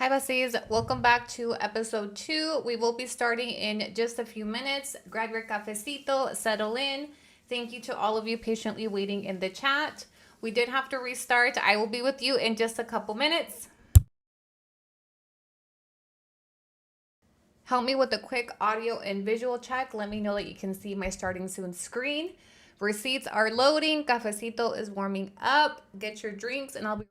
Hi, Bussies. Welcome back to episode 2. We will be starting in just a few minutes. Grab your cafecito, settle in. Thank you to all of you patiently waiting in the chat. We did have to restart. I will be with you in just a couple minutes. Help me with a quick audio and visual check. Let me know that you can see my starting soon screen. Receipts are loading. Cafecito is warming up. Get your drinks and I'll be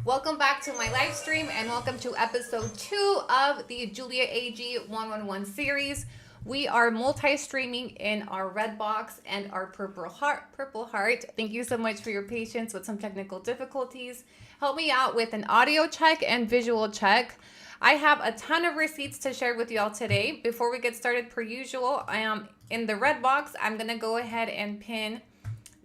Welcome back to my live stream and welcome to episode 2 of the Juliaag111 series. We are multi-streaming in our red box and our purple heart. Thank you so much for your patience with some technical difficulties. Help me out with an audio check and visual check. I have a ton of receipts to share with y'all today. Before we get started, per usual, I am in the red box. I'm going to go ahead and pin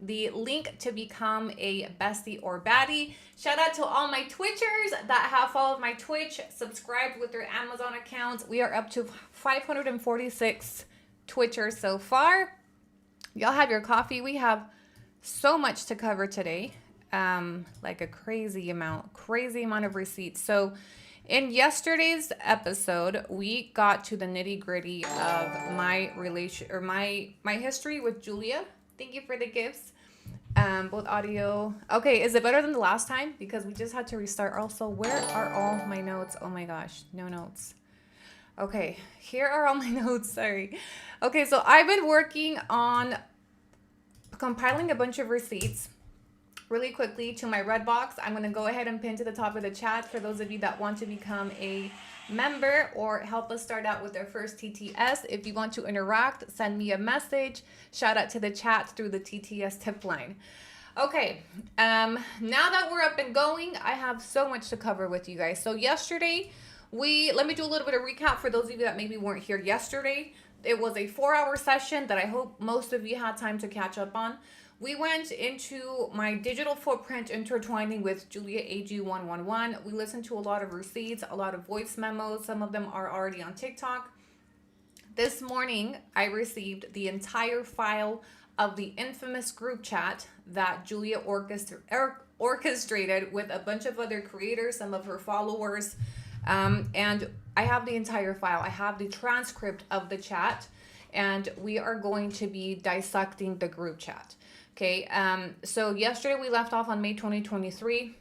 the link to become a bestie or baddie. Shout out to all my Twitchers that have followed my Twitch, subscribed with their Amazon accounts. We are up to 546 Twitchers so far. Y'all have your coffee. We have so much to cover today. Like a crazy amount of receipts. So in yesterday's episode, we got to the nitty-gritty of my relation or my history with Julia. Thank you for the gifts. Both audio. Okay, is it better than the last time? Because we just had to restart. Also, where are all my notes? Oh my gosh, no notes. Okay, here are all my notes. Sorry. Okay, so I've been working on compiling a bunch of receipts really quickly to my red box. I'm going to go ahead and pin to the top of the chat for those of you that want to become a member or help us start out with our first TTS. If you want to interact, send me a message. Shout out to the chat through the TTS tip line. Okay, now that we're up and going, I have so much to cover with you guys. So yesterday, let me do a little bit of recap for those of you that maybe weren't here yesterday. It was a 4-hour session that I hope most of you had time to catch up on. We went into my digital footprint intertwining with Juliaag111. We listened to a lot of receipts, a lot of voice memos. Some of them are already on TikTok. This morning, I received the entire file of the infamous group chat that Julia orchestrated with a bunch of other creators, some of her followers. And I have the entire file. I have the transcript of the chat, and we are going to be dissecting the group chat. Okay, so yesterday we left off on May 2023,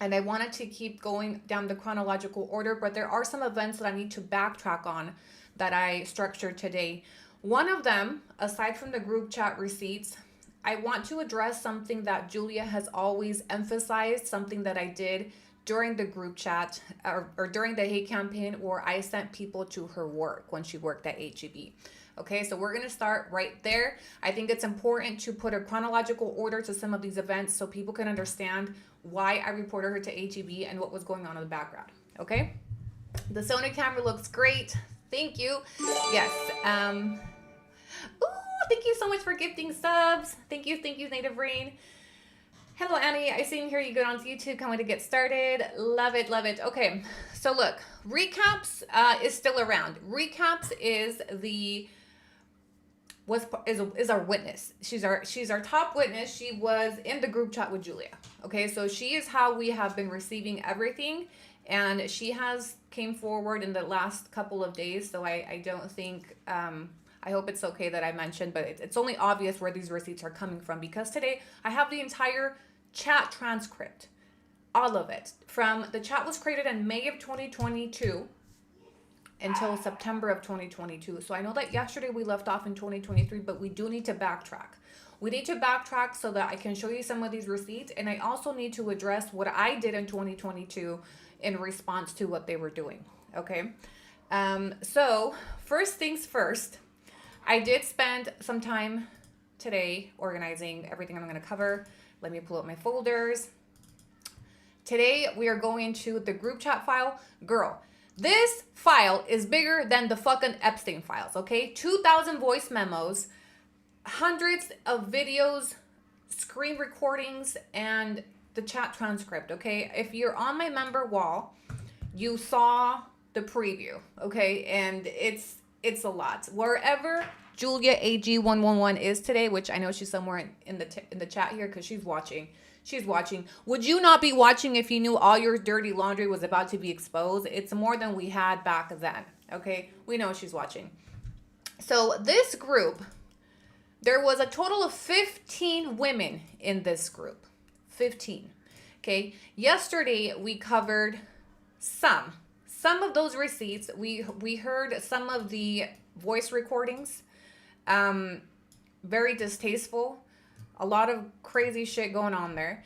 and I wanted to keep going down the chronological order, but there are some events that I need to backtrack on that I structured today. One of them, aside from the group chat receipts, I want to address something that Julia has always emphasized, something that I did during the group chat or during the hate campaign where I sent people to her work when she worked at HEB. Okay, so we're going to start right there. I think it's important to put a chronological order to some of these events so people can understand why I reported her to HEB and what was going on in the background. Okay, the Sony camera looks great. Thank you. Yes. Ooh, thank you so much for gifting subs. Thank you, Native Rain. Hello, Annie. I see you here. You go on to YouTube. Can't wait to get started. Love it, love it. Okay, so look, recaps is still around. Recaps is our witness. She's our top witness. She was in the group chat with Julia. Okay, so she is how we have been receiving everything, and she has came forward in the last couple of days. So I don't think I hope it's okay that I mentioned, but it's only obvious where these receipts are coming from because today I have the entire chat transcript, all of it. From the chat was created in May of 2022 until September of 2022. So I know that yesterday we left off in 2023, but we do need to backtrack. We need to backtrack so that I can show you some of these receipts, and I also need to address what I did in 2022 in response to what they were doing. Okay, so first things first, I did spend some time today organizing everything I'm going to cover. Let me pull up my folders. Today we are going to the group chat file. Girl, this file is bigger than the fucking Epstein files, okay? 2,000 voice memos, hundreds of videos, screen recordings, and the chat transcript, okay? If you're on my member wall, you saw the preview, okay? And it's a lot. Wherever Juliaag111 is today, which I know she's somewhere in the chat here because she's watching. She's watching. Would you not be watching if you knew all your dirty laundry was about to be exposed? It's more than we had back then, okay? We know she's watching. So this group, there was a total of 15 women in this group. 15, okay? Yesterday, we covered some of those receipts. We heard some of the voice recordings. Very distasteful. A lot of crazy shit going on there.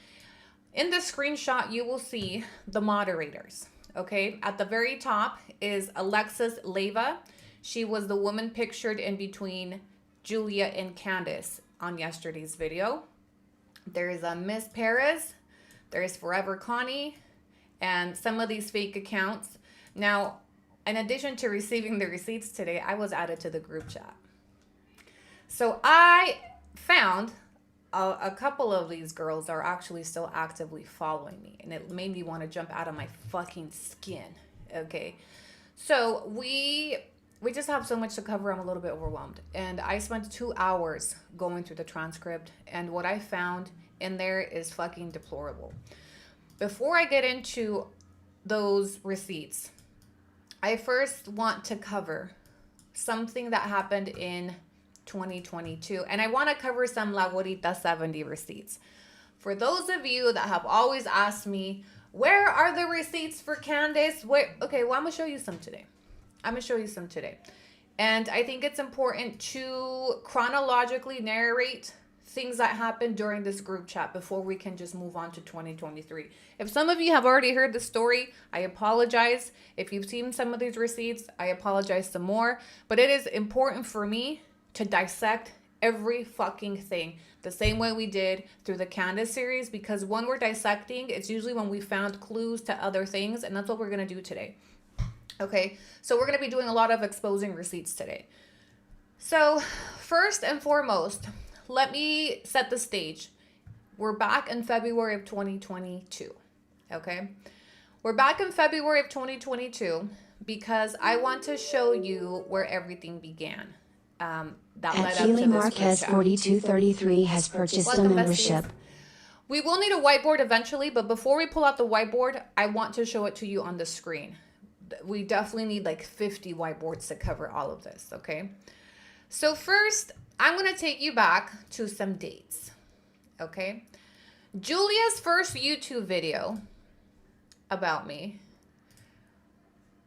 In the screenshot, you will see the moderators, okay? At the very top is Alexis Leyva. She was the woman pictured in between Julia and Candace on yesterday's video. There is a Miss Perez. There is Forever Connie. And some of these fake accounts. Now, in addition to receiving the receipts today, I was added to the group chat. So I found a couple of these girls are actually still actively following me, and it made me want to jump out of my fucking skin. Okay, so we just have so much to cover. I'm a little bit overwhelmed, and I spent 2 hours going through the transcript, and what I found in there is fucking deplorable. Before I get into those receipts, I first want to cover something that happened in 2022, and I want to cover some La Guarita 70 receipts. For those of you that have always asked me, where are the receipts for Candace? Okay, well, I'm gonna show you some today. And I think it's important to chronologically narrate things that happened during this group chat before we can just move on to 2023. If some of you have already heard the story, I apologize. If you've seen some of these receipts, I apologize some more. But it is important for me to dissect every fucking thing the same way we did through the Candace series, because when we're dissecting, it's usually when we found clues to other things, and that's what we're going to do today. Okay, so we're going to be doing a lot of exposing receipts today. So first and foremost, let me set the stage. We're back in February of 2022, okay? We're back in February of 2022 because I want to show you where everything began. That led up to Gely this Marquez group chat. 4233 has purchased Welcome, a membership. besties. We will need a whiteboard eventually, but before we pull out the whiteboard, I want to show it to you on the screen. We definitely need like 50 whiteboards to cover all of this, okay? So first, I'm going to take you back to some dates, okay? Julia's first YouTube video about me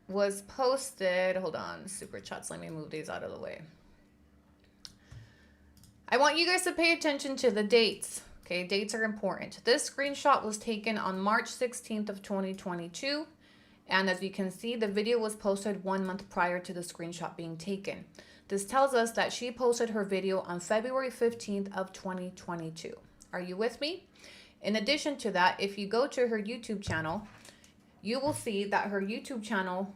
was posted, hold on, super chats, let me move these out of the way. I want you guys to pay attention to the dates, okay? Dates are important. This screenshot was taken on March 16th of 2022, and as you can see, the video was posted 1 month prior to the screenshot being taken. This tells us that she posted her video on February 15th of 2022. Are you with me? In addition to that, if you go to her YouTube channel, you will see that her YouTube channel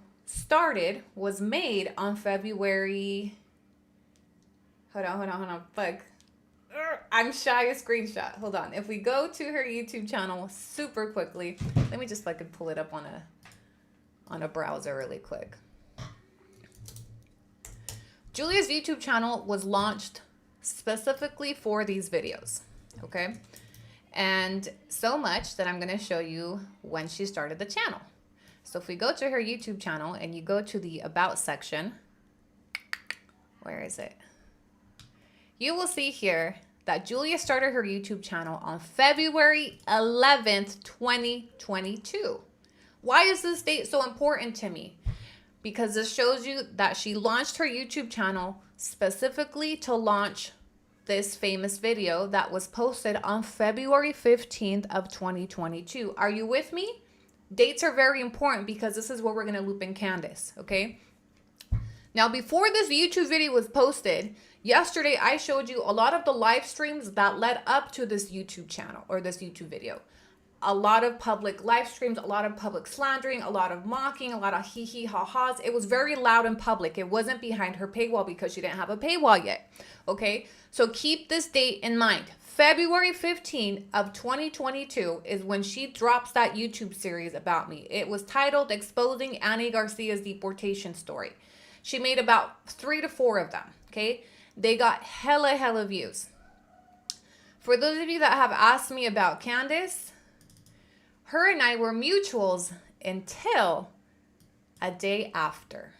was made on February... Hold on. Fuck. I'm shy of screenshot. Hold on. If we go to her YouTube channel super quickly, let me just fucking pull it up on a browser really quick. Julia's YouTube channel was launched specifically for these videos, okay? And so much that I'm going to show you when she started the channel. So if we go to her YouTube channel and you go to the About section, where is it? You will see here that Julia started her YouTube channel on February 11th, 2022. Why is this date so important to me? Because this shows you that she launched her YouTube channel specifically to launch this famous video that was posted on February 15th of 2022. Are you with me? Dates are very important because this is where we're going to loop in Candace, okay? Now, before this YouTube video was posted, yesterday I showed you a lot of the live streams that led up to this YouTube channel or this YouTube video. a lot of public live streams, a lot of public slandering, a lot of mocking, a lot of hee hee ha ha's. It was very loud and public. It wasn't behind her paywall because she didn't have a paywall yet. Okay, so keep this date in mind. February 15th of 2022 is when she drops that YouTube series about me. It was titled Exposing Annie Garcia's Deportation Story. She made about 3 to 4 of them. Okay, they got hella views. For those of you that have asked me about Candace, her and I were mutuals until a day after.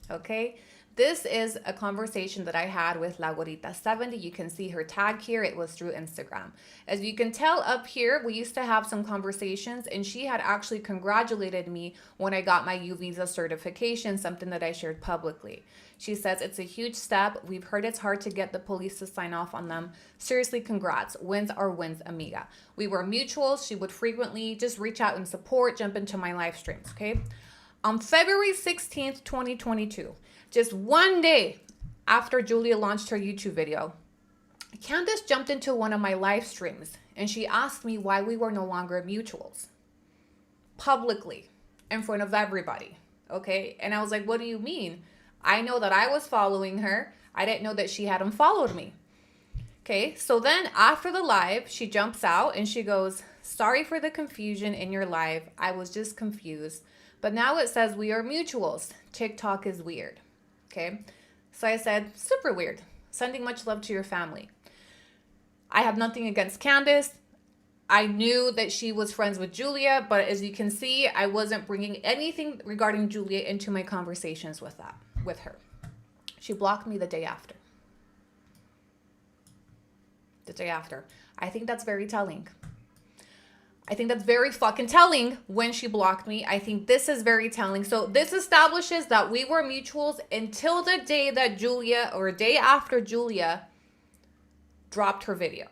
Okay? This is a conversation that I had with La Gorita 70. You can see her tag here. It was through Instagram. As you can tell up here, we used to have some conversations, and she had actually congratulated me when I got my U visa certification, something that I shared publicly. She says, it's a huge step. We've heard it's hard to get the police to sign off on them. Seriously, congrats. Wins are wins, amiga. We were mutuals. She would frequently just reach out and support, jump into my live streams, okay? On February 16th, 2022, just one day after Julia launched her YouTube video, Candace jumped into one of my live streams and she asked me why we were no longer mutuals. Publicly, in front of everybody, okay? And I was like, what do you mean? I know that I was following her. I didn't know that she had unfollowed me. Okay, so then after the live, she jumps out and she goes, sorry for the confusion in your live. I was just confused. But now it says we are mutuals. TikTok is weird. Okay, so I said, super weird. Sending much love to your family. I have nothing against Candace. I knew that she was friends with Julia, but as you can see, I wasn't bringing anything regarding Julia into my conversations with her. She blocked me the day after. The day after. I think that's very telling. I think that's very fucking telling when she blocked me. I think this is very telling. So this establishes that we were mutuals until the day that Julia, or a day after Julia, dropped her video.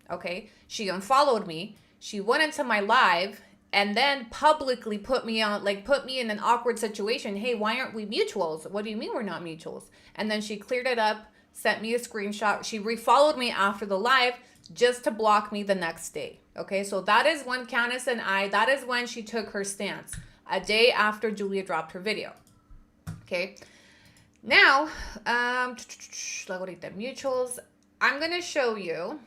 Okay? She unfollowed me. She went into my live and then publicly put me in an awkward situation. Hey, why aren't we mutuals? What do you mean we're not mutuals? And then she cleared it up, sent me a screenshot. She refollowed me after the live just to block me the next day. Okay, so that is when Candace and that is when she took her stance. A day after Julia dropped her video. Okay, now, mutuals. I'm going to show you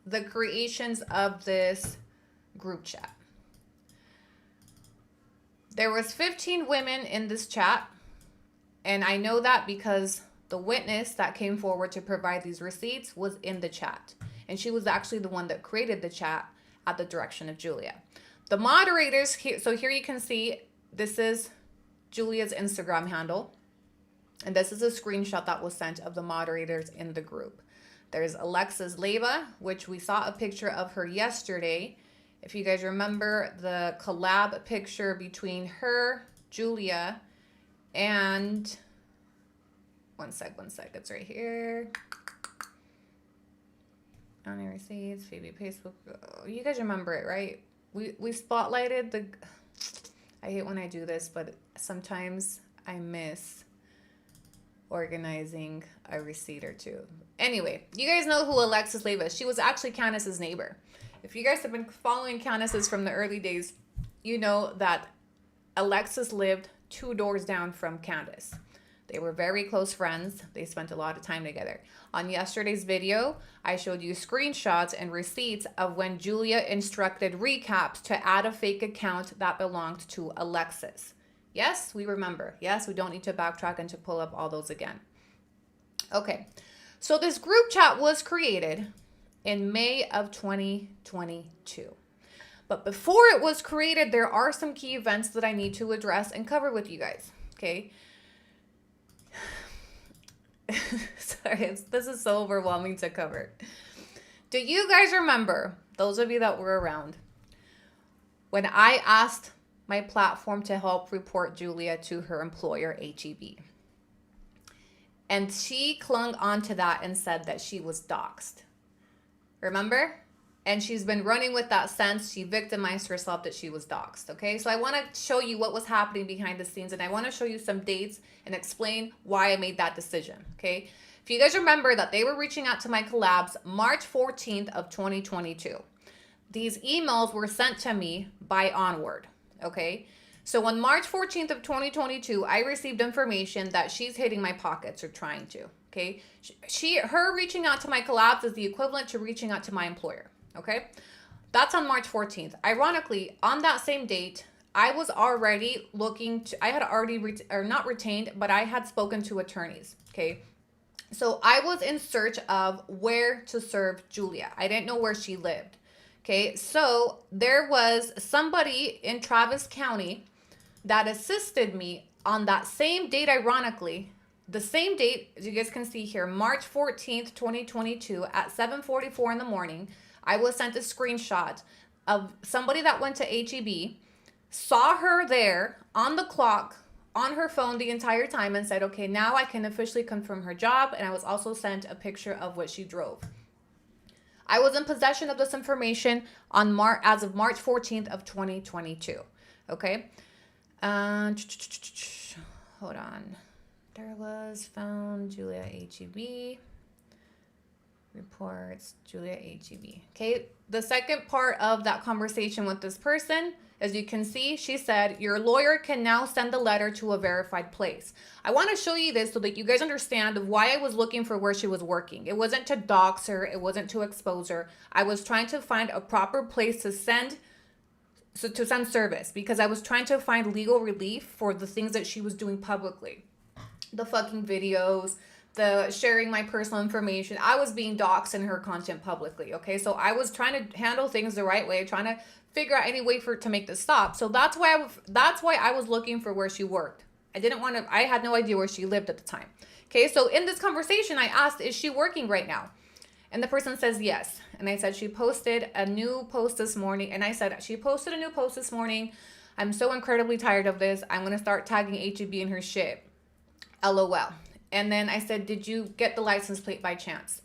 the creations of this group chat. There was 15 women in this chat, and I know that because the witness that came forward to provide these receipts was in the chat. And she was actually the one that created the chat at the direction of Julia. The moderators here, so here you can see, this is Julia's Instagram handle. And this is a screenshot that was sent of the moderators in the group. There's Alexis Leyva, which we saw a picture of her yesterday. If you guys remember the collab picture between her, Julia, and one sec, it's right here. AnnieRC, it's Phoebe Facebook. Oh, you guys remember it, right? We spotlighted the, I hate when I do this, but sometimes I miss organizing a receipt or two. Anyway, you guys know who Alexis Leyva is. She was actually Candace's neighbor. If you guys have been following Candace's from the early days, you know that Alexis lived 2 doors down from Candace. They were very close friends. They spent a lot of time together. On yesterday's video, I showed you screenshots and receipts of when Julia instructed recaps to add a fake account that belonged to Alexis. Yes, we remember. Yes, we don't need to backtrack and to pull up all those again. Okay, so this group chat was created in May of 2022. But before it was created, there are some key events that I need to address and cover with you guys, okay? Sorry, this is so overwhelming to cover. Do you guys remember, those of you that were around, when I asked my platform to help report Julia to her employer, HEB? And she clung onto that and said that she was doxxed. Remember? And she's been running with that since. She victimized herself that she was doxxed, okay? So I want to show you what was happening behind the scenes, and I want to show you some dates and explain why I made that decision, okay? If you guys remember that they were reaching out to my collabs March 14th of 2022. these emails were sent to me by Onward, okay? So on March 14th of 2022, I received information that she's hitting my pockets or trying to, okay? Her reaching out to my collabs is the equivalent to reaching out to my employer, okay? That's on March 14th. Ironically, on that same date, I was already I had already, not retained, but I had spoken to attorneys, okay? So I was in search of where to serve Julia. I didn't know where she lived, okay? So there was somebody in Travis County that assisted me on that same date, ironically. The same date, as you guys can see here, March 14th, 2022 at 7:44 in the morning, I was sent a screenshot of somebody that went to HEB, saw her there on the clock on her phone the entire time and said, okay, now I can officially confirm her job. And I was also sent a picture of what she drove. I was in possession of this information as of March 14th of 2022. Okay. Hold on. There was found Julia HEB. Reports Julia HEB. Okay. The second part of that conversation with this person, as you can see, she said, your lawyer can now send the letter to a verified place. I want to show you this so that you guys understand why I was looking for where she was working. It wasn't to dox her. It wasn't to expose her. I was trying to find a proper place to send service because I was trying to find legal relief for the things that she was doing publicly. The fucking videos, the sharing my personal information. I was being doxxed in her content publicly, okay? So I was trying to handle things the right way, trying to figure out any way to make this stop. So that's why I was looking for where she worked. I had no idea where she lived at the time. Okay, so in this conversation, I asked, is she working right now? And the person says yes. And I said, she posted a new post this morning. And I said, she posted a new post this morning. I'm so incredibly tired of this. I'm going to start tagging HEB in her shit. LOL. And then I said, did you get the license plate by chance?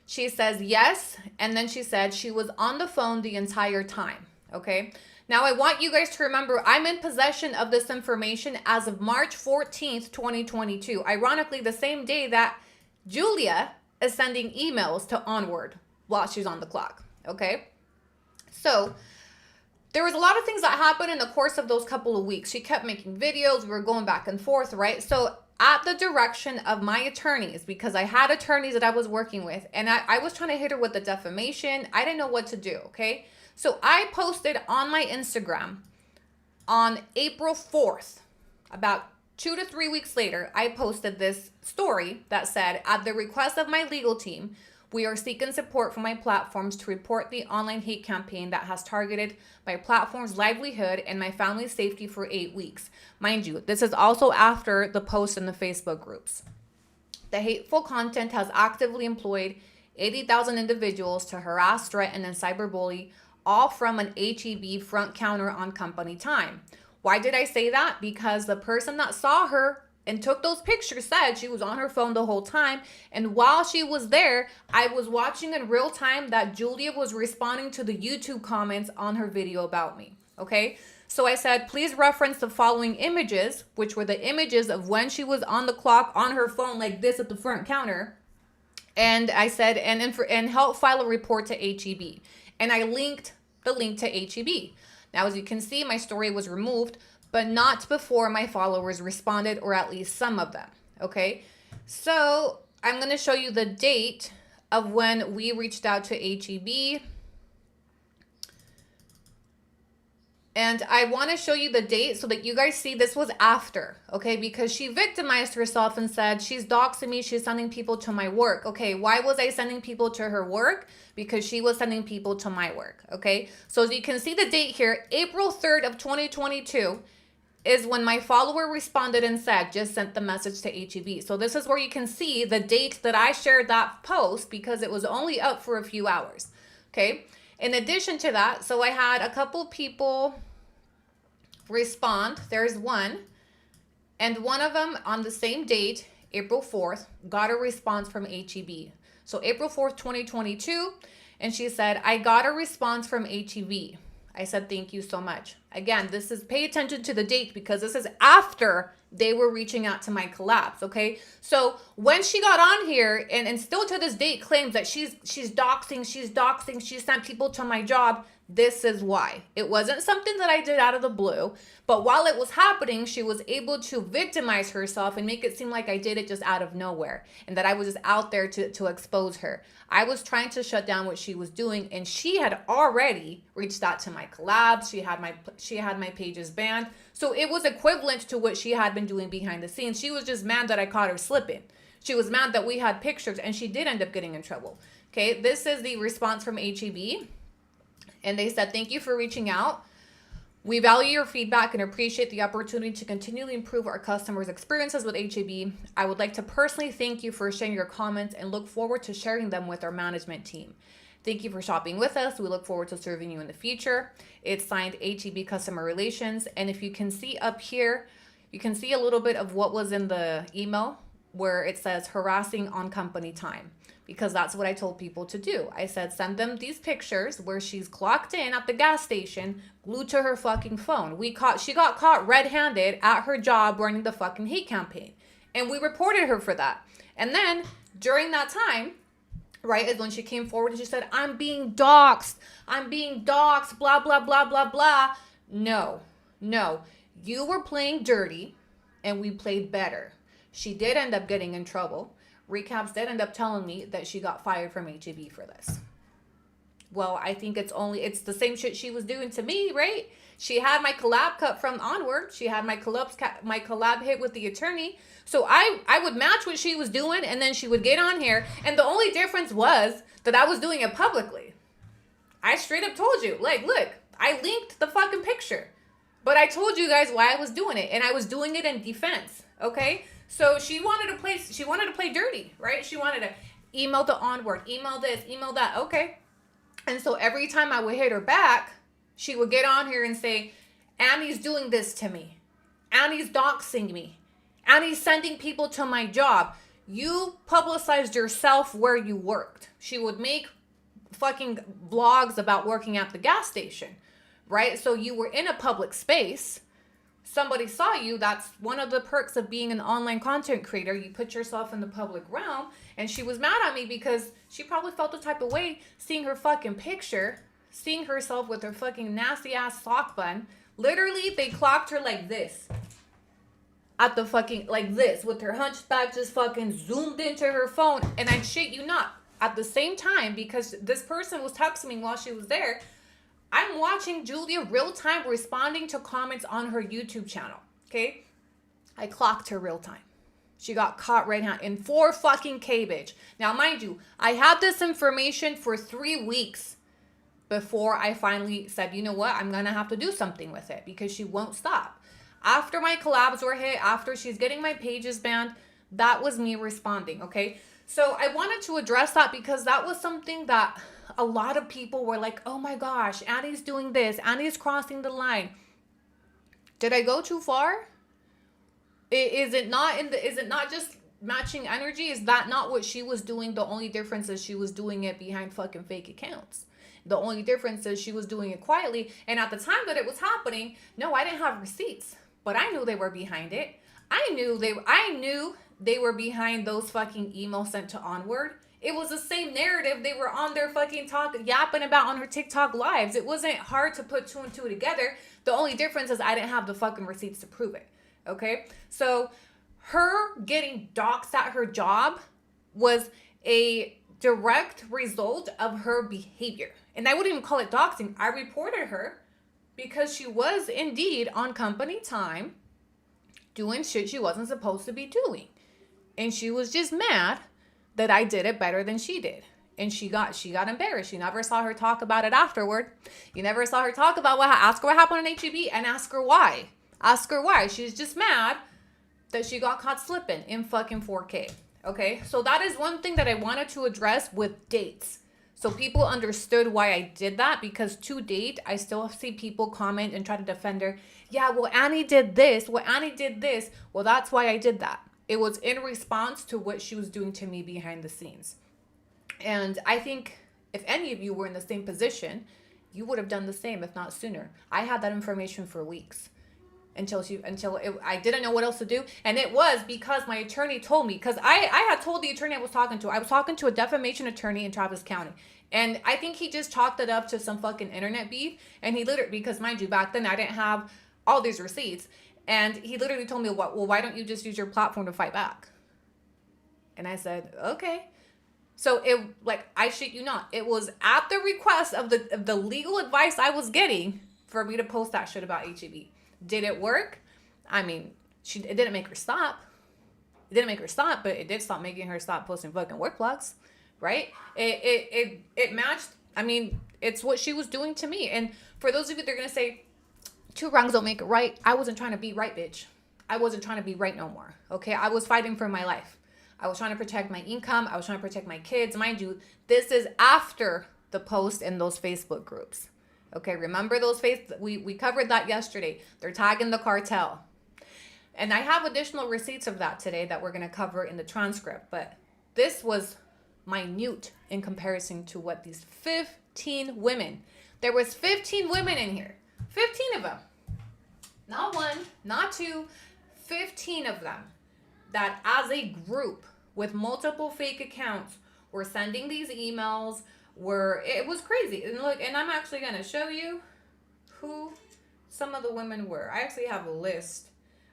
She says yes. And then she said she was on the phone the entire time. Okay. Now I want you guys to remember I'm in possession of this information as of March 14th, 2022. Ironically, the same day that Julia is sending emails to Onward while she's on the clock. Okay. So there was a lot of things that happened in the course of those couple of weeks. She kept making videos. We were going back and forth, right? So at the direction of my attorneys, because I had attorneys that I was working with, and I was trying to hit her with the defamation. I didn't know what to do, okay? So I posted on my Instagram on April 4th, about 2 to 3 weeks later, I posted this story that said, at the request of my legal team, we are seeking support from my platforms to report the online hate campaign that has targeted my platform's livelihood and my family's safety for 8 weeks. Mind you, this is also after the post in the Facebook groups. The hateful content has actively employed 80,000 individuals to harass, threaten, and cyberbully, all from an HEB front counter on company time. Why did I say that? Because the person that saw her and took those pictures said she was on her phone the whole time. And while she was there, I was watching in real time that Julia was responding to the YouTube comments on her video about me. Okay. So I said, please reference the following images, which were the images of when she was on the clock on her phone like this at the front counter. And I said, and help file a report to HEB. And I linked the link to HEB. Now, as you can see, my story was removed, but not before my followers responded, or at least some of them. Okay. So I'm going to show you the date of when we reached out to HEB. And I want to show you the date so that you guys see this was after, okay? Because she victimized herself and said, she's doxing me, she's sending people to my work. Okay, why was I sending people to her work? Because she was sending people to my work, okay? So as you can see the date here, April 3rd of 2022 is when my follower responded and said, just sent the message to HEB. So this is where you can see the date that I shared that post because it was only up for a few hours, okay? In addition to that, so I had a couple people respond. There's one, and one of them on the same date, April 4th, got a response from HEB. So April 4th, 2022, and she said, I got a response from HEB. I said, thank you so much. Again, pay attention to the date because this is after they were reaching out to my collabs, okay? So when she got on here and still to this date claims that she's doxing, she sent people to my job, This is why. It wasn't something that I did out of the blue, but while it was happening, she was able to victimize herself and make it seem like I did it just out of nowhere and that I was just out there to expose her. I was trying to shut down what she was doing, and she had already reached out to my collabs. She had my pages banned. So it was equivalent to what she had been doing behind the scenes. She was just mad that I caught her slipping. She was mad that we had pictures, and she did end up getting in trouble. Okay, this is the response from HEB. And they said, thank you for reaching out. We value your feedback and appreciate the opportunity to continually improve our customers' experiences with HEB. I would like to personally thank you for sharing your comments and look forward to sharing them with our management team. Thank you for shopping with us. We look forward to serving you in the future. It's signed HEB Customer Relations. And if you can see up here, you can see a little bit of what was in the email where it says harassing on company time. Because that's what I told people to do. I said, send them these pictures where she's clocked in at the gas station, glued to her fucking phone. She got caught red-handed at her job running the fucking hate campaign. And we reported her for that. And then during that time, right, is when she came forward and she said, I'm being doxxed, blah, blah, blah, blah, blah. No. You were playing dirty and we played better. She did end up getting in trouble. Recaps did end up telling me that she got fired from HEB for this. Well, I think it's the same shit she was doing to me, right? She had my collab cut from Onward. She had my collab hit with the attorney. So I would match what she was doing, and then she would get on here. And the only difference was that I was doing it publicly. I straight up told you, like, look, I linked the fucking picture. But I told you guys why I was doing it, and I was doing it in defense, okay? So she wanted to play dirty, right? She wanted to email the Onward, email this, email that, okay? And so every time I would hit her back, she would get on here and say, Annie's doing this to me. Annie's doxing me. Annie's sending people to my job. You publicized yourself where you worked. She would make fucking vlogs about working at the gas station, right? So you were in a public space. Somebody saw you. That's one of the perks of being an online content creator. You put yourself in the public realm. And she was mad at me because she probably felt the type of way seeing her fucking picture, seeing herself with her fucking nasty ass sock bun. Literally, they clocked her like this. At the fucking, like this, with her hunchback just fucking zoomed into her phone. And I shit you not, at the same time, because this person was texting me while she was there, I'm watching Julia real time responding to comments on her YouTube channel, okay? I clocked her real time. She got caught right now in 4 fucking K, bitch. Now, mind you, I had this information for 3 weeks before I finally said, you know what? I'm going to have to do something with it because she won't stop. After my collabs were hit, after she's getting my pages banned, that was me responding, okay? So I wanted to address that because that was something that a lot of people were like, oh my gosh, Annie's doing this. Annie's crossing the line. Did I go too far? Is it not just matching energy? Is that not what she was doing? The only difference is she was doing it behind fucking fake accounts. The only difference is she was doing it quietly. And at the time that it was happening, no, I didn't have receipts, but I knew they were behind it. I knew they were behind those fucking emails sent to Onward. It was the same narrative they were on their fucking yapping about on her TikTok lives. It wasn't hard to put 2 and 2 together. The only difference is I didn't have the fucking receipts to prove it. Okay? So her getting doxxed at her job was a direct result of her behavior. And I wouldn't even call it doxing. I reported her because she was indeed on company time doing shit she wasn't supposed to be doing. And she was just mad that I did it better than she did. And she got embarrassed. You never saw her talk about it afterward. You never saw her talk about ask her what happened on HEB and ask her why. Ask her why. She's just mad that she got caught slipping in fucking 4K. Okay? So that is one thing that I wanted to address with dates. So people understood why I did that, because to date, I still see people comment and try to defend her. Yeah, well, Annie did this. Well, Annie did this. Well, that's why I did that. It was in response to what she was doing to me behind the scenes. And I think if any of you were in the same position, you would have done the same, if not sooner. I had that information for weeks. I didn't know what else to do. And it was because my attorney told me, because I had told the attorney I was talking to a defamation attorney in Travis County. And I think he just chalked it up to some fucking internet beef. And he literally, because mind you, back then I didn't have all these receipts. And he literally told me, well, why don't you just use your platform to fight back? And I said, okay. So it, like, I shit you not, it was at the request of the legal advice I was getting for me to post that shit about HEB. Did it work? I mean, it didn't make her stop. It didn't make her stop, but it did stop making her stop posting fucking work blogs, right? It matched. I mean, it's what she was doing to me. And for those of you that are gonna say, two wrongs don't make it right, I wasn't trying to be right, bitch. I wasn't trying to be right no more. Okay, I was fighting for my life. I was trying to protect my income. I was trying to protect my kids. Mind you, this is after the post in those Facebook groups. Okay, remember those we covered that yesterday. They're tagging the cartel. And I have additional receipts of that today that we're going to cover in the transcript. But this was minute in comparison to what these 15 women. There was 15 women in here. 15 of them. Not one, not two, 15 of them. That as a group with multiple fake accounts were sending these emails. It was crazy. And look, and I'm actually going to show you who some of the women were. I actually have a list.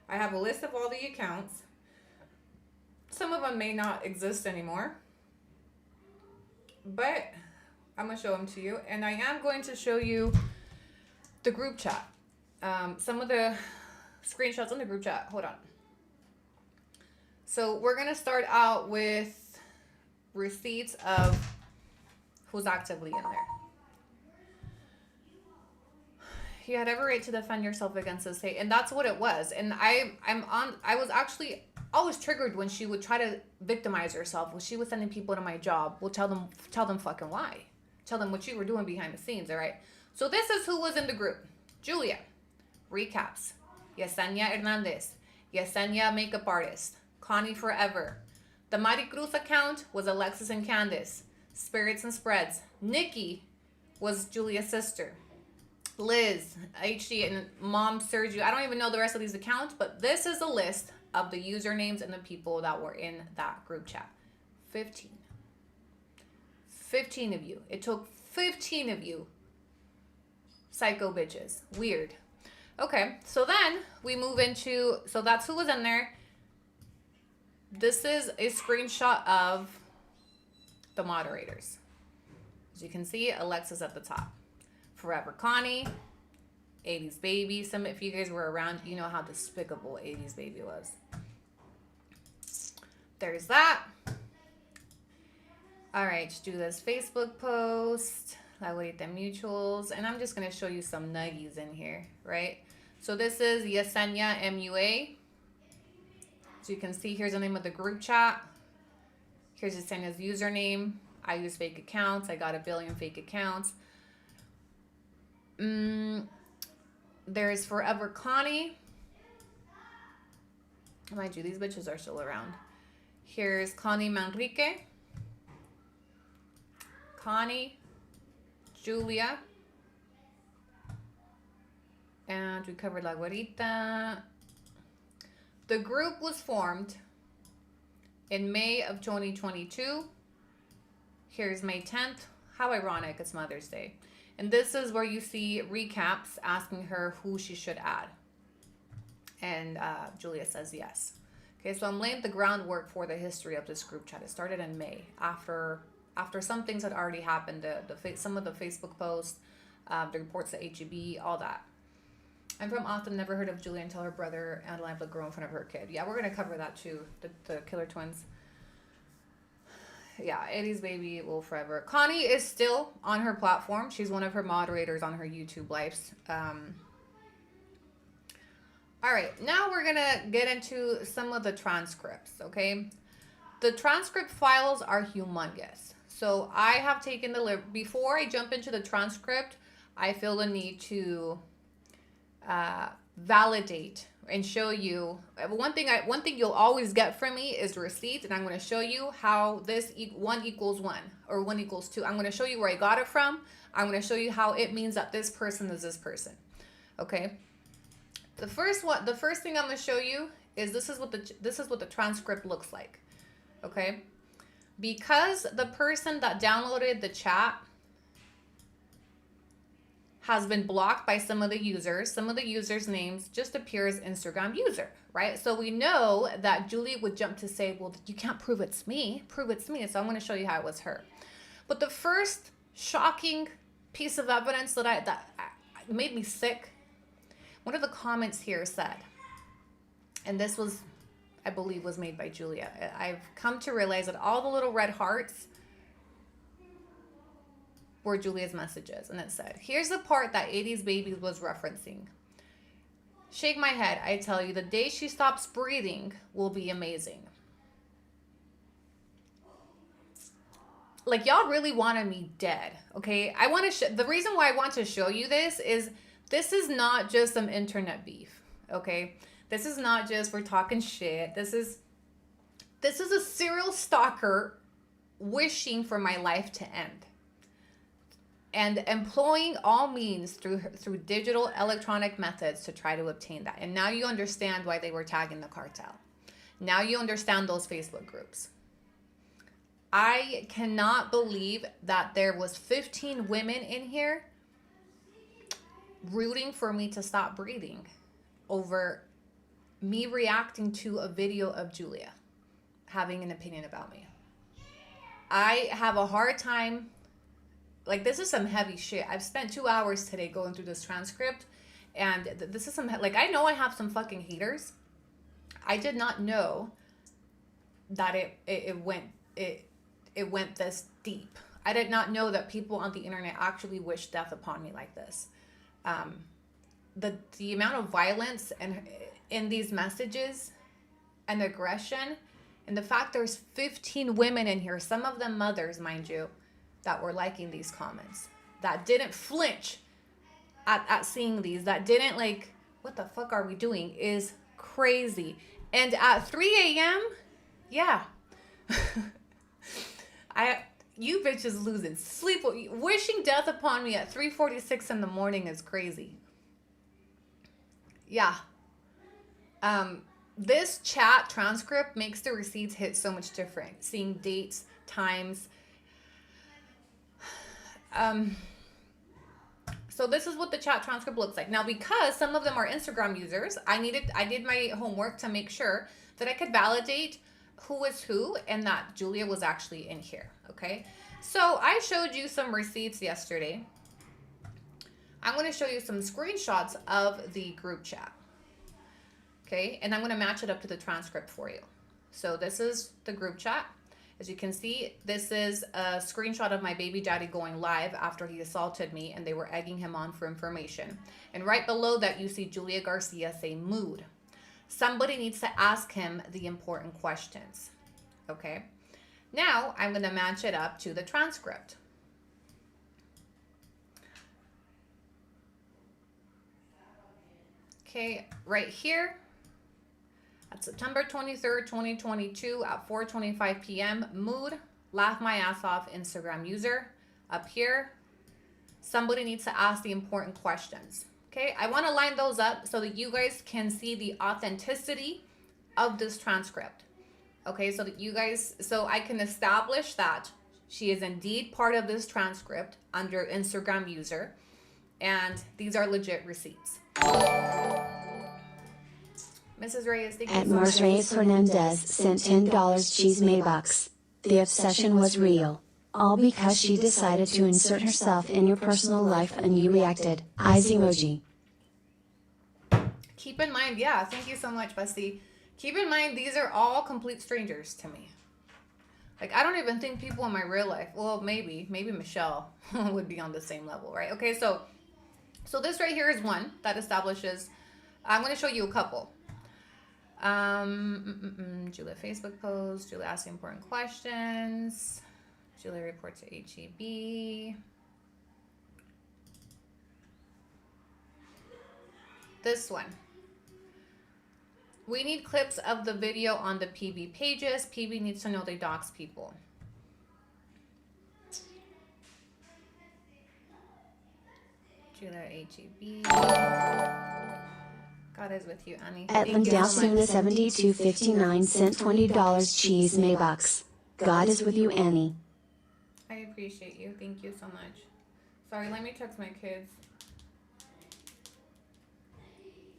I have a list of all the accounts. Some of them may not exist anymore. But I'm going to show them to you. And I am going to show you the group chat. Some of the screenshots in the group chat. Hold on. So we're going to start out with receipts of who's actively in there. You had every right to defend yourself against this hate. And that's what it was. And I was actually always triggered when she would try to victimize herself. When she was sending people to my job, we'll tell them fucking why. Tell them what you were doing behind the scenes, all right? So this is who was in the group. Julia, recaps. Yesenia Hernandez, Yesenia makeup artist. Connie Forever. The Maricruz account was Alexis and Candace. Spirits and Spreads. Nikki was Julia's sister. Liz, HD, and Mom Sergio. I don't even know the rest of these accounts, but this is a list of the usernames and the people that were in that group chat. 15. 15 of you. It took 15 of you. Psycho bitches. Weird. Okay, so then we move into, so that's who was in there. This is a screenshot of the moderators. As you can see, Alexa's at the top. Forever Connie, 80s Baby. Some, if you guys were around, you know how despicable 80s Baby was. There's that. All right, let's do this Facebook post. Laurita Mutuals. And I'm just going to show you some nuggies in here, right? So this is Yesenia MUA. So you can see here's the name of the group chat. Here's Yesenia's username. I use fake accounts. I got 1 billion fake accounts. There's Forever Connie. Mind you, these bitches are still around. Here's Connie Manrique. Connie. Julia. And we covered La Guarita. The group was formed in May of 2022. Here's May 10th. How ironic, it's Mother's Day. And this is where you see recaps asking her who she should add. And Julia says yes. Okay, so I'm laying the groundwork for the history of this group chat. It started in May after some things had already happened. Some of the Facebook posts, the reports at HEB, all that. I'm from Austin, never heard of Julia until her brother Adeline would grow in front of her kid. Yeah, we're going to cover that too, the killer twins. Yeah, 80s Baby will forever. Connie is still on her platform. She's one of her moderators on her YouTube lives. All right, now we're going to get into some of the transcripts, okay? The transcript files are humongous. So I have taken before I jump into the transcript, I feel the need to validate and show you one thing you'll always get from me is receipts, and I'm going to show you how this 1 equals 1 or 1 equals 2. I'm going to show you where I got it from. I'm going to show you how it means that this person is this person. Okay. The first thing I'm gonna show you is this is what the transcript looks like. Okay, because the person that downloaded the chat has been blocked by some of the users' names just appear as Instagram user, right? So we know that Julie would jump to say, well, you can't prove it's me. Prove it's me. So I'm going to show you how it was her. But the first shocking piece of evidence that made me sick, one of the comments here said, and this was, I believe, was made by Julia. I've come to realize that all the little red hearts were Julia's messages, and it said, here's the part that 80s Babies was referencing. Shake my head, I tell you, the day she stops breathing will be amazing. Like, y'all really wanted me dead, okay? I want to the reason why I want to show you this is not just some internet beef, okay? This is not just we're talking shit. This is a serial stalker wishing for my life to end, and employing all means through digital electronic methods to try to obtain that. And now you understand why they were tagging the cartel. Now you understand those Facebook groups. I cannot believe that there was 15 women in here rooting for me to stop breathing over me reacting to a video of Julia having an opinion about me. I have a hard time. Like, this is some heavy shit. I've spent 2 hours today going through this transcript, and this is some, like, I know I have some fucking haters. I did not know that it went this deep. I did not know that people on the internet actually wish death upon me like this. The amount of violence and in these messages and aggression, and the fact there's 15 women in here, some of them mothers, mind you, that were liking these comments, that didn't flinch at seeing these, that didn't like, what the fuck are we doing, is crazy. And at 3 a.m., yeah. You bitches losing sleep, wishing death upon me at 3:46 in the morning is crazy. Yeah. This chat transcript makes the receipts hit so much different. Seeing dates, times. So this is what the chat transcript looks like. Now, because some of them are Instagram users, I did my homework to make sure that I could validate who was who and that Julia was actually in here, okay? So I showed you some receipts yesterday. I'm going to show you some screenshots of the group chat, okay? And I'm going to match it up to the transcript for you. So this is the group chat. As you can see, this is a screenshot of my baby daddy going live after he assaulted me, and they were egging him on for information. And right below that, you see Julia Garcia say mood. Somebody needs to ask him the important questions. Okay. Now I'm going to match it up to the transcript. Okay, right here. At September 23rd, 2022 at 4:25 p.m. Mood, laugh my ass off, Instagram user. Up here, somebody needs to ask the important questions. Okay, I want to line those up so that you guys can see the authenticity of this transcript. Okay, so I can establish that she is indeed part of this transcript under Instagram user, and these are legit receipts. Mrs. Reyes, thank you At so Mars much. Reyes Hernandez sent $10 cheese Maybucks. The obsession was real. All because she decided to insert herself in your personal life and you reacted. Eyes emoji. Keep in mind, yeah, thank you so much, Bestie. Keep in mind, these are all complete strangers to me. Like, I don't even think people in my real life, well, maybe Michelle would be on the same level, right? Okay, so this right here is one that establishes, I'm going to show you a couple. Julia Facebook post, Julia asking important questions, Julia reports to HEB. This one. We need clips of the video on the PB pages. PB needs to know they dox people. Julia HEB. God is with you, Annie. At Thank you so Lindalsuna much. 7259 sent $20 cheese Maybucks. God is with you, Annie. I appreciate you. Thank you so much. Sorry, let me text my kids.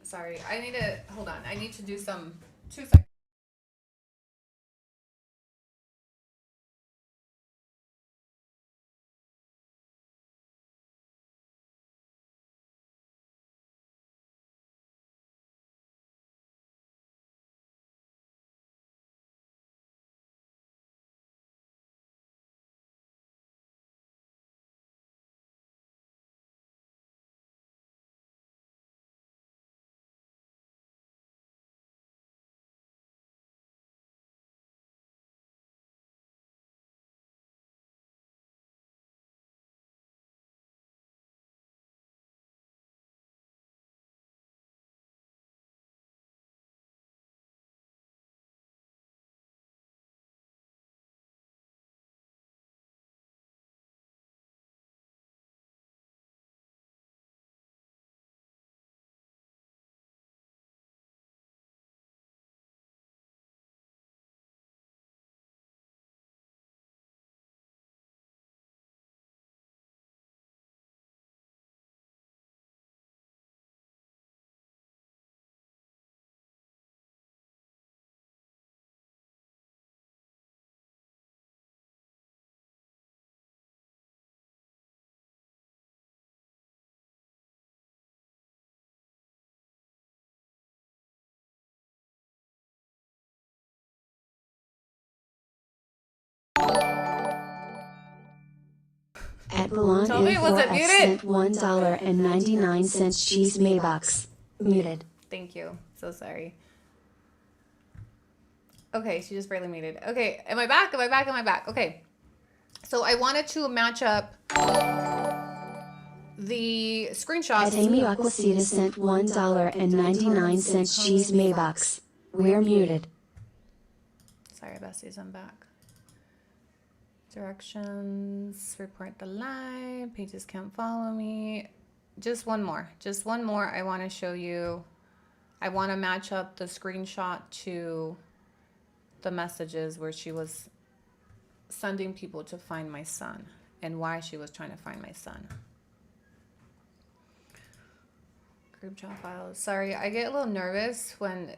Sorry, I need to, hold on. I need to do some, 2 seconds. At Balon Tell me, was it M4F muted? sent $1.99 cheese Maybucks. Muted. Thank you. So sorry. Okay, she just barely muted. Okay, am I back? Am I back? Am I back? Okay. So I wanted to match up the screenshots. At Amy Aquacita sent $1.99 cheese Maybucks. We're muted. Sorry, besties, I'm back. Directions, report the live, pages can't follow me. Just one more. Just one more. I want to show you. I want to match up the screenshot to the messages where she was sending people to find my son and why she was trying to find my son. Group chat files. Sorry, I get a little nervous when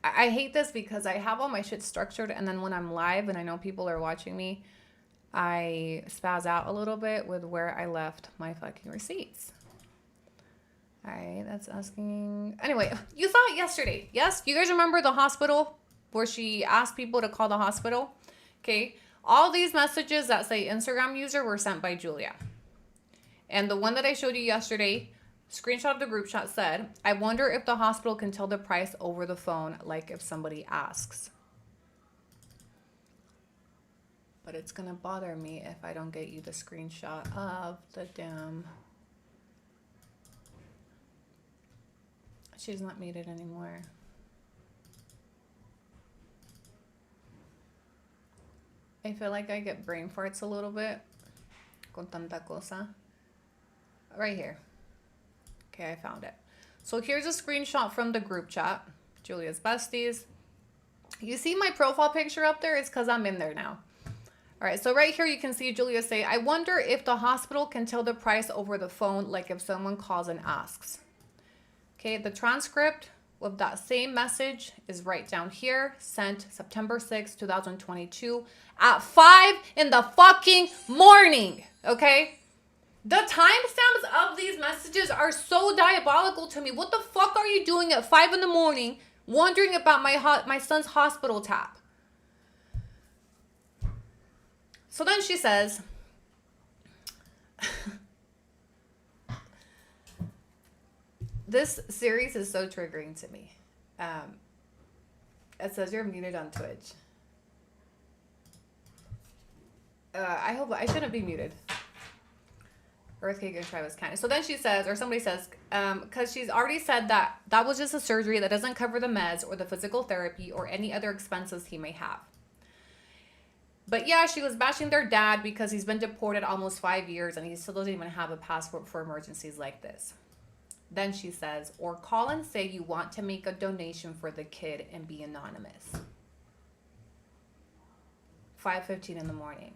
I hate this because I have all my shit structured, and then when I'm live and I know people are watching me, I spaz out a little bit with where I left my fucking receipts. All right, that's asking. Anyway, you saw it yesterday. Yes, you guys remember the hospital where she asked people to call the hospital? Okay, all these messages that say Instagram user were sent by Julia. And the one that I showed you yesterday, screenshot of the group chat, said, I wonder if the hospital can tell the price over the phone, like if somebody asks. But it's gonna bother me if I don't get you the screenshot of the damn. She's not muted anymore. I feel like I get brain farts a little bit. Con tanta cosa. Right here. Okay, I found it. So here's a screenshot from the group chat. Julia's besties. You see my profile picture up there? It's because I'm in there now. All right, so right here you can see Julia say, I wonder if the hospital can tell the price over the phone, like if someone calls and asks. Okay, the transcript of that same message is right down here, sent September 6, 2022 at 5 in the fucking morning, okay? The timestamps of these messages are so diabolical to me. What the fuck are you doing at 5 in the morning wondering about my son's hospital tab? So then she says, this series is so triggering to me. It says you're muted on Twitch. I hope I shouldn't be muted. Earthcake and Travis County. So then she says, or somebody says, because she's already said that that was just a surgery that doesn't cover the meds or the physical therapy or any other expenses he may have. But yeah, she was bashing their dad because he's been deported almost 5 years and he still doesn't even have a passport for emergencies like this. Then she says, or call and say you want to make a donation for the kid and be anonymous. 5:15 in the morning.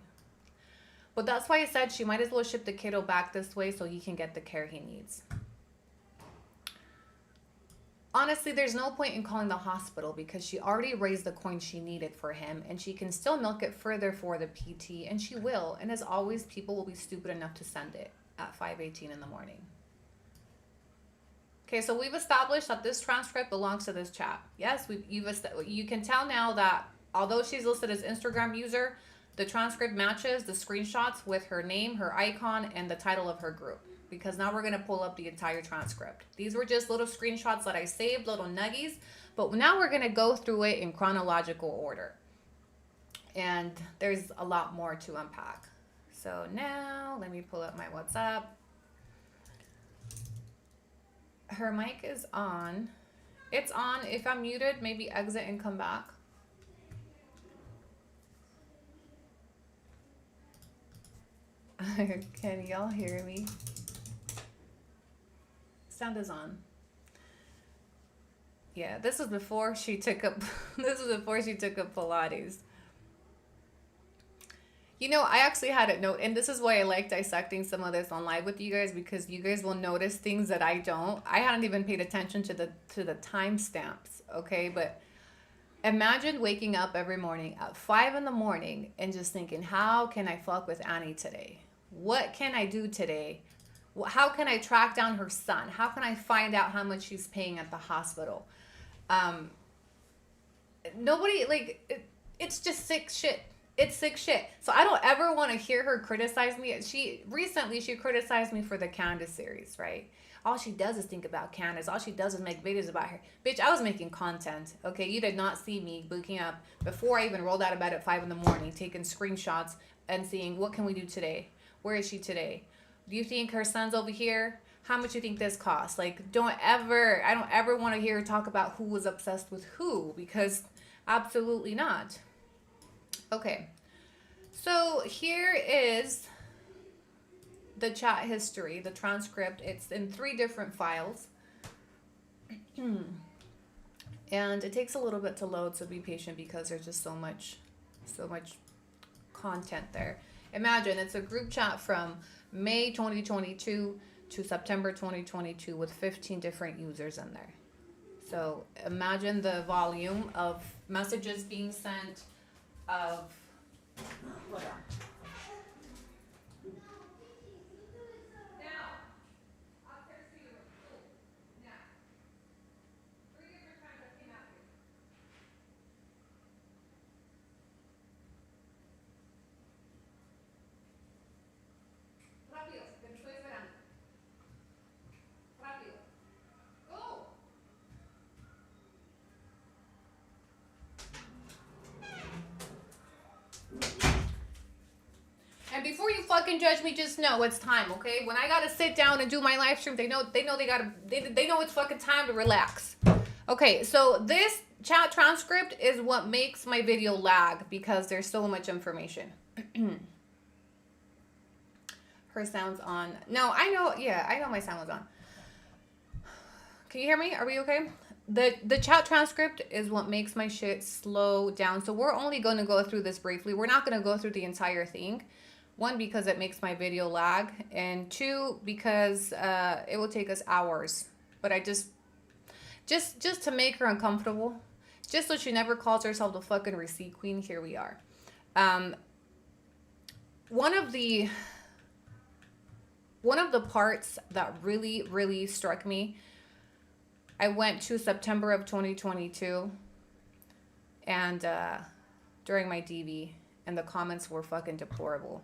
But that's why I said she might as well ship the kiddo back this way so he can get the care he needs. Honestly, there's no point in calling the hospital because she already raised the coin she needed for him, and she can still milk it further for the PT, and she will. And as always, people will be stupid enough to send it at 5:18 in the morning. Okay, so we've established that this transcript belongs to this chat. Yes, you can tell now that although she's listed as Instagram user, the transcript matches the screenshots with her name, her icon, and the title of her group. Because now we're going to pull up the entire transcript. These were just little screenshots that I saved, little nuggies. But now we're going to go through it in chronological order. And there's a lot more to unpack. So now, let me pull up my WhatsApp. Her mic is on. It's on. If I'm muted, maybe exit and come back. Can y'all hear me? Sound is on. Yeah, this was before she took up Pilates. You know, I actually had a note, and this is why I like dissecting some of this on live with you guys, because you guys will notice things that I don't. I hadn't even paid attention to the timestamps, okay? But imagine waking up every morning at 5 in the morning and just thinking, how can I fuck with Annie today? What can I do today? How can I track down her son? How can I find out how much she's paying at the hospital? Nobody, like, it's just sick shit. It's sick shit. So I don't ever want to hear her criticize me. She criticized me for the Candace series, right? All she does is think about Candace. All she does is make videos about her. Bitch, I was making content, okay? You did not see me waking up before I even rolled out of bed at 5 in the morning, taking screenshots and seeing, what can we do today? Where is she today? Do you think her son's over here? How much do you think this costs? Like, I don't ever want to hear her talk about who was obsessed with who, because absolutely not. Okay, so here is the chat history, the transcript. It's in 3 different files. And it takes a little bit to load, so be patient because there's just so much content there. Imagine it's a group chat from May 2022 to September 2022 with 15 different users in there. So imagine the volume of messages being sent, of, hold on. Now, I'll text you. Now, 3 different times I came out here. Rápido, que me estoy esperando. Rápido. Go. And before you fucking judge me, just know it's time, okay? When I gotta sit down and do my live stream, they know it's fucking time to relax. Okay, so this chat transcript is what makes my video lag because there's so much information. Her sound's on. No, I know my sound was on. Can you hear me? Are we okay? The chat transcript is what makes my shit slow down. So we're only going to go through this briefly. We're not going to go through the entire thing. 1, because it makes my video lag. And 2, because it will take us hours. But I just to make her uncomfortable, just so she never calls herself the fucking receipt queen, here we are. One of the parts that really, really struck me, I went to September of 2022 and during my DV, and the comments were fucking deplorable.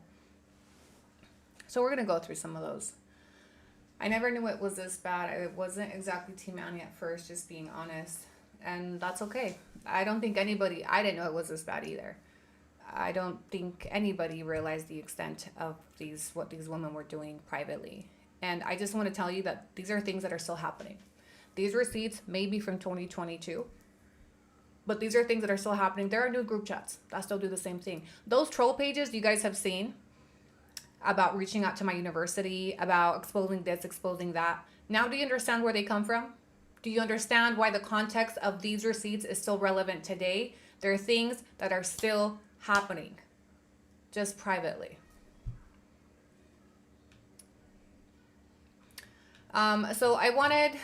So we're going to go through some of those. I never knew it was this bad. I wasn't exactly Team Annie at first, just being honest. And that's okay. I didn't know it was this bad either. I don't think anybody realized the extent of what these women were doing privately. And I just want to tell you that these are things that are still happening. These receipts may be from 2022, but these are things that are still happening. There are new group chats that still do the same thing. Those troll pages you guys have seen about reaching out to my university, about exposing this, exposing that, Now, do you understand where they come from? Do you understand why the context of these receipts is still relevant today? There are things that are still happening, just privately. So I wanted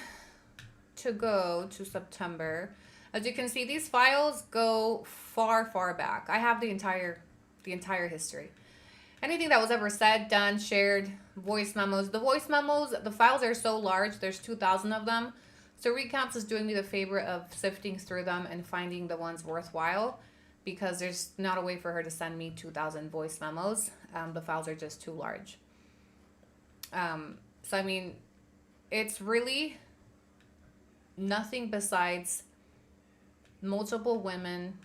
to go to September. As you can see, these files go far, far back. I have the entire history. Anything that was ever said, done, shared, voice memos. The voice memos, the files are so large. There's 2,000 of them. So Recaps is doing me the favor of sifting through them and finding the ones worthwhile, because there's not a way for her to send me 2,000 voice memos. The files are just too large. So I mean, it's really nothing besides multiple women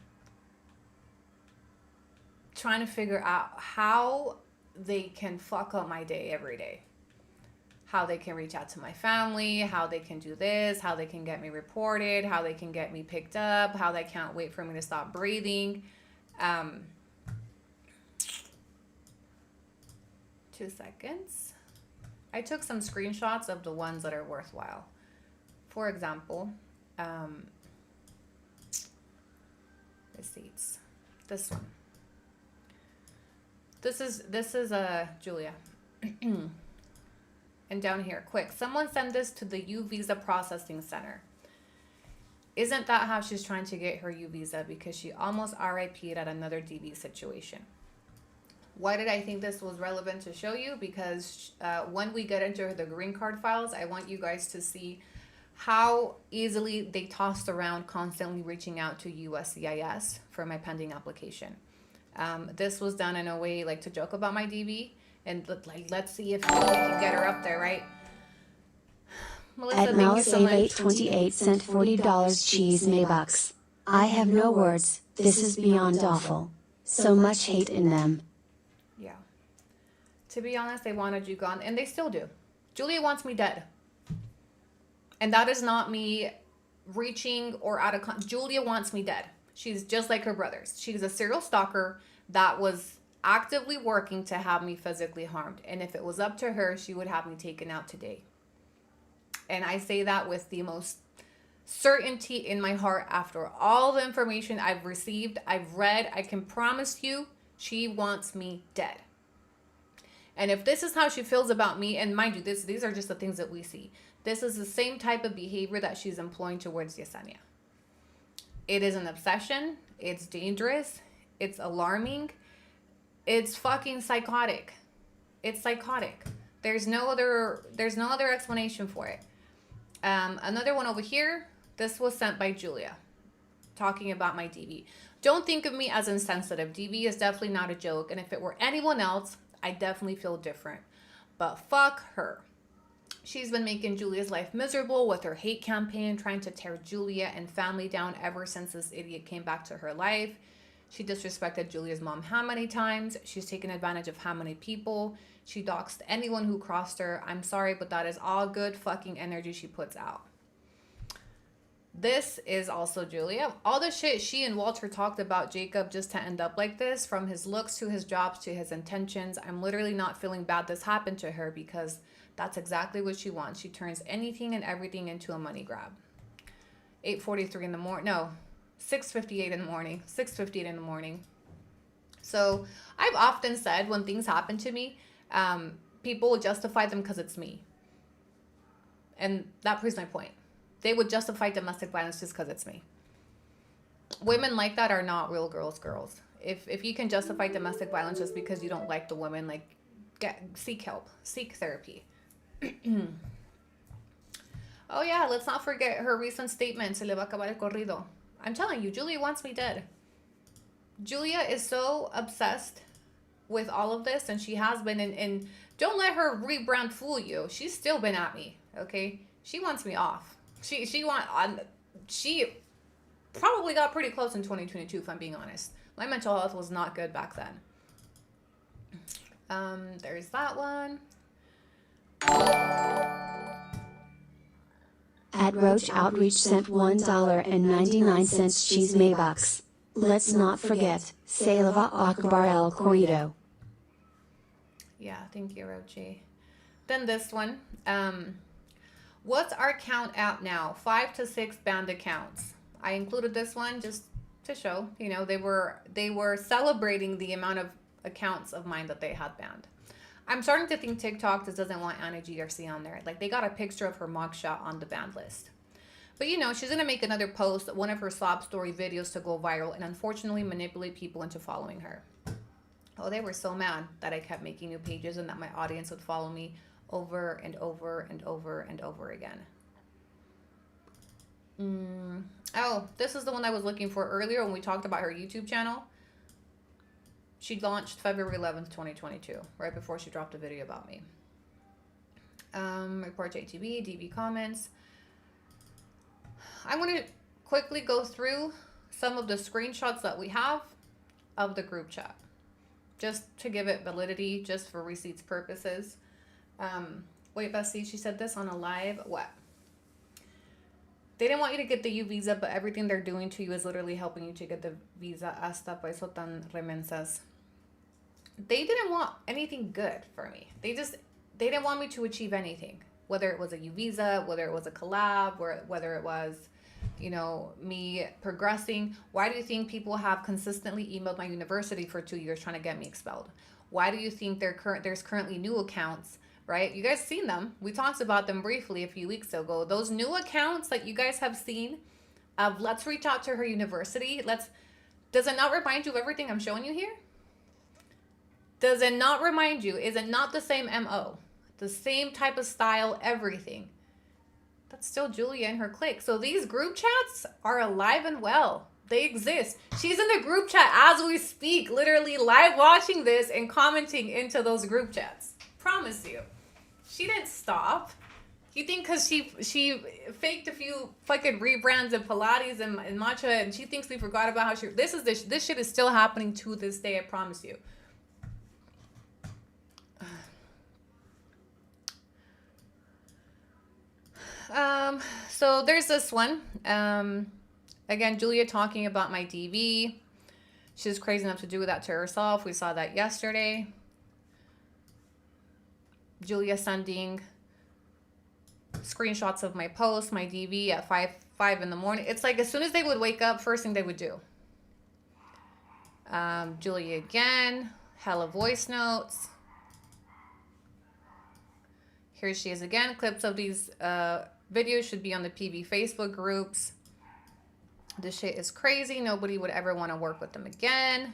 trying to figure out how they can fuck up my day every day. How they can reach out to my family, how they can do this, how they can get me reported, how they can get me picked up, how they can't wait for me to stop breathing. 2 seconds. I took some screenshots of the ones that are worthwhile. For example, receipts. This one. This is Julia. And down here, quick. Someone sent this to the U Visa Processing Center. Isn't that how she's trying to get her U visa? Because she almost RIP'd at another DV situation. Why did I think this was relevant to show you? Because when we get into the green card files, I want you guys to see how easily they tossed around constantly reaching out to USCIS for my pending application. This was done in a way like to joke about my DV. And let's see if we can get her up there, right? Melissa, At Malisave828 sent $40 cheese Maybucks. I have no words, this is beyond awful. So much hate in them. Yeah. To be honest, they wanted you gone, and they still do. Julia wants me dead. And that is not me reaching or out of... Julia wants me dead. She's just like her brothers. She's a serial stalker that was actively working to have me physically harmed. And if it was up to her, she would have me taken out today. And I say that with the most certainty in my heart after all the information I've received, I've read. I can promise you, she wants me dead. And if this is how she feels about me, and mind you, these are just the things that we see. This is the same type of behavior that she's employing towards Yesenia. It is an obsession. It's dangerous. It's alarming. It's fucking psychotic. It's psychotic. There's no other explanation for it. Another one over here. This was sent by Julia, talking about my DV. Don't think of me as insensitive. DV is definitely not a joke. And if it were anyone else, I definitely feel different. But fuck her. She's been making Julia's life miserable with her hate campaign, trying to tear Julia and family down ever since this idiot came back to her life. She disrespected Julia's mom how many times? She's taken advantage of how many people? She doxed anyone who crossed her. I'm sorry, but that is all good fucking energy she puts out. This is also Julia. All the shit she and Walter talked about Jacob just to end up like this, from his looks to his jobs to his intentions. I'm literally not feeling bad this happened to her, because that's exactly what she wants. She turns anything and everything into a money grab. 8:43 in the morning. No, 6:58 in the morning. 6:58 in the morning. So I've often said when things happen to me, people will justify them because it's me. And that proves my point. They would justify domestic violence just because it's me. Women like that are not real girls. If you can justify domestic violence just because you don't like the woman, like, seek help. Seek therapy. Oh yeah, let's not forget her recent statement. Se le va a acabar el corrido. I'm telling you, Julia wants me dead. Julia is so obsessed with all of this, and she has been, and don't let her rebrand fool you. She's still been at me, okay? She wants me off. She probably got pretty close in 2022, if I'm being honest. My mental health was not good back then. There's that one. At Roach Outreach sent $1.99 cheese Maybucks. Let's not forget, Salva Akbar El Corrido. Yeah, thank you, Rochi. Then this one. What's our count at now? 5 to 6 banned accounts. I included this one just to show, you know, they were celebrating the amount of accounts of mine that they had banned. I'm starting to think TikTok just doesn't want AnnieRC on there. Like, they got a picture of her mugshot on the banned list. But, you know, she's going to make another post, one of her sob story videos, to go viral and unfortunately manipulate people into following her. Oh, they were so mad that I kept making new pages and that my audience would follow me over and over and over and over again. Oh, this is the one I was looking for earlier when we talked about her YouTube channel. She launched February 11th, 2022, right before she dropped a video about me. Report to ATB, DB comments. I'm going to quickly go through some of the screenshots that we have of the group chat, just to give it validity, just for receipts purposes. Wait, Bessie, she said this on a live. What? They didn't want you to get the U visa, but everything they're doing to you is literally helping you to get the visa. Hasta por eso tan remensas. They didn't want anything good for me. They didn't want me to achieve anything. Whether it was a U visa, whether it was a collab, whether it was, you know, me progressing. Why do you think people have consistently emailed my university for 2 years trying to get me expelled? Why do you think there's currently new accounts, right? You guys seen them. We talked about them briefly a few weeks ago. Those new accounts that you guys have seen of let's reach out to her university. Does it not remind you of everything I'm showing you here? Does it not remind you? Is it not the same MO? The same type of style, everything. That's still Julia and her clique. So these group chats are alive and well. They exist. She's in the group chat as we speak, literally live watching this and commenting into those group chats. Promise you. She didn't stop. You think because she faked a few fucking rebrands of Pilates and matcha and she thinks we forgot about how she... This shit is still happening to this day, I promise you. So there's this one. Again, Julia talking about my DV. She's crazy enough to do that to herself. We saw that yesterday. Julia sending screenshots of my post, my DV at 5 in the morning. It's like as soon as they would wake up, first thing they would do. Julia again, hella voice notes. Here she is again. Clips of these videos should be on the PV Facebook groups. This shit is crazy. Nobody would ever want to work with them again.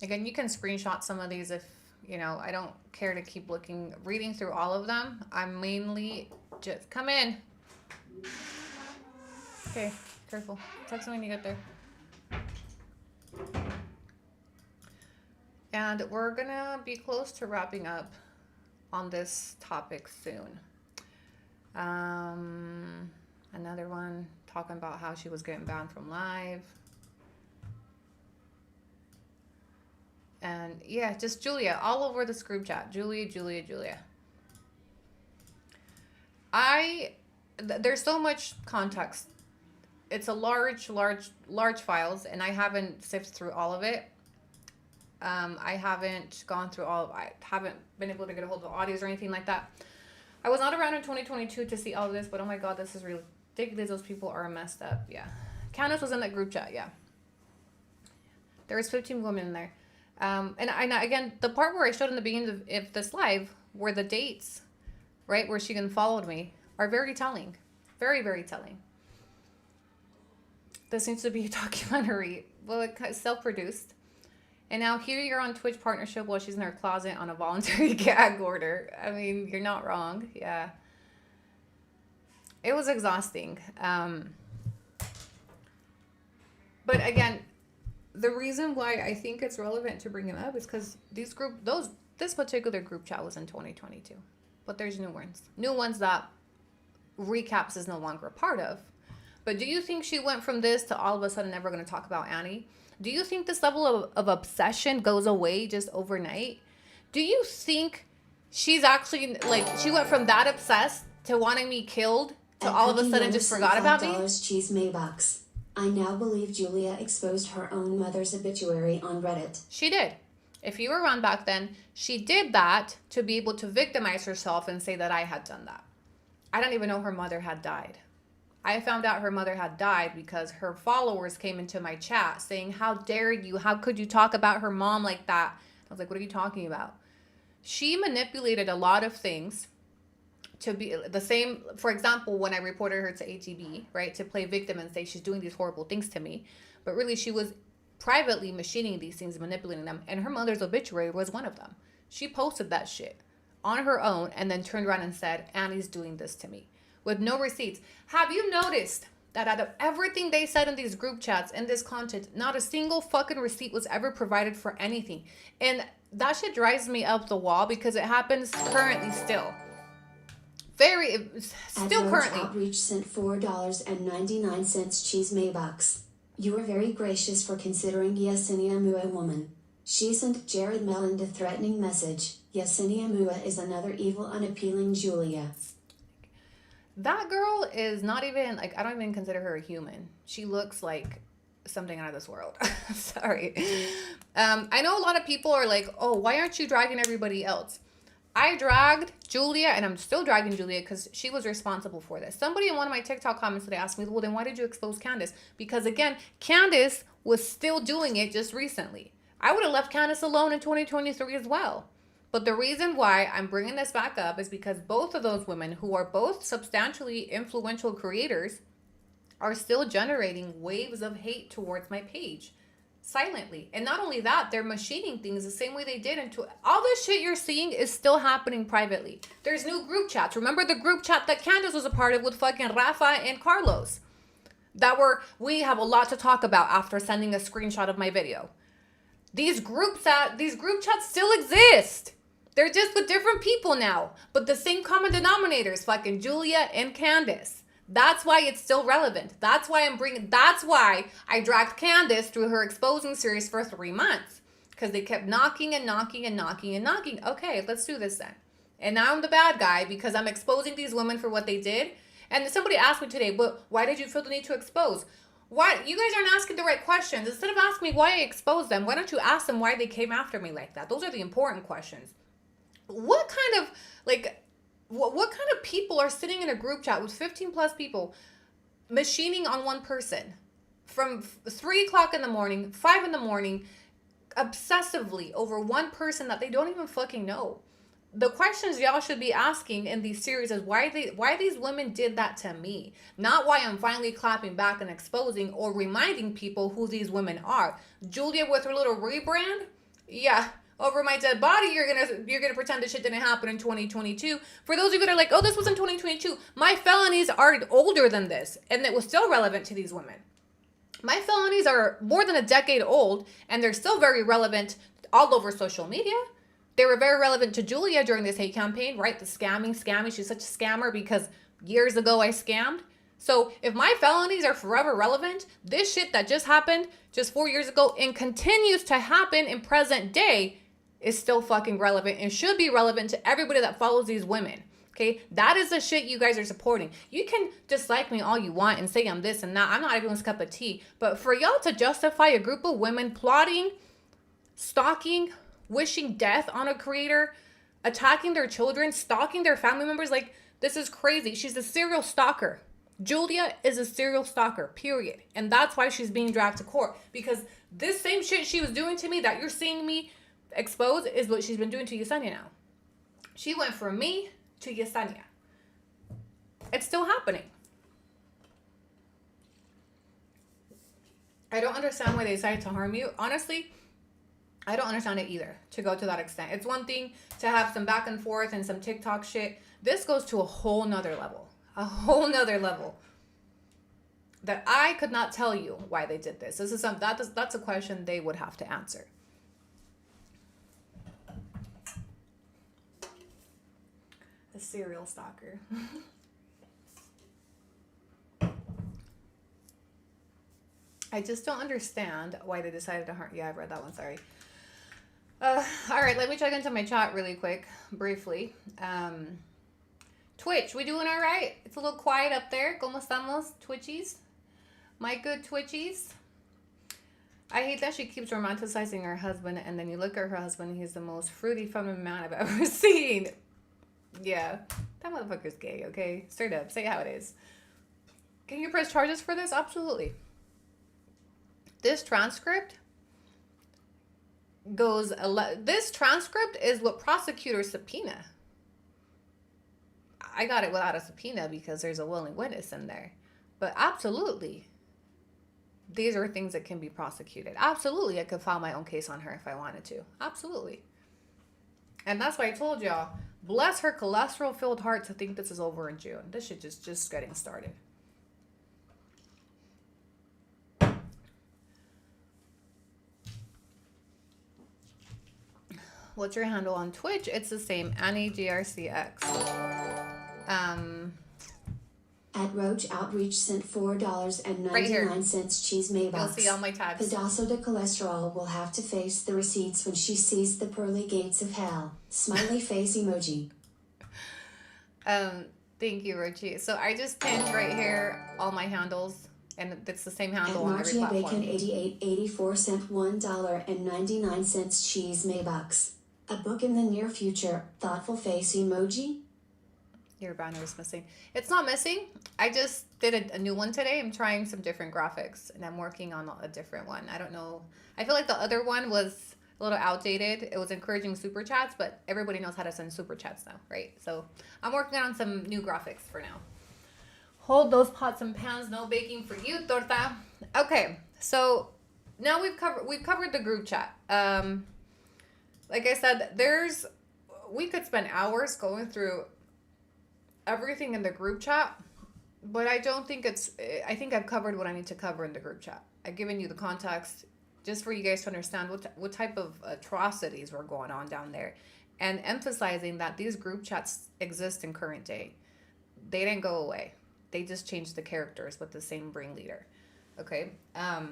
Again, you can screenshot some of these if, you know, I don't care to keep reading through all of them. I'm mainly just, come in. Okay, careful. Text me when you get there. And we're gonna be close to wrapping up on this topic soon. Another one talking about how she was getting banned from live. And yeah, just Julia all over this group chat. Julia. There's so much context. It's a large files, and I haven't sifted through all of it. I haven't gone through I haven't been able to get a hold of audios or anything like that. I was not around in 2022 to see all of this, but oh my God, this is really ridiculous. Those people are messed up. Yeah. Candace was in that group chat. Yeah. There was 15 women in there. And again, the part where I showed in the beginning of this live, where the dates, right, where she unfollowed me, are very telling. Very, very telling. This needs to be a documentary. Well, it's self-produced. And now here you're on Twitch partnership while she's in her closet on a voluntary gag order. I mean, you're not wrong. Yeah. It was exhausting. But again, the reason why I think it's relevant to bring it up is because this particular group chat was in 2022. But there's new ones. New ones that Recaps is no longer a part of. But do you think she went from this to all of a sudden never going to talk about Annie? Do you think this level of obsession goes away just overnight? Do you think she's actually, like, she went from that obsessed to wanting me killed to all of a sudden just forgot about me? Cheese Maybucks. I now believe Julia exposed her own mother's obituary on Reddit. She did. If you were around back then, she did that to be able to victimize herself and say that I had done that. I didn't even know her mother had died. I found out her mother had died because her followers came into my chat saying, how dare you? How could you talk about her mom like that? I was like, what are you talking about? She manipulated a lot of things to be the same. For example, when I reported her to ATB, right, to play victim and say she's doing these horrible things to me. But really, she was privately machining these things, manipulating them. And her mother's obituary was one of them. She posted that shit on her own and then turned around and said, Annie's doing this to me, with no receipts. Have you noticed that out of everything they said in these group chats and this content, not a single fucking receipt was ever provided for anything? And that shit drives me up the wall because it happens currently still. Still currently. Outreach sent $4.99 cheese Maybucks. You were very gracious for considering Yesenia Mua woman. She sent Jared Mellon a threatening message. Yesenia Mua is another evil, unappealing Julia. That girl is not even, like, I don't even consider her a human. She looks like something out of this world. Sorry. I know a lot of people are like, oh, why aren't you dragging everybody else? I dragged Julia, and I'm still dragging Julia because she was responsible for this. Somebody in one of my TikTok comments today asked me, well, then why did you expose Candace? Because, again, Candace was still doing it just recently. I would have left Candace alone in 2023 as well. But the reason why I'm bringing this back up is because both of those women, who are both substantially influential creators, are still generating waves of hate towards my page silently. And not only that, they're machining things the same way they did into all this shit you're seeing is still happening privately. There's new group chats. Remember the group chat that Candace was a part of with fucking Rafa and Carlos? We have a lot to talk about after sending a screenshot of my video. These group chats still exist. They're just with different people now, but the same common denominators, fucking Julia and Candace. That's why it's still relevant. That's why I dragged Candace through her exposing series for 3 months. Because they kept knocking and knocking and knocking and knocking. Okay, let's do this then. And now I'm the bad guy because I'm exposing these women for what they did. And somebody asked me today, but why did you feel the need to expose? Why? You guys aren't asking the right questions. Instead of asking me why I exposed them, why don't you ask them why they came after me like that? Those are the important questions. What kind of people are sitting in a group chat with 15 plus people machining on one person from 3 o'clock in the morning, 5 in the morning, obsessively over one person that they don't even fucking know? The questions y'all should be asking in these series is why these women did that to me, not why I'm finally clapping back and exposing or reminding people who these women are. Julia with her little rebrand, yeah. Over my dead body, you're gonna pretend this shit didn't happen in 2022. For those of you that are like, oh, this was in 2022, my felonies are older than this, and it was still relevant to these women. My felonies are more than a decade old, and they're still very relevant all over social media. They were very relevant to Julia during this hate campaign, right? The scamming. She's such a scammer because years ago I scammed. So if my felonies are forever relevant, this shit that just happened just 4 years ago and continues to happen in present day is still fucking relevant and should be relevant to everybody that follows these women. Okay, that is the shit you guys are supporting. You can dislike me all you want and say I'm this and that. I'm not everyone's cup of tea. But for y'all to justify a group of women plotting, stalking, wishing death on a creator, attacking their children, stalking their family members, like, this is crazy. She's a serial stalker. Julia is a serial stalker, period. And that's why she's being dragged to court. Because this same shit she was doing to me that you're seeing me expose is what she's been doing to Yesenia now. She went from me to Yesenia. It's still happening. I don't understand why they decided to harm you. Honestly, I don't understand it either, to go to that extent. It's one thing to have some back and forth and some TikTok shit. This goes to a whole nother level. A whole nother level. That I could not tell you why they did this. That's a question they would have to answer. A serial stalker. I just don't understand why they decided to harm. Yeah, I've read that one. Sorry. All right, let me check into my chat really quick, briefly. Twitch, we doing all right? It's a little quiet up there. ¿Cómo estamos, Twitchies? My good Twitchies. I hate that she keeps romanticizing her husband, and then you look at her husband, he's the most fruity, feminine man I've ever seen. Yeah. That motherfucker's gay, okay? Straight up. Say it how it is. Can you press charges for this? Absolutely. This transcript this transcript is what prosecutors subpoena. I got it without a subpoena because there's a willing witness in there. But absolutely, these are things that can be prosecuted. Absolutely, I could file my own case on her if I wanted to. Absolutely. And that's why I told y'all, bless her cholesterol-filled heart to think this is over in June. This shit just getting started. What's your handle on Twitch? It's the same, AnnieRCX. At Roach Outreach sent $4.99 cheese Maybox. You'll see all my tags. Pedazo de cholesterol will have to face the receipts when she sees the pearly gates of hell. Smiley face emoji. Thank you, Rochi. So I just pinned right here all my handles, and it's the same handle on every platform. Bacon 8884 sent $1.99 cheese Maybox. A book in the near future. Thoughtful face emoji. Your banner is missing. It's not missing. I just did a new one today. I'm trying some different graphics, and I'm working on a different one. I don't know. I feel like the other one was a little outdated. It was encouraging super chats, but everybody knows how to send super chats now, right? So I'm working on some new graphics for now. Hold those pots and pans. No baking for you, torta. Okay, so now we've covered the group chat. Like I said, we could spend hours going through everything in the group chat, but I think I've covered what I need to cover in the group chat. I've given you the context just for you guys to understand what type of atrocities were going on down there, and emphasizing that these group chats exist in current day. They didn't go away. They just changed the characters with the same brain leader. Okay. I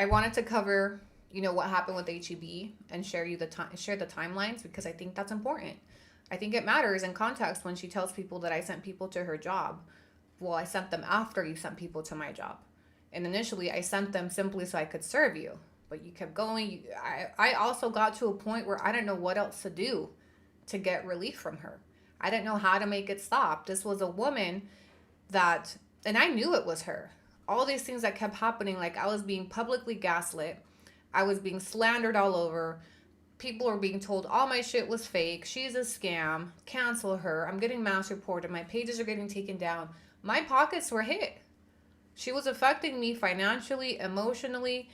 wanted to cover, what happened with HEB and share the timelines, because I think that's important. I think it matters in context when she tells people that I sent people to her job. Well, I sent them after you sent people to my job. And initially, I sent them simply so I could serve you. But you kept going. I also got to a point where I didn't know what else to do to get relief from her. I didn't know how to make it stop. This was a woman and I knew it was her. All these things that kept happening, like I was being publicly gaslit. I was being slandered all over. People are being told all my shit was fake. She's a scam. Cancel her. I'm getting mass reported. My pages are getting taken down. My pockets were hit. She was affecting me financially, emotionally,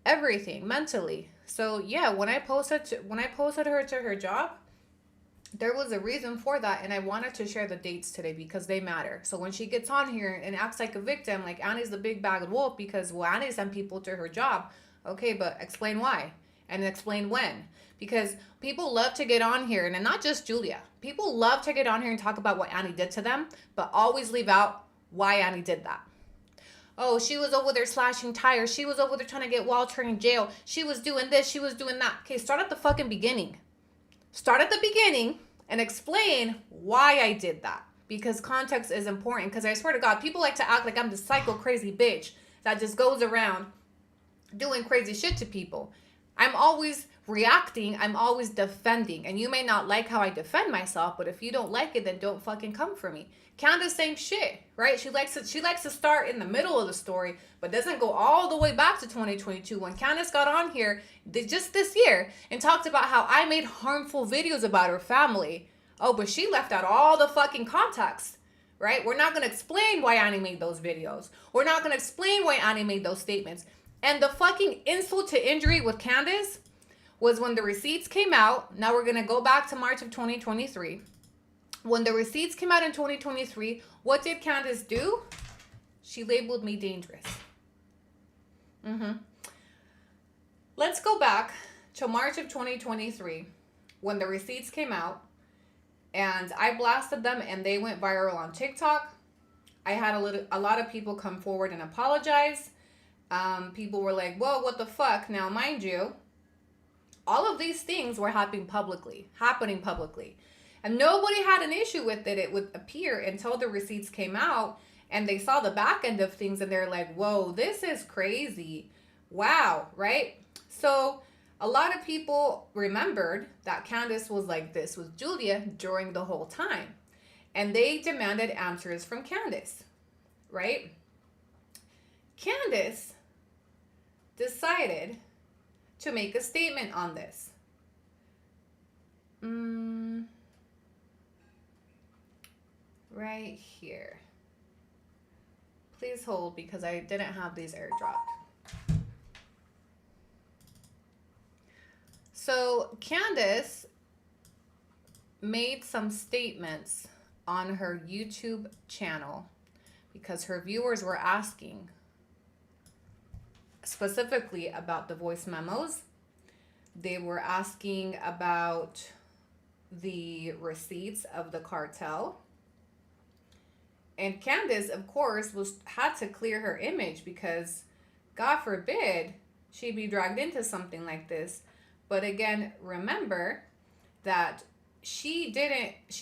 everything, mentally. So yeah, when I posted her to her job, there was a reason for that, and I wanted to share the dates today because they matter. So when she gets on here and acts like a victim, like Annie's the big bad wolf because Annie sent people to her job. Okay, but explain why and explain when. Because people love to get on here, and not just Julia. People love to get on here and talk about what Annie did to them, but always leave out why Annie did that. Oh, she was over there slashing tires. She was over there trying to get Walter in jail. She was doing this. She was doing that. Okay, start at the fucking beginning. Start at the beginning and explain why I did that. Because context is important. Because I swear to God, people like to act like I'm this psycho crazy bitch that just goes around doing crazy shit to people. I'm always reacting. I'm always defending. And you may not like how I defend myself, but if you don't like it, then don't fucking come for me. Candace, same shit, right? She likes to start in the middle of the story, but doesn't go all the way back to 2022 when Candace got on here just this year and talked about how I made harmful videos about her family. Oh, but she left out all the fucking context, right? We're not going to explain why Annie made those videos. We're not going to explain why Annie made those statements. And the fucking insult to injury with Candace was when the receipts came out. Now we're going to go back to March of 2023. When the receipts came out in 2023, what did Candace do? She labeled me dangerous. Let's go back to March of 2023 when the receipts came out and I blasted them and they went viral on TikTok. I had a lot of people come forward and apologize. People were like, whoa, what the fuck? Now, mind you, all of these things were happening publicly. And nobody had an issue with it, it would appear, until the receipts came out and they saw the back end of things and they're like, whoa, this is crazy. Wow, right? So A lot of people remembered that Candace was like this with Julia during the whole time. And they demanded answers from Candace, right? Candace decided to make a statement on this. Right here. Please hold because I didn't have these airdropped. So Candace made some statements on her YouTube channel because her viewers were asking specifically about the voice memos. They were asking about the receipts of the cartel. And Candace, of course, had to clear her image because, God forbid, she'd be dragged into something like this. But again, remember that she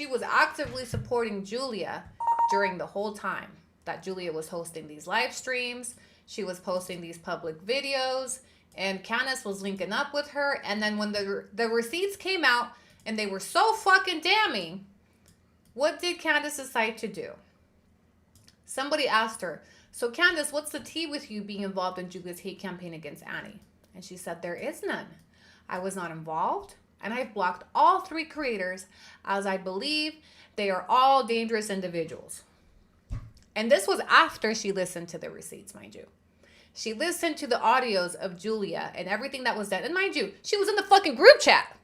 was actively supporting Julia during the whole time that Julia was hosting these live streams. She was posting these public videos, and Candace was linking up with her. And then when the receipts came out and they were so fucking damning, what did Candace decide to do? Somebody asked her, so Candace, what's the tea with you being involved in Julia's hate campaign against Annie? And she said, there is none. I was not involved, and I've blocked all 3 creators as I believe they are all dangerous individuals. And this was after she listened to the receipts, mind you. She listened to the audios of Julia and everything that was done. And mind you, she was in the fucking group chat.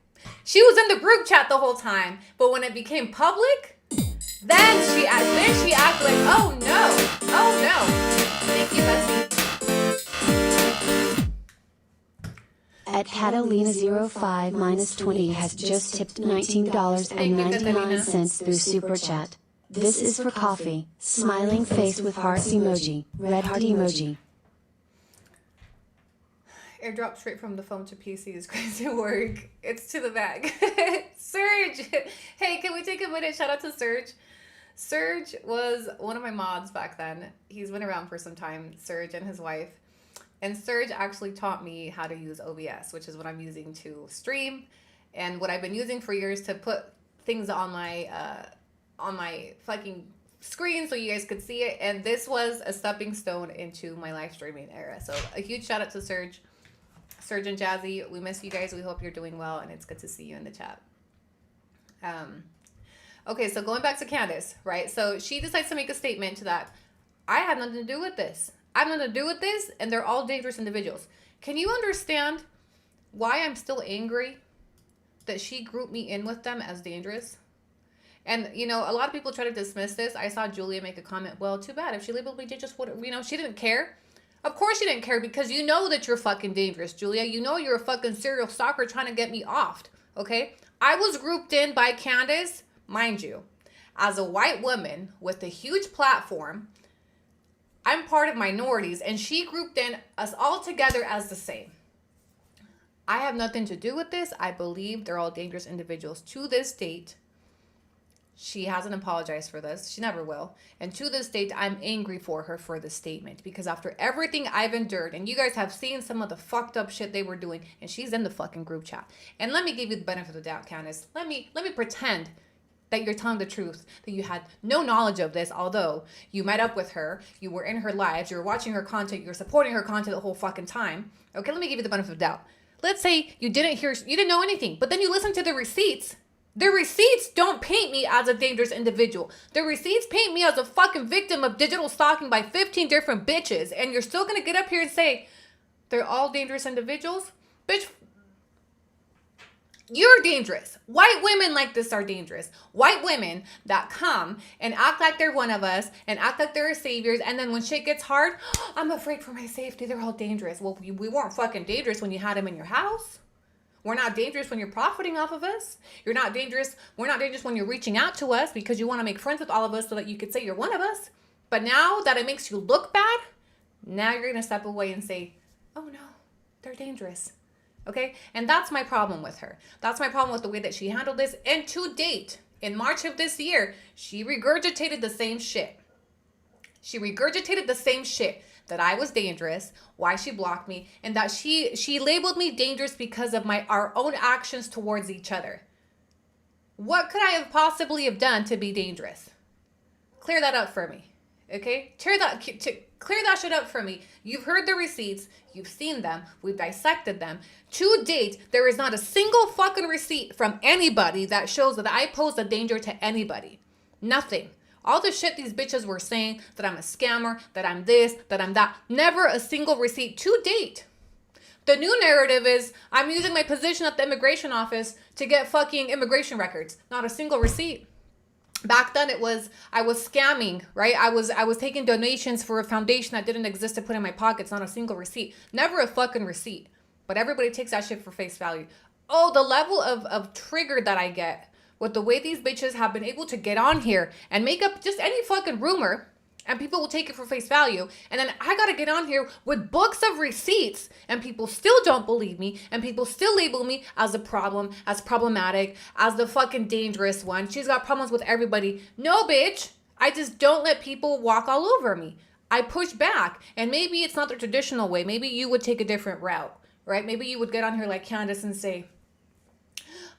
She was in the group chat the whole time. But when it became public, then she acted like, oh no. Thank you, Bessie. At Catalina05 minus 20 has just tipped $19.99 through Super Chat. This is for coffee. Smiling face with hearts emoji. Red heart emoji. Airdrop straight from the phone to PC is crazy work. It's to the bag. Serge! Hey, can we take a minute? Shout out to Serge. Serge was one of my mods back then. He's been around for some time, Serge and his wife. And Serge actually taught me how to use OBS, which is what I'm using to stream and what I've been using for years to put things on my fucking screen so you guys could see it. And this was a stepping stone into my live streaming era. So a huge shout out to Serge and Jazzy. We miss you guys. We hope you're doing well, and it's good to see you in the chat. Okay, so going back to Candace, right? So she decides to make a statement that I had nothing to do with this. I have nothing to do with this, and they're all dangerous individuals. Can you understand why I'm still angry that she grouped me in with them as dangerous? And, you know, a lot of people try to dismiss this. I saw Julia make a comment, well, too bad. If she labeled me dangerous, what, you know, she didn't care. Of course she didn't care because you know that you're fucking dangerous, Julia. You know you're a fucking serial stalker trying to get me offed, okay? I was grouped in by Candace, mind you, as a white woman with a huge platform. I'm part of minorities, and she grouped in us all together as the same. I have nothing to do with this. I believe they're all dangerous individuals to this date. She hasn't apologized for this. She never will. And to this date, I'm angry for her for this statement because after everything I've endured, and you guys have seen some of the fucked up shit they were doing, and she's in the fucking group chat. And let me give you the benefit of the doubt, Candace. Let me pretend that you're telling the truth, that you had no knowledge of this, although you met up with her, you were in her lives, you were watching her content, you're supporting her content the whole fucking time. Okay, let me give you the benefit of the doubt. Let's say you didn't know anything, but then you listen to the receipts. The receipts don't paint me as a dangerous individual. The receipts paint me as a fucking victim of digital stalking by 15 different bitches, and you're still gonna get up here and say they're all dangerous individuals? Bitch, you're dangerous. White women like this are dangerous. White women that come and act like they're one of us and act like they're our saviors, and then when shit gets hard, I'm afraid for my safety. They're all dangerous. Well, we weren't fucking dangerous when you had them in your house. We're not dangerous when you're profiting off of us. You're not dangerous. We're not dangerous when you're reaching out to us because you want to make friends with all of us so that you could say you're one of us. But now that it makes you look bad, now you're going to step away and say, oh no, they're dangerous. Okay? And that's my problem with her. That's my problem with the way that she handled this. And to date, in March of this year, she regurgitated the same shit. She regurgitated the same shit, that I was dangerous, why she blocked me, and that she labeled me dangerous because of our own actions towards each other. What could I have possibly have done to be dangerous? Clear that up for me, okay? Clear that shit up for me. You've heard the receipts. You've seen them. We've dissected them. To date, there is not a single fucking receipt from anybody that shows that I pose a danger to anybody. Nothing. All the shit these bitches were saying, that I'm a scammer, that I'm this, that I'm that. Never a single receipt to date. The new narrative is I'm using my position at the immigration office to get fucking immigration records. Not a single receipt. Back then it was, I was scamming, right? I was taking donations for a foundation that didn't exist to put in my pockets. Not a single receipt. Never a fucking receipt. But everybody takes that shit for face value. Oh, the level of trigger that I get with the way these bitches have been able to get on here and make up just any fucking rumor, and people will take it for face value. And then I gotta get on here with books of receipts, and people still don't believe me, and people still label me as a problem, as problematic, as the fucking dangerous one. She's got problems with everybody. No, bitch. I just don't let people walk all over me. I push back. And maybe it's not the traditional way. Maybe you would take a different route, right? Maybe you would get on here like Candace and say,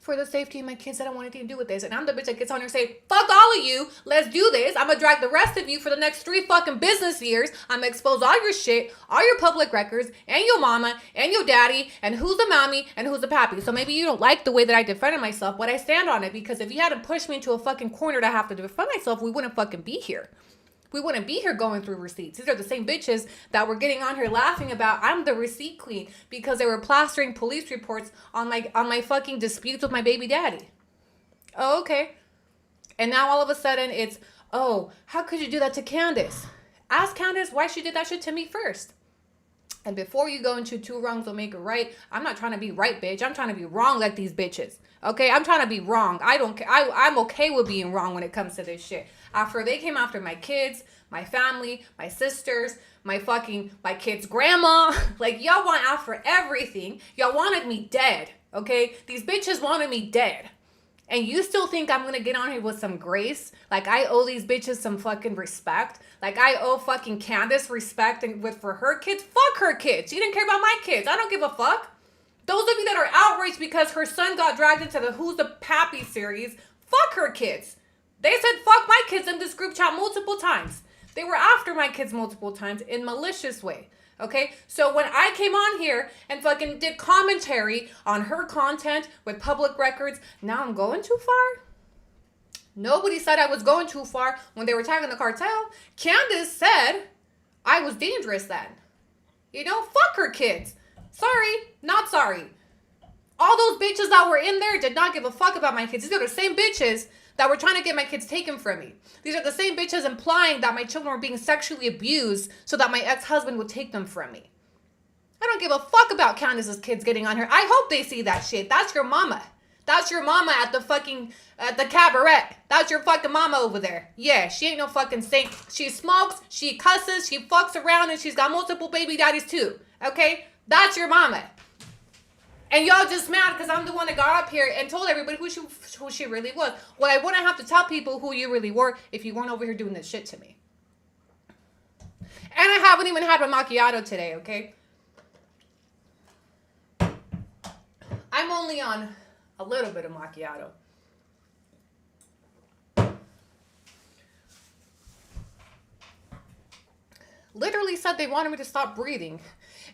for the safety of my kids, I don't want anything to do with this. And I'm the bitch that gets on here and say, fuck all of you. Let's do this. I'm going to drag the rest of you for the next 3 fucking business years. I'm going to expose all your shit, all your public records, and your mama, and your daddy, and who's the mommy, and who's the pappy. So maybe you don't like the way that I defended myself, but I stand on it, because if you hadn't pushed me into a fucking corner to have to defend myself, we wouldn't fucking be here. We wouldn't be here going through receipts. These are the same bitches that were getting on here laughing about I'm the receipt queen because they were plastering police reports on my fucking disputes with my baby daddy. Oh, okay. And now all of a sudden it's, oh, how could you do that to Candace? Ask Candace why she did that shit to me first. And before you go into 2 wrongs will make a right, I'm not trying to be right, bitch. I'm trying to be wrong like these bitches. Okay, I'm trying to be wrong. I don't care. I'm okay with being wrong when it comes to this shit. After they came after my kids, my family, my sisters, my kids' grandma. Like, y'all want after everything. Y'all wanted me dead, okay? These bitches wanted me dead. And you still think I'm going to get on here with some grace? Like, I owe these bitches some fucking respect? Like, I owe fucking Candace respect for her kids? Fuck her kids. She didn't care about my kids. I don't give a fuck. Those of you that are outraged because her son got dragged into the Who's the Pappy series, fuck her kids. They said fuck my kids in this group chat multiple times. They were after my kids multiple times in malicious way. Okay, so when I came on here and fucking did commentary on her content with public records, now I'm going too far? Nobody said I was going too far when they were tagging the cartel. Candace said I was dangerous then. You know, fuck her kids. Sorry, not sorry. All those bitches that were in there did not give a fuck about my kids. These are the same bitches that were trying to get my kids taken from me. These are the same bitches implying that my children were being sexually abused so that my ex-husband would take them from me. I don't give a fuck about Candace's kids getting on her. I hope they see that shit. That's your mama. That's your mama at the cabaret. That's your fucking mama over there. Yeah, she ain't no fucking saint. She smokes, she cusses, she fucks around, and she's got multiple baby daddies too. Okay? That's your mama. And y'all just mad because I'm the one that got up here and told everybody who she really was. Well, I wouldn't have to tell people who you really were if you weren't over here doing this shit to me. And I haven't even had my macchiato today, okay? I'm only on a little bit of macchiato. Literally said they wanted me to stop breathing.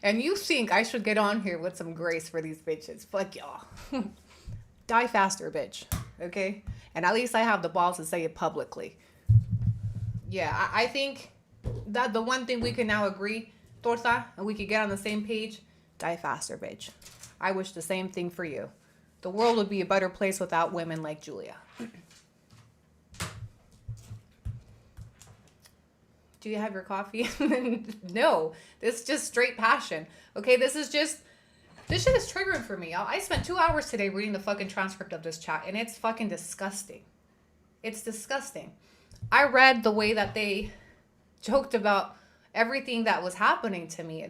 And you think I should get on here with some grace for these bitches. Fuck y'all. Die faster, bitch. Okay? And at least I have the balls to say it publicly. Yeah, I think that the one thing we can now agree, Torta, and we could get on the same page, die faster, bitch. I wish the same thing for you. The world would be a better place without women like Julia. Do you have your coffee? No, this is just straight passion. Okay, this shit is triggering for me, y'all. I spent 2 hours today reading the fucking transcript of this chat, and it's fucking disgusting. It's disgusting. I read the way that they joked about everything that was happening to me.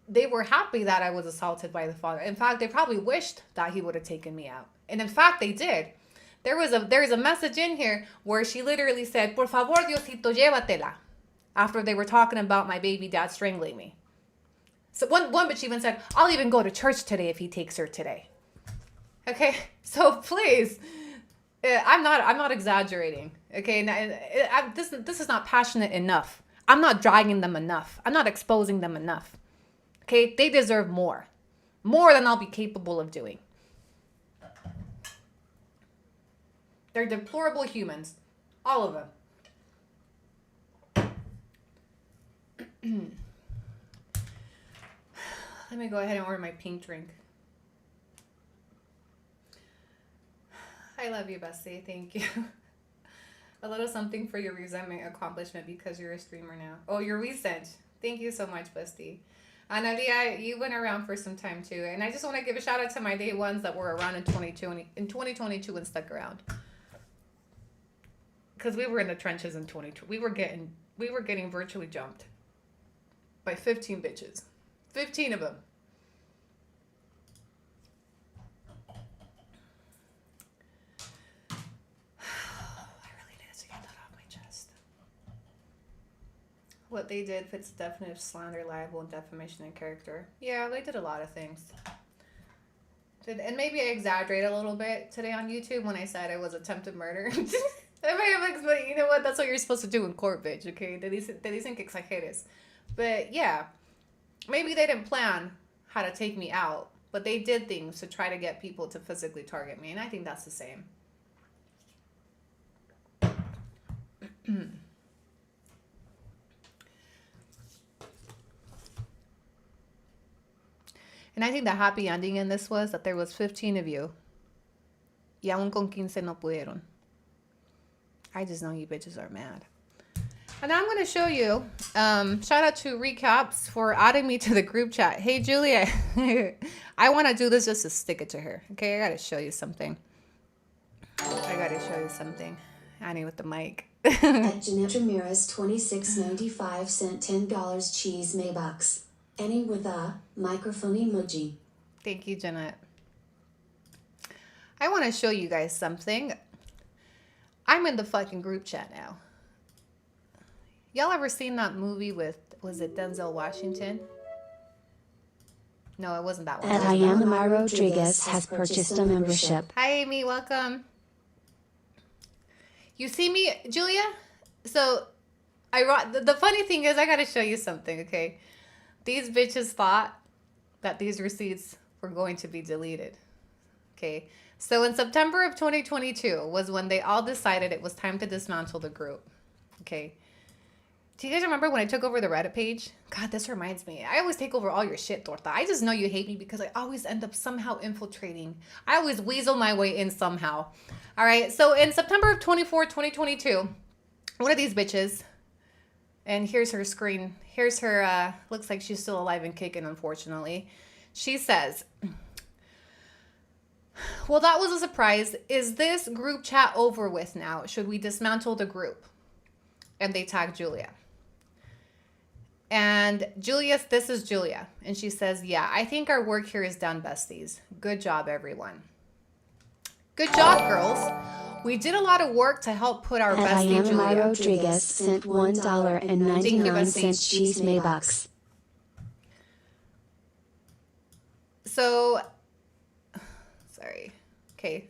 They were happy that I was assaulted by the father. In fact, they probably wished that he would have taken me out. And in fact, they did. There's a message in here where she literally said, "Por favor, Diosito, llévatela," after they were talking about my baby dad strangling me. So one bitch even said, "I'll even go to church today if he takes her today." Okay, so please, I'm not exaggerating. Okay, this is not passionate enough. I'm not dragging them enough. I'm not exposing them enough. Okay, they deserve more than I'll be capable of doing. They're deplorable humans, all of them. Let me go ahead and order my pink drink. I love you, Bessie. Thank you. A little something for your resentment accomplishment because you're a streamer now. Oh, you're recent. Thank you so much, Bestie. Analia, you went around for some time too. And I just want to give a shout out to my day ones that were around in 2022 and stuck around. Because we were in the trenches in 22. We were getting virtually jumped by 15 bitches. 15 of them. I really needed to get that off my chest. What they did fits the definition of slander, libel, and defamation in character. Yeah, they did a lot of things. And maybe I exaggerated a little bit today on YouTube when I said it was attempted murder. But you know what? That's what you're supposed to do in court, bitch, okay? Te dicen que exageres. But yeah, maybe they didn't plan how to take me out, but they did things to try to get people to physically target me, and I think that's the same. And I think the happy ending in this was that there was 15 of you. Y aún con 15 no pudieron. I just know you bitches are mad. And I'm going to show you, shout out to Recaps for adding me to the group chat. Hey, Julia, I want to do this just to stick it to her. Okay, I got to show you something. Annie with the mic. At Jeanette Ramirez, $26.95 sent $10 cheese Maybucks. Annie with a microphone emoji. Thank you, Jeanette. I want to show you guys something. I'm in the fucking group chat now. Y'all ever seen that movie with, was it Denzel Washington? No, it wasn't that one. And I am Amar Rodriguez has purchased a membership. Hi, Amy. Welcome. You see me, Julia? So, the funny thing is, I got to show you something, okay? These bitches thought that these receipts were going to be deleted, okay? So, in September of 2022 was when they all decided it was time to dismantle the group, okay? Do you guys remember when I took over the Reddit page? God, this reminds me. I always take over all your shit, Torta. I just know you hate me because I always end up somehow infiltrating. I always weasel my way in somehow. All right. So in September of 2022, one of these bitches, and here's her screen. Here's her, looks like she's still alive and kicking, unfortunately. She says, well, that was a surprise. Is this group chat over with now? Should we dismantle the group? And they tag Julia. And this is Julia. And she says, yeah, I think our work here is done, besties. Good job, everyone. Good job, girls. We did a lot of work to help put our bestie Julia. Amar Rodriguez sent $1.99 cheese Maybucks. So, sorry. Okay.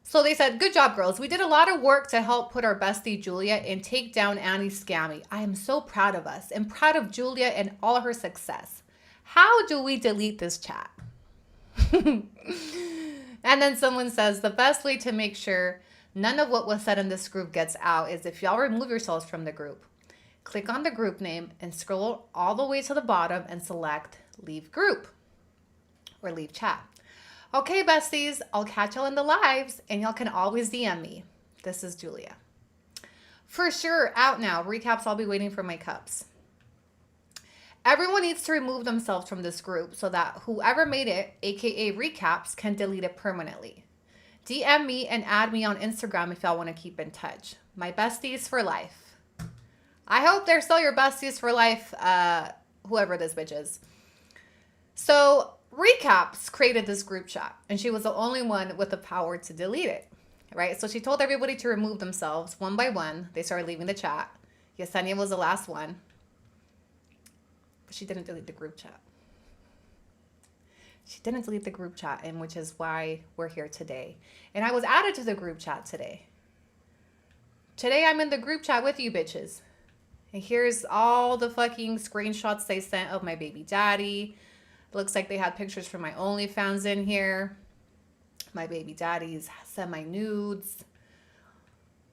So they said, good job, girls. We did a lot of work to help put our bestie Julia and take down Annie's scammy. I am so proud of us and proud of Julia and all her success. How do we delete this chat? And then someone says, the best way to make sure none of what was said in this group gets out is if y'all remove yourselves from the group. Click on the group name and scroll all the way to the bottom and select leave group or leave chat. Okay, besties, I'll catch y'all in the lives, and y'all can always DM me. This is Julia. For sure, out now. Recaps, I'll be waiting for my cups. Everyone needs to remove themselves from this group so that whoever made it, aka Recaps, can delete it permanently. DM me and add me on Instagram if y'all want to keep in touch. My besties for life. I hope they're still your besties for life, whoever this bitch is. So, Recaps created this group chat, and she was the only one with the power to delete it, right? So she told everybody to remove themselves one by one. They started leaving the chat. Yesenia was the last one, but she didn't delete the group chat. She didn't delete the group chat, and which is why we're here today. And I was added to the group chat today. Today I'm in the group chat with you bitches. And here's all the fucking screenshots they sent of my baby daddy. Looks like they had pictures from my OnlyFans in here. My baby daddies sent my nudes.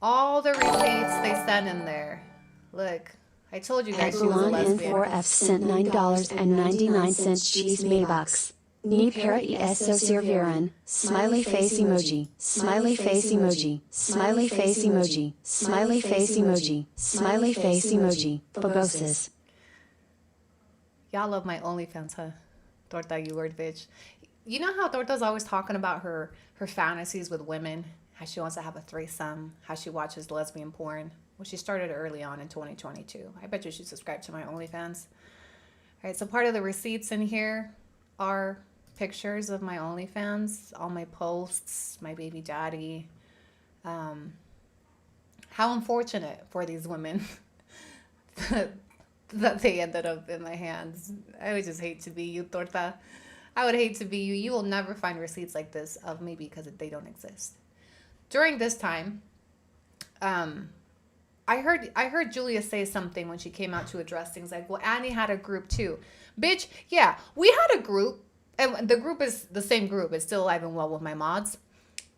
All the receipts they sent in there. Look, I told you guys she was a lesbian. N4F sent $9.99 cheese Maybox. Ni para eso sirvieron. Smiley face emoji. Smiley face emoji. Smiley face emoji. Smiley face emoji. Smiley face emoji. Babosis. Y'all love my OnlyFans, huh? Torta, you word bitch. You know how Torta's always talking about her fantasies with women? How she wants to have a threesome. How she watches lesbian porn. Well, she started early on in 2022. I bet you should subscribe to my OnlyFans. All right, so part of the receipts in here are pictures of my OnlyFans, all my posts, my baby daddy. How unfortunate for these women that they ended up in my hands. I would just hate to be you, Torta. I would hate to be you. You will never find receipts like this of me because they don't exist. During this time, I heard Julia say something when she came out to address things like, well, Annie had a group too. Bitch, yeah, we had a group, and the group is the same group. It's still alive and well with my mods.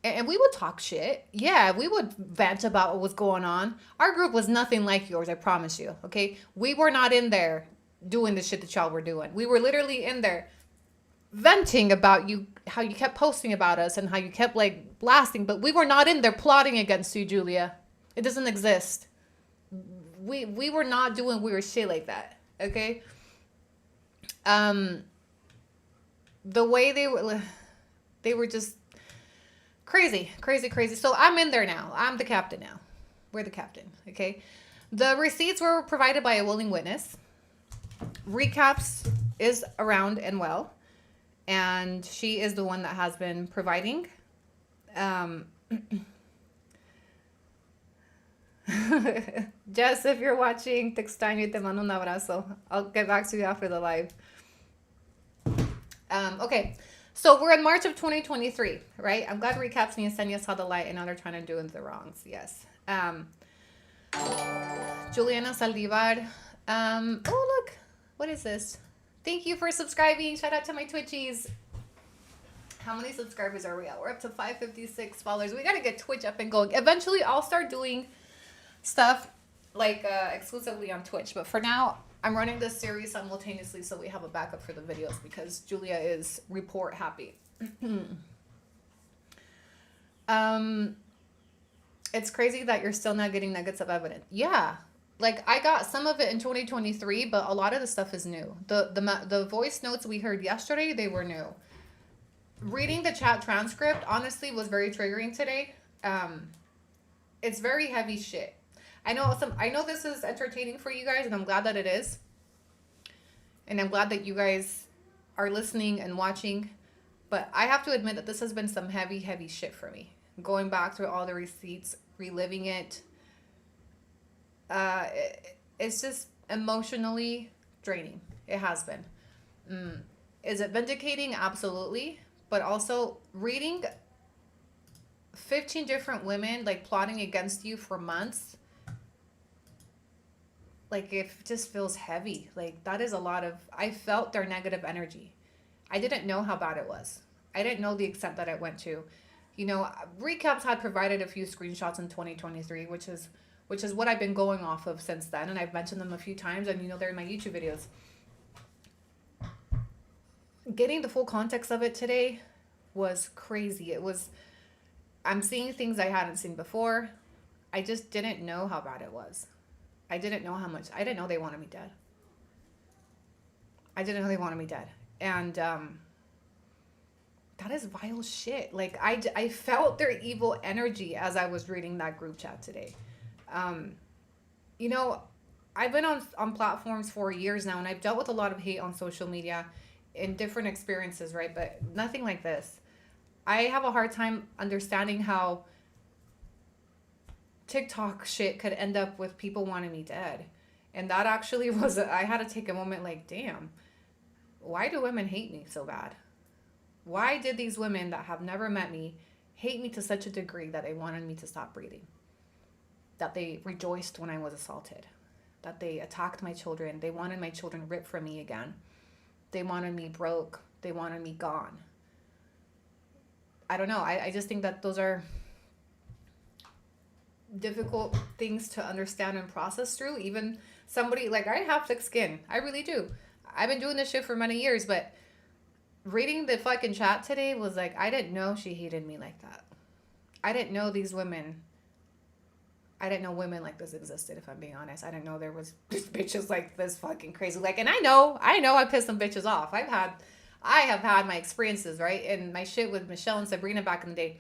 And we would talk shit. Yeah, we would vent about what was going on. Our group was nothing like yours, I promise you, okay? We were not in there doing the shit that y'all were doing. We were literally in there venting about you, how you kept posting about us and how you kept, like, blasting. But we were not in there plotting against you, Julia. It doesn't exist. We were not doing weird shit like that, okay? The way they were just crazy. So I'm in there now. I'm the captain now. We're the captain, okay? The receipts were provided by a willing witness. Recaps is around and well, and she is the one that has been providing. Jess, if you're watching, te extraño y te mando un abrazo. I'll get back to you after the live. Okay, so we're in March of 2023, right? I'm glad Recaps and Yesenia saw the light and now they're trying to do the wrongs. Yes. Juliana Saldivar. Oh, look. What is this? Thank you for subscribing. Shout out to my Twitchies. How many subscribers are we at? We're up to 556 followers. We got to get Twitch up and going. Eventually, I'll start doing stuff like exclusively on Twitch. But for now, I'm running this series simultaneously so we have a backup for the videos because Julia is report happy. It's crazy that you're still not getting nuggets of evidence. Yeah. Like, I got some of it in 2023, but a lot of the stuff is new. The voice notes we heard yesterday, they were new. Reading the chat transcript, honestly, was very triggering today. It's very heavy shit. I know this is entertaining for you guys, and I'm glad that it is. And I'm glad that you guys are listening and watching. But I have to admit that this has been some heavy, heavy shit for me. Going back through all the receipts, reliving it. It's just emotionally draining. It has been. Is it vindicating? Absolutely. But also reading 15 different women like plotting against you for months. Like, it just feels heavy. Like, that is a lot of... I felt their negative energy. I didn't know how bad it was. I didn't know the extent that it went to. You know, Recaps had provided a few screenshots in 2023, which is what I've been going off of since then. And I've mentioned them a few times, and, you know, they're in my YouTube videos. Getting the full context of it today was crazy. It was... I'm seeing things I hadn't seen before. I just didn't know how bad it was. I didn't know how much. I didn't know they wanted me dead. I didn't know they wanted me dead. And that is vile shit. Like, I felt their evil energy as I was reading that group chat today. You know, I've been on platforms for years now, and I've dealt with a lot of hate on social media. in different experiences, right? But nothing like this. I have a hard time understanding how TikTok shit could end up with people wanting me dead. And that actually was, I had to take a moment like, damn, why do women hate me so bad? Why did these women that have never met me hate me to such a degree that they wanted me to stop breathing? That they rejoiced when I was assaulted? That they attacked my children? They wanted my children ripped from me again? They wanted me broke? They wanted me gone? I don't know. I just think that those are difficult things to understand and process through. Even somebody, like, I have thick skin. I really do. I've been doing this shit for many years, but reading the fucking chat today was like, I didn't know she hated me like that. I didn't know these women. I didn't know women like this existed, if I'm being honest. I didn't know there was just bitches like this fucking crazy. Like, and I know I pissed some bitches off. I have had my experiences, right? And my shit with Michelle and Sabrina back in the day.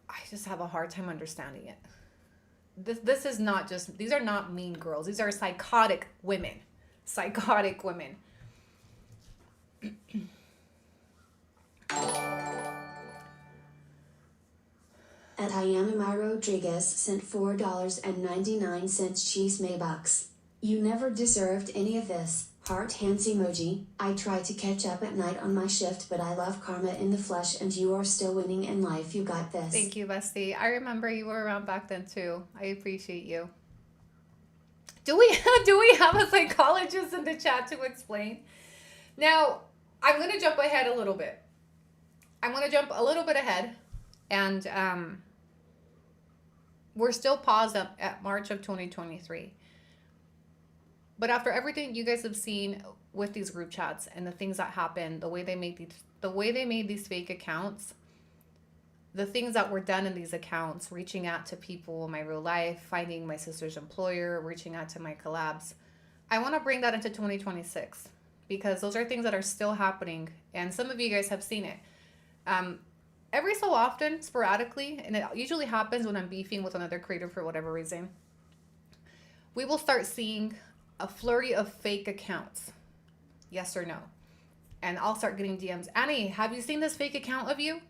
I just have a hard time understanding it. This is not just, these are not mean girls. These are psychotic women. Psychotic women. At Ayamamai Rodriguez sent $4.99 cheese Maybucks. You never deserved any of this. Heart hands emoji. I try to catch up at night on my shift, but I love karma in the flesh and you are still winning in life. You got this. Thank you, bestie. I remember you were around back then too. I appreciate you. Do we have a psychologist in the chat to explain? Now, I'm going to jump ahead a little bit. I'm going to jump a little bit ahead, and we're still paused up at March of 2023. But after everything you guys have seen with these group chats and the things that happened, the way they made these fake accounts, the things that were done in these accounts, reaching out to people in my real life, finding my sister's employer, reaching out to my collabs, I want to bring that into 2026 because those are things that are still happening, and some of you guys have seen it. Every so often, sporadically, and it usually happens when I'm beefing with another creator for whatever reason, we will start seeing a flurry of fake accounts. Yes or no? And I'll start getting DMs. Annie, have you seen this fake account of you?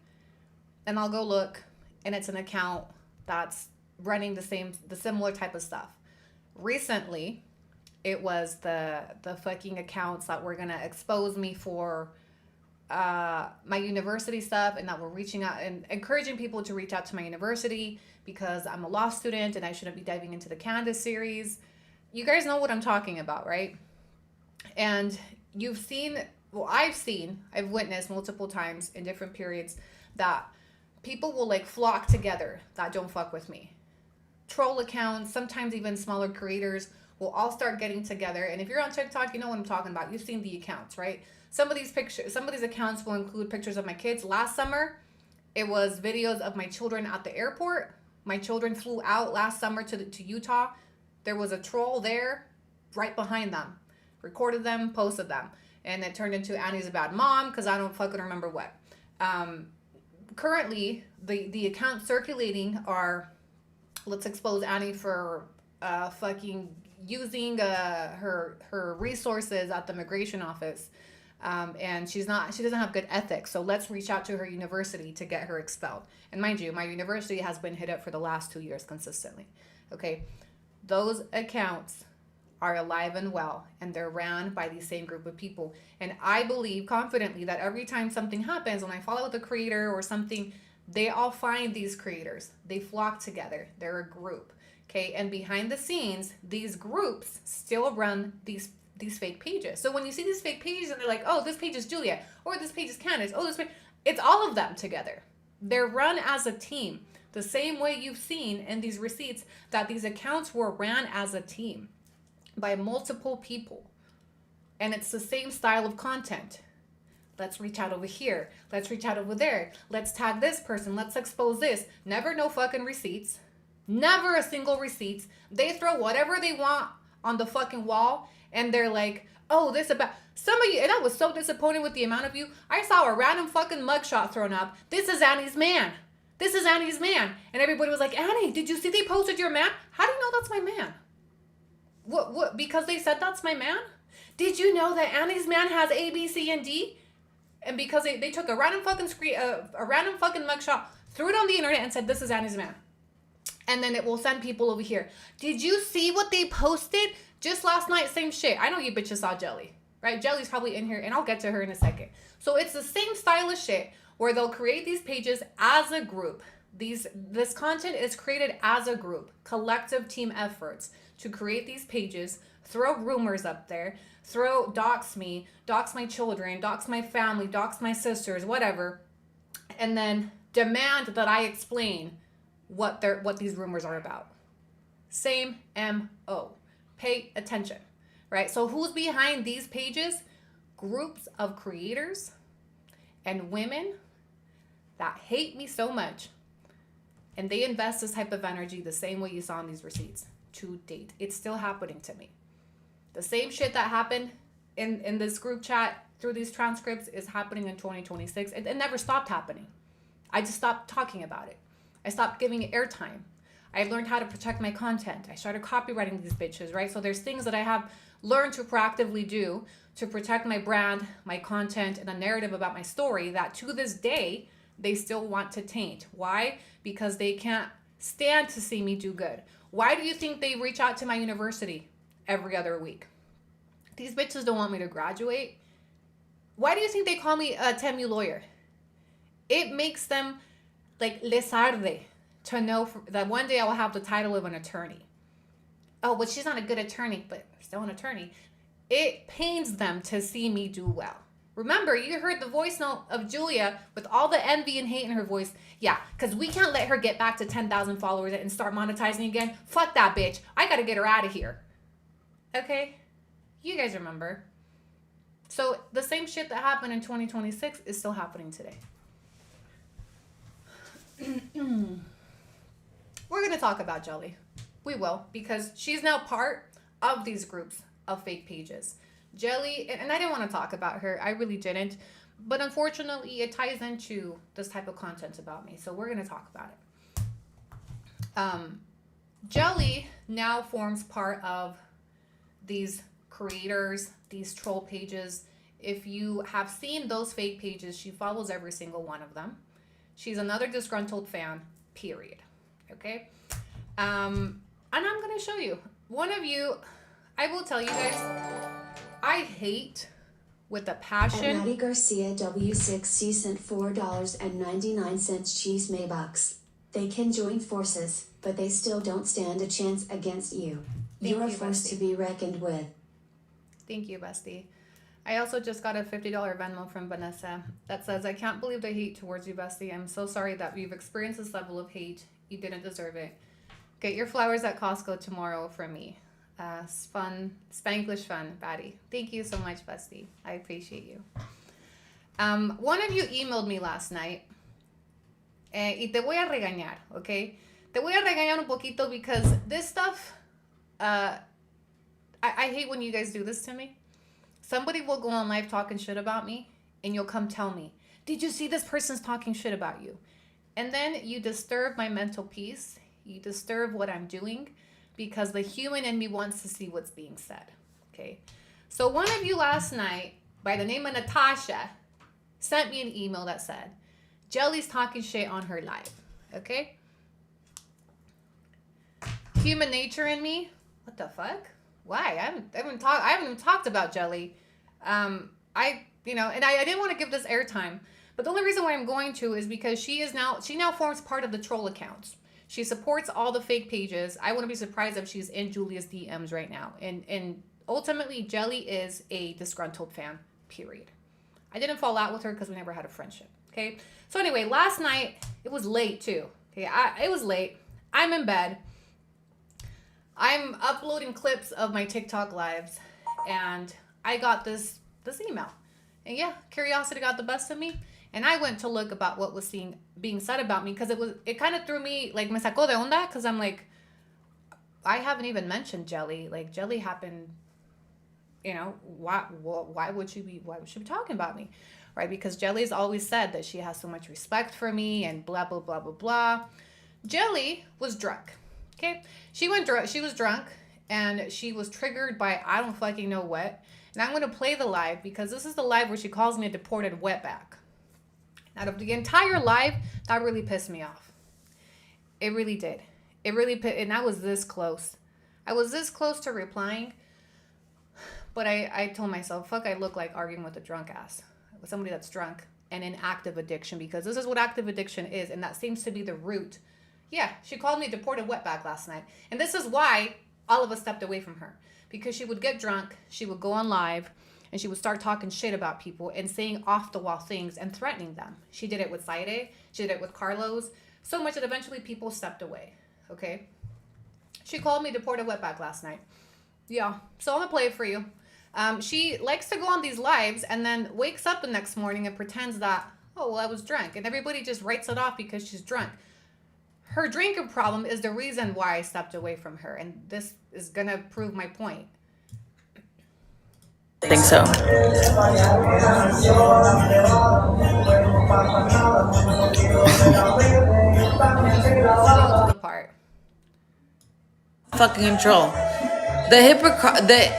And I'll go look, and it's an account that's running the similar type of stuff. Recently, it was the fucking accounts that were gonna expose me for my university stuff, and that were reaching out and encouraging people to reach out to my university because I'm a law student and I shouldn't be diving into the Candace series. You guys know what I'm talking about, right? And you've seen, well, I've witnessed multiple times in different periods that people will like flock together that don't fuck with me. Troll accounts, sometimes even smaller creators will all start getting together. And if you're on TikTok, you know what I'm talking about. You've seen the accounts, right? Some of these accounts will include pictures of my kids. Last summer, it was videos of my children at the airport. My children flew out last summer to Utah. There was a troll there right behind them. Recorded them, posted them. And it turned into Annie's a bad mom because I don't fucking remember what. Currently, the accounts circulating are, let's expose Annie for fucking using her resources at the immigration office. And she doesn't have good ethics. So let's reach out to her university to get her expelled. And mind you, my university has been hit up for the last 2 years consistently. Okay. Those accounts are alive and well, and they're ran by the same group of people. And I believe confidently that every time something happens, when I follow the creator or something, they all find these creators. They flock together. They're a group. Okay. And behind the scenes, these groups still run these fake pages. So when you see these fake pages and they're like, oh, this page is Julia, or this page is Candace, oh, this page, it's all of them together. They're run as a team. The same way you've seen in these receipts that these accounts were ran as a team by multiple people. And it's the same style of content. Let's reach out over here. Let's reach out over there. Let's tag this person. Let's expose this. Never no fucking receipts. Never a single receipts. They throw whatever they want on the fucking wall. And they're like, oh, this about... Some of you, and I was so disappointed with the amount of you. I saw a random fucking mugshot thrown up. This is Annie's man. This is Annie's man. And everybody was like, Annie, did you see they posted your man? How do you know that's my man? What? Because they said that's my man? Did you know that Annie's man has A, B, C, and D? And because they took a random fucking screen, a random fucking mugshot, threw it on the internet and said, this is Annie's man. And then it will send people over here. Did you see what they posted? Just last night, same shit. I know you bitches saw Gely, right? Gely's probably in here, and I'll get to her in a second. So it's the same style of shit where they'll create these pages as a group. This content is created as a group, collective team efforts to create these pages, throw rumors up there, dox me, dox my children, dox my family, dox my sisters, whatever, and then demand that I explain what these rumors are about. Same MO. Pay attention, right? So who's behind these pages? Groups of creators and women that hate me so much, and they invest this type of energy the same way you saw in these receipts to date. It's still happening to me. The same shit that happened in this group chat through these transcripts is happening in 2026. It never stopped happening. I just stopped talking about it. I stopped giving it airtime. I learned how to protect my content. I started copywriting these bitches, right? So there's things that I have learned to proactively do to protect my brand, my content, and the narrative about my story that to this day, they still want to taint. Why? Because they can't stand to see me do good. Why do you think they reach out to my university every other week? These bitches don't want me to graduate. Why do you think they call me a TEMU lawyer? It makes them like les arde to know that one day I will have the title of an attorney. Oh, but she's not a good attorney, but still an attorney. It pains them to see me do well. Remember, you heard the voice note of Julia with all the envy and hate in her voice. Yeah, because we can't let her get back to 10,000 followers and start monetizing again. Fuck that bitch. I got to get her out of here. Okay? You guys remember. So the same shit that happened in 2026 is still happening today. We're going to talk about Gely. We will, because she's now part of these groups of fake pages. Gely, and I didn't want to talk about her. I really didn't. But unfortunately, it ties into this type of content about me. So we're going to talk about it. Gely now forms part of these creators, these troll pages. If you have seen those fake pages, she follows every single one of them. She's another disgruntled fan, period. Okay? And I'm going to show you. One of you, I will tell you guys, I hate with a passion. And Maddie Garcia W6C sent $4.99 cheese Maybucks. They can join forces, but they still don't stand a chance against you. You're a force to be reckoned with. Thank you, bestie. I also just got a $50 Venmo from Vanessa that says, I can't believe the hate towards you, bestie. I'm so sorry that you've experienced this level of hate. You didn't deserve it. Get your flowers at Costco tomorrow from me. Spanglish fun, baddie. Thank you so much, bestie. I appreciate you. One of you emailed me last night. Y te voy a regañar, okay? Te voy a regañar un poquito because this stuff, I hate when you guys do this to me. Somebody will go on live talking shit about me, and you'll come tell me, did you see this person's talking shit about you? And then you disturb my mental peace. You disturb what I'm doing because the human in me wants to see what's being said, okay? So one of you last night, by the name of Natasha, sent me an email that said, Gely's talking shit on her live, okay? Human nature in me, what the fuck? Why? I haven't even talked about Gely. And I didn't want to give this airtime, but the only reason why I'm going to is because she now forms part of the troll accounts. She supports all the fake pages. I wouldn't be surprised if she's in Julia's DMs right now. And ultimately, Gely is a disgruntled fan, period. I didn't fall out with her because we never had a friendship, okay? So anyway, last night, it was late too. Okay, it was late. I'm in bed. I'm uploading clips of my TikTok lives, and I got this email. And yeah, curiosity got the best of me. And I went to look about what was being said about me because it kind of threw me, like, me sacó de onda, because I'm like, I haven't even mentioned Gely. Like, Gely happened, why would she be talking about me? Right? Because Gely's always said that she has so much respect for me and blah, blah, blah, blah, blah. Gely was drunk. Okay? She was drunk and she was triggered by I don't fucking know what. And I'm going to play the live because this is the live where she calls me a deported wetback. Out of the entire live, that really pissed me off. It really did. It really, and I was this close. I was this close to replying, but I told myself, fuck, I look like arguing with a drunk ass. With somebody that's drunk and in active addiction, because this is what active addiction is, and that seems to be the root. Yeah, she called me a deported wetback last night. And this is why all of us stepped away from her. Because she would get drunk, she would go on live, and she would start talking shit about people and saying off-the-wall things and threatening them. She did it with Saide. She did it with Carlos. So much that eventually people stepped away. Okay? She called me deported wetback last night. Yeah, so I'm going to play it for you. She likes to go on these lives and then wakes up the next morning and pretends that, oh, well, I was drunk. And everybody just writes it off because she's drunk. Her drinking problem is the reason why I stepped away from her. And this is going to prove my point. I think so. The part. Fucking control. The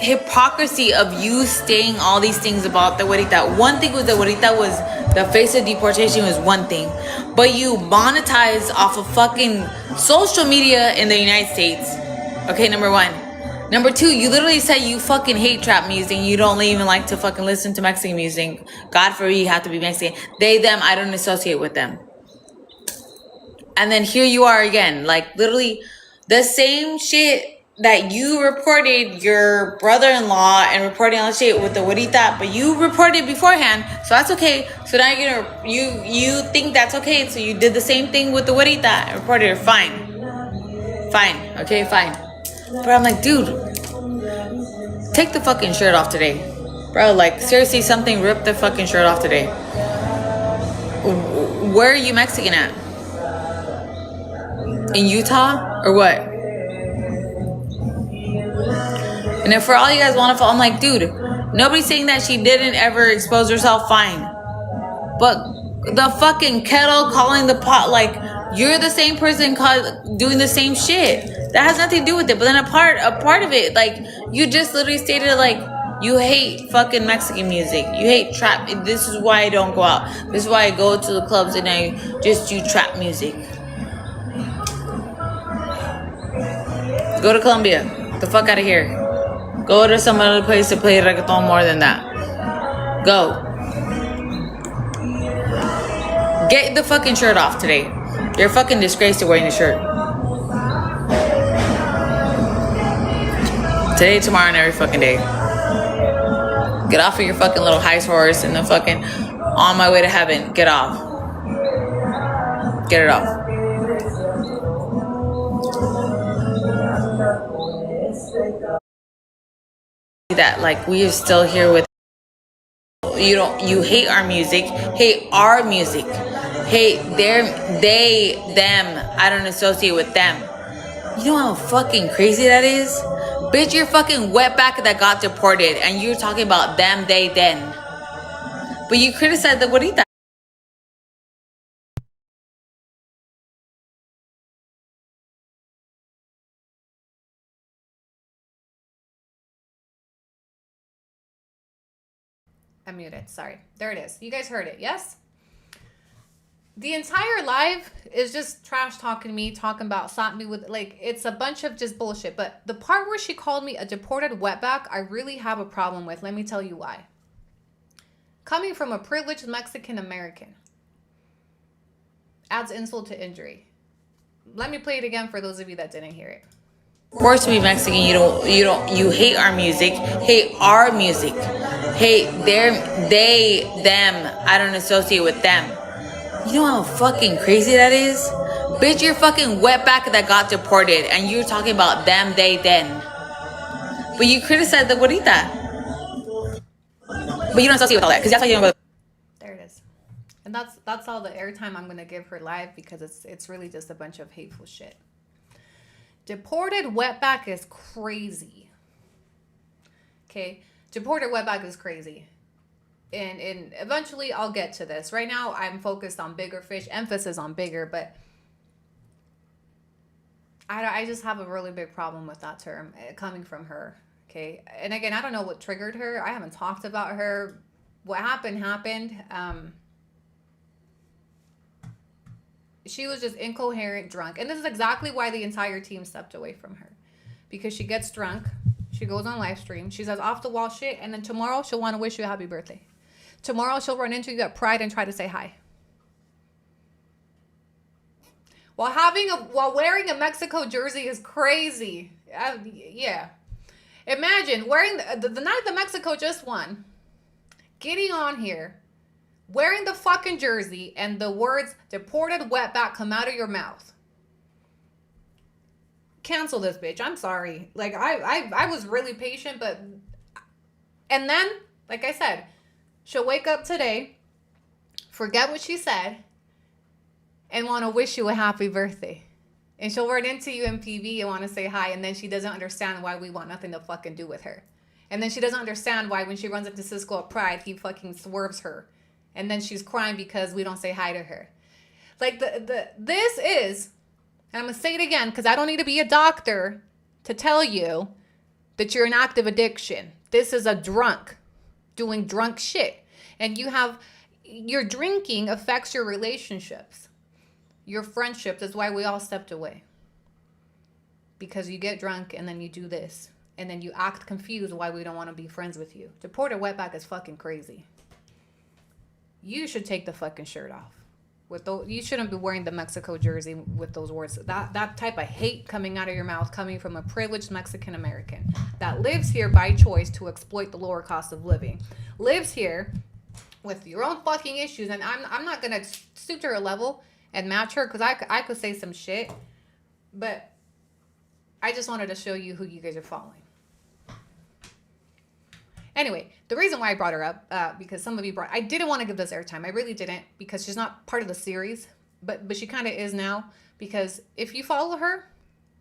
hypocrisy of you saying all these things about the Guarita. One thing was the Guarita was the face of deportation was one thing, but you monetize off of fucking social media in the United States. Okay, number one. Number two, you literally said you fucking hate trap music. You don't even like to fucking listen to Mexican music. God forbid you have to be Mexican. They, them, I don't associate with them. And then here you are again, like literally the same shit that you reported your brother-in-law and reporting all the shit with the Guarita, but you reported beforehand, so that's okay. So now you think that's okay, so you did the same thing with the Guarita and reported it. Fine, okay, fine. But I'm like, dude, take the fucking shirt off today, bro. Like seriously, something, rip the fucking shirt off today. Where are you Mexican at? In Utah or what? And if for all you guys want to follow, I'm like, dude, nobody's saying that she didn't ever expose herself, fine. But the fucking kettle calling the pot, like, you're the same person doing the same shit. That has nothing to do with it. But then a part of it, like, you just literally stated, like, you hate fucking Mexican music. You hate trap. This is why I don't go out. This is why I go to the clubs and I just do trap music. Go to Colombia. Get the fuck out of here. Go to some other place to play reggaeton more than that. Go. Get the fucking shirt off today. You're a fucking disgrace to wearing the shirt. Today, tomorrow, and every fucking day. Get off of your fucking little high horse and the fucking on my way to heaven. Get off. Get it off. That like we are still here with you hate our music, hate them, I don't associate with them. You know how fucking crazy that is? Bitch, you're fucking wetback that got deported and you're talking about them, they, then. But you criticize the Guarita. I'm muted. Sorry. There it is. You guys heard it. Yes? The entire live is just trash talking me, talking about slap me with, like, it's a bunch of just bullshit. But the part where she called me a deported wetback, I really have a problem with. Let me tell you why. Coming from a privileged Mexican American adds insult to injury. Let me play it again for those of you that didn't hear it. Forced to be Mexican, you hate our music, hate them, I don't associate with them. You know how fucking crazy that is? Bitch, you're fucking wetback that got deported and you're talking about them, they, then. But you criticize the Guarita. But you don't associate with all that, because that's why you don't go. There it is. And that's all the airtime I'm gonna give her live, because it's really just a bunch of hateful shit. Deported wetback is crazy. Okay? Deported wetback is crazy. And eventually I'll get to this. Right now I'm focused on bigger fish, emphasis on bigger, but I just have a really big problem with that term coming from her. Okay. And again, I don't know what triggered her. I haven't talked about her. What happened. She was just incoherent, drunk. And this is exactly why the entire team stepped away from her. Because she gets drunk. She goes on live stream. She says off the wall shit. And then tomorrow she'll want to wish you a happy birthday. Tomorrow she'll run into you at Pride and try to say hi. While wearing a Mexico jersey is crazy. Yeah. Imagine wearing the night the Mexico just won. Getting on here. Wearing the fucking jersey and the words deported wetback come out of your mouth. Cancel this bitch. I'm sorry. Like I was really patient, but and then, like I said, she'll wake up today, forget what she said, and want to wish you a happy birthday. And she'll run into you in PV and want to say hi, and then she doesn't understand why we want nothing to fucking do with her. And then she doesn't understand why when she runs into Cisco at Pride, he fucking swerves her. And then she's crying because we don't say hi to her. Like, this is, and I'm going to say it again because I don't need to be a doctor to tell you that you're in active addiction. This is a drunk doing drunk shit. And your drinking affects your relationships, your friendships. That's why we all stepped away. Because you get drunk and then you do this. And then you act confused why we don't want to be friends with you. Deported wetback is fucking crazy. You should take the fucking shirt off. You shouldn't be wearing the Mexico jersey with those words. That type of hate coming out of your mouth, coming from a privileged Mexican American that lives here by choice to exploit the lower cost of living, lives here with your own fucking issues. And I'm not gonna stoop to her level and match her because I could say some shit, but I just wanted to show you who you guys are following. Anyway, the reason why I brought her up, because some of you I didn't want to give this airtime. I really didn't, because she's not part of the series, but she kind of is now, because if you follow her,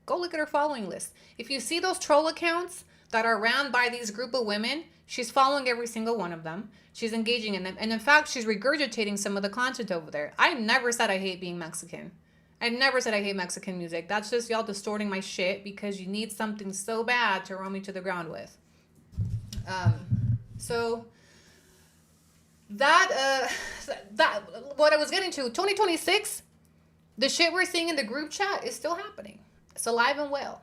go look at her following list. If you see those troll accounts that are ran by these group of women, she's following every single one of them. She's engaging in them. And in fact, she's regurgitating some of the content over there. I never said I hate being Mexican. I never said I hate Mexican music. That's just y'all distorting my shit because you need something so bad to run me to the ground with. So that what I was getting to, 2026, the shit we're seeing in the group chat is still happening. It's alive and well.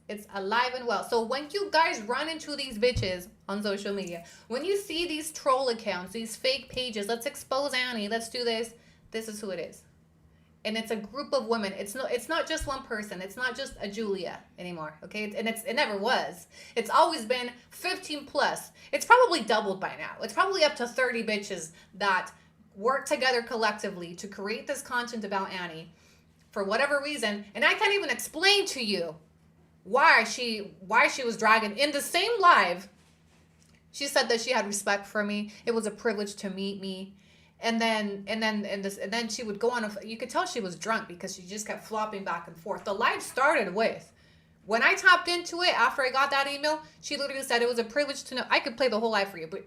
It's alive and well. So when you guys run into these bitches on social media, when you see these troll accounts, these fake pages, let's expose Annie, let's do this. This is who it is. And it's a group of women. It's not just one person. It's not just a Julia anymore, okay? It never was. It's always been 15 plus. It's probably doubled by now. It's probably up to 30 bitches that work together collectively to create this content about Annie for whatever reason. And I can't even explain to you why she was dragging in the same live. She said that she had respect for me. It was a privilege to meet me. And then she would go on. You could tell she was drunk because she just kept flopping back and forth. The live started with, when I tapped into it after I got that email, she literally said it was a privilege to know. I could play the whole live for you, but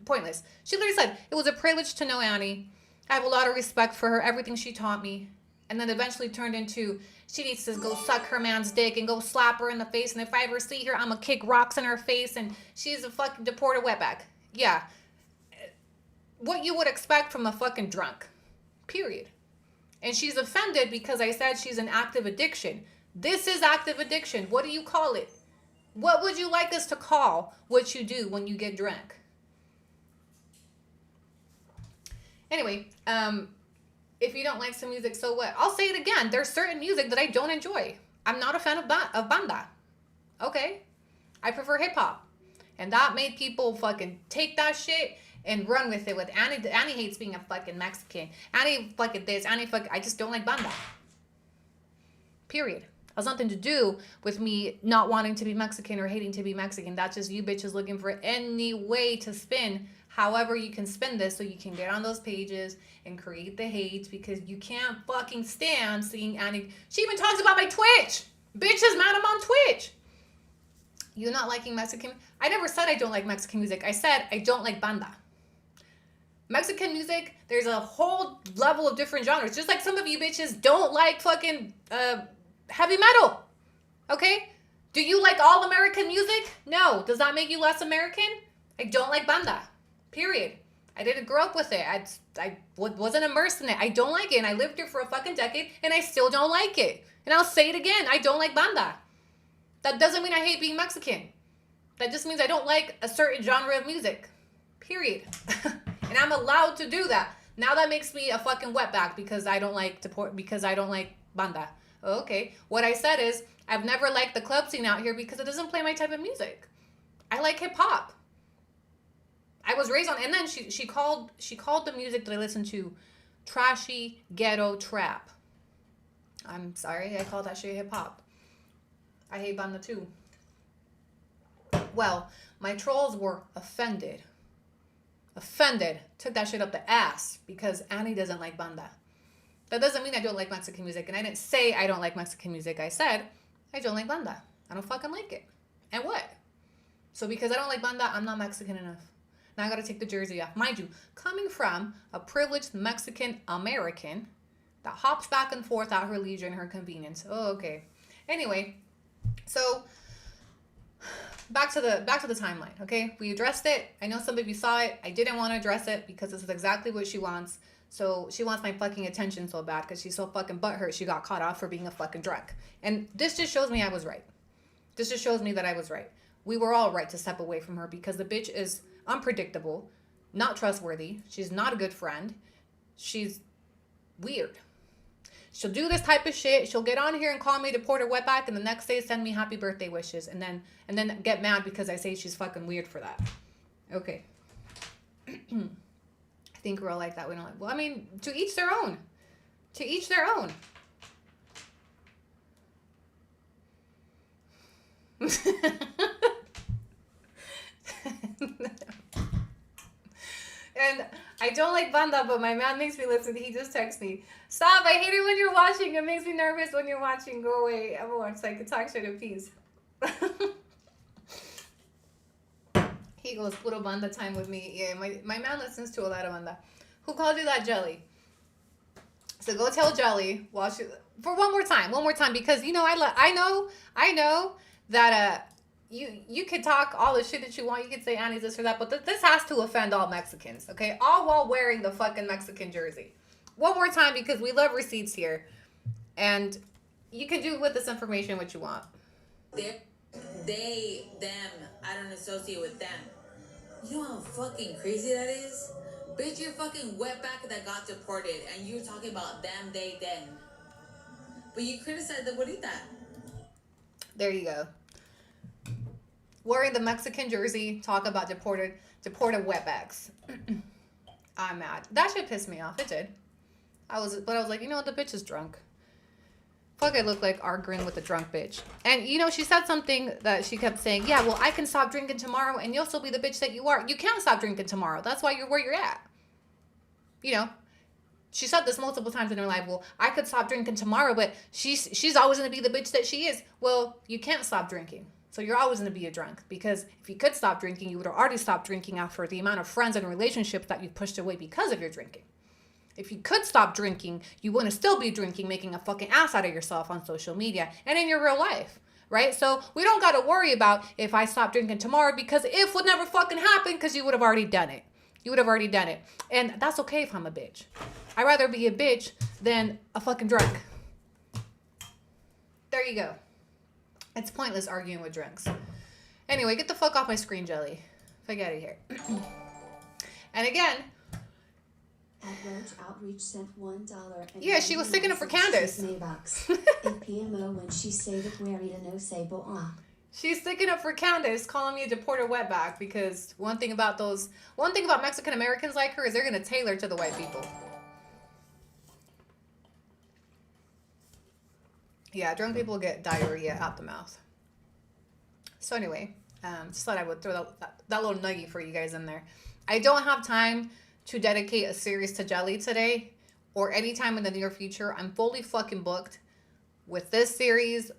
pointless. She literally said it was a privilege to know Annie. I have a lot of respect for her, everything she taught me. And then eventually turned into, she needs to go suck her man's dick and go slap her in the face. And if I ever see her, I'm gonna kick rocks in her face. And she's a fucking deported wetback. Yeah. What you would expect from a fucking drunk, period. And she's offended because I said she's an active addiction. This is active addiction. What do you call it? What would you like us to call what you do when you get drunk? Anyway, if you don't like some music, so what? I'll say it again. There's certain music that I don't enjoy. I'm not a fan of banda. Okay? I prefer hip hop. And that made people fucking take that shit and run with it with Annie. Annie hates being a fucking Mexican. Annie fucking this. I just don't like banda. Period. It has nothing to do with me not wanting to be Mexican or hating to be Mexican. That's just you bitches looking for any way to spin however you can spin this so you can get on those pages and create the hate because you can't fucking stand seeing Annie. She even talks about my Twitch. Bitches mad I'm on Twitch. You not liking Mexican? I never said I don't like Mexican music. I said I don't like banda. Mexican music, there's a whole level of different genres. Just like some of you bitches don't like fucking heavy metal. Okay? Do you like all American music? No. Does that make you less American? I don't like banda. Period. I didn't grow up with it. I wasn't immersed in it. I don't like it. And I lived here for a fucking decade and I still don't like it. And I'll say it again. I don't like banda. That doesn't mean I hate being Mexican. That just means I don't like a certain genre of music. Period. And I'm allowed to do that. Now that makes me a fucking wetback because I don't like banda. Okay. What I said is I've never liked the club scene out here because it doesn't play my type of music. I like hip hop. I was raised on, and then she called the music that I listen to trashy ghetto trap. I'm sorry, I call that shit hip hop. I hate banda too. Well, my trolls were offended. Took that shit up the ass because Annie doesn't like banda. That doesn't mean I don't like Mexican music. And I didn't say I don't like Mexican music. I said I don't like banda. I don't fucking like it. And what? So because I don't like banda, I'm not Mexican enough. Now I gotta take the jersey off. Mind you, coming from a privileged Mexican American that hops back and forth at her leisure and her convenience. Oh, okay. Anyway, so back to the timeline, okay? We addressed it. I know some of you saw it. I didn't want to address it because this is exactly what she wants. So she wants my fucking attention so bad because she's so fucking butthurt she got caught off for being a fucking drunk. And this just shows me I was right. This just shows me that I was right. We were all right to step away from her because the bitch is unpredictable, not trustworthy. She's not a good friend. She's weird. She'll do this type of shit. She'll get on here and call me deported wetback, and the next day send me happy birthday wishes, and then get mad because I say she's fucking weird for that. Okay. I think we're all like that. We don't like. Well, I mean, to each their own. To each their own. And I don't like banda, but my man makes me listen. He just texts me, "Stop! I hate it when you're watching. It makes me nervous when you're watching. Go away. I'm gonna watch so I can talk shit in peace." He goes, "Puro banda time with me." Yeah, my man listens to a lot of banda. Who called you that, Gely? So go tell Gely. Watch it for one more time, because you know I know that You could talk all the shit that you want. You could say Annie's this or that, but this has to offend all Mexicans, okay? All while wearing the fucking Mexican jersey. One more time because we love receipts here. And you can do with this information what you want. They, them, I don't associate with them. You know how fucking crazy that is? Bitch, you're fucking wetback that got deported and you're talking about them, they, them. But you criticized the bonita. There you go. Wearing the Mexican jersey, talk about deported wetbacks. I'm mad. That shit pissed me off. It did. I was like, you know what? The bitch is drunk. Fuck, I look like arguing with a drunk bitch. And you know, she said something that she kept saying, yeah, well, I can stop drinking tomorrow and you'll still be the bitch that you are. You can't stop drinking tomorrow. That's why you're where you're at. You know, she said this multiple times in her life. Well, I could stop drinking tomorrow, but she's always going to be the bitch that she is. Well, you can't stop drinking. So you're always going to be a drunk, because if you could stop drinking, you would have already stopped drinking after the amount of friends and relationships that you pushed away because of your drinking. If you could stop drinking, you wouldn't still be drinking, making a fucking ass out of yourself on social media and in your real life, right? So we don't got to worry about if I stop drinking tomorrow, because if would never fucking happen, because you would have already done it. You would have already done it. And that's okay if I'm a bitch. I'd rather be a bitch than a fucking drunk. There you go. It's pointless arguing with drunks. Anyway, get the fuck off my screen, Gely. Fuck out of here. And again, Outreach sent $1. Yeah, she was sticking up for Candace. PMO when she say that no say She's sticking up for Candace, calling me a deported wetback, because one thing about Mexican Americans like her is they're gonna tailor to the white people. Yeah, drunk people get diarrhea out the mouth. So anyway, just thought I would throw that little nugget for you guys in there. I don't have time to dedicate a series to Gely today or any time in the near future. I'm fully fucking booked with this series.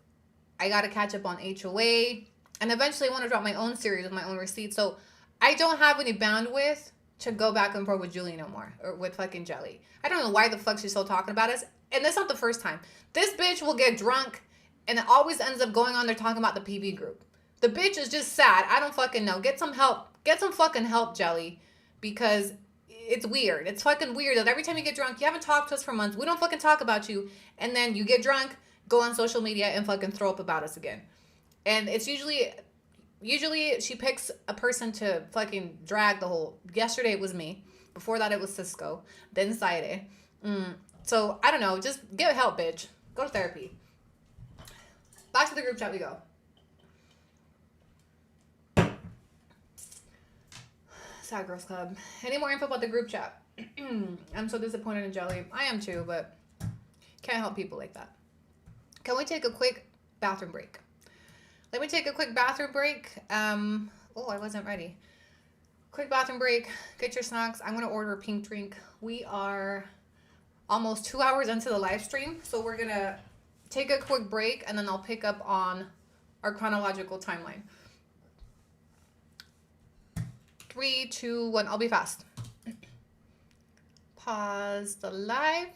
I got to catch up on HOA, and eventually I want to drop my own series with my own receipts. So I don't have any bandwidth to go back and forth with Julie no more, or with fucking Gely. I don't know why the fuck she's still talking about us. And that's not the first time. This bitch will get drunk And it always ends up going on there talking about the PB group. The bitch is just sad. I don't fucking know. Get some help. Get some fucking help, Gely. Because it's weird. It's fucking weird that every time you get drunk, you haven't talked to us for months. We don't fucking talk about you. And then you get drunk, go on social media, and fucking throw up about us again. And it's usually she picks a person to fucking drag the whole. Yesterday it was me. Before that it was Cisco. Then Saide. So I don't know. Just get help, bitch. Go to therapy. Back to the group chat we go. Sad Girls Club. Any more info about the group chat? I'm so disappointed in Gely. I am too, but can't help people like that. Can we take a quick bathroom break? Let me take a quick bathroom break. Oh, I wasn't ready. Quick bathroom break. Get your snacks. I'm going to order a pink drink. We are almost 2 hours into the live stream, so we're going to take a quick break, and then I'll pick up on our chronological timeline. 3, 2, 1. I'll be fast. Pause the live.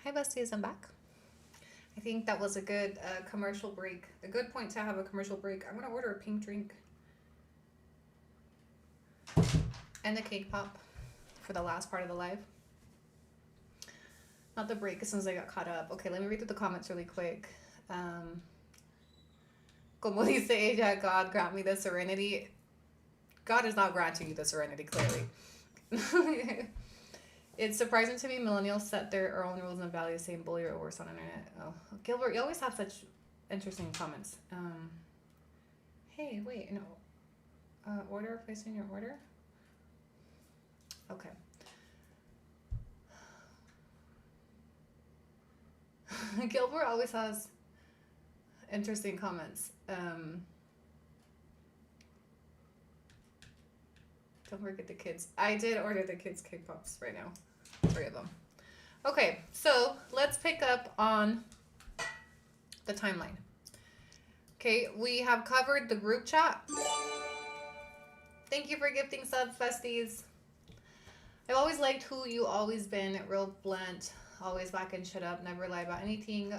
Hi, besties. I'm back. I think that was a good commercial break. A good point to have a commercial break. I'm going to order a pink drink and a cake pop for the last part of the live. Not the break, as soon as I got caught up. Okay, let me read through the comments really quick. Como dice ella, God grant me the serenity. God is not granting you the serenity, clearly. It's surprising to me millennials set their own rules and values, saying bully or worse on the internet. Oh, Gilbert, you always have such interesting comments. Hey, wait, no. Order, placing your order? Okay. Gilbert always has interesting comments. Don't forget the kids. I did order the kids cake pops right now. 3 of them. Okay, so let's pick up on the timeline. Okay, we have covered the group chat. Thank you for gifting subs, besties. I've always liked who you always been, real blunt, always back and shut up, never lie about anything.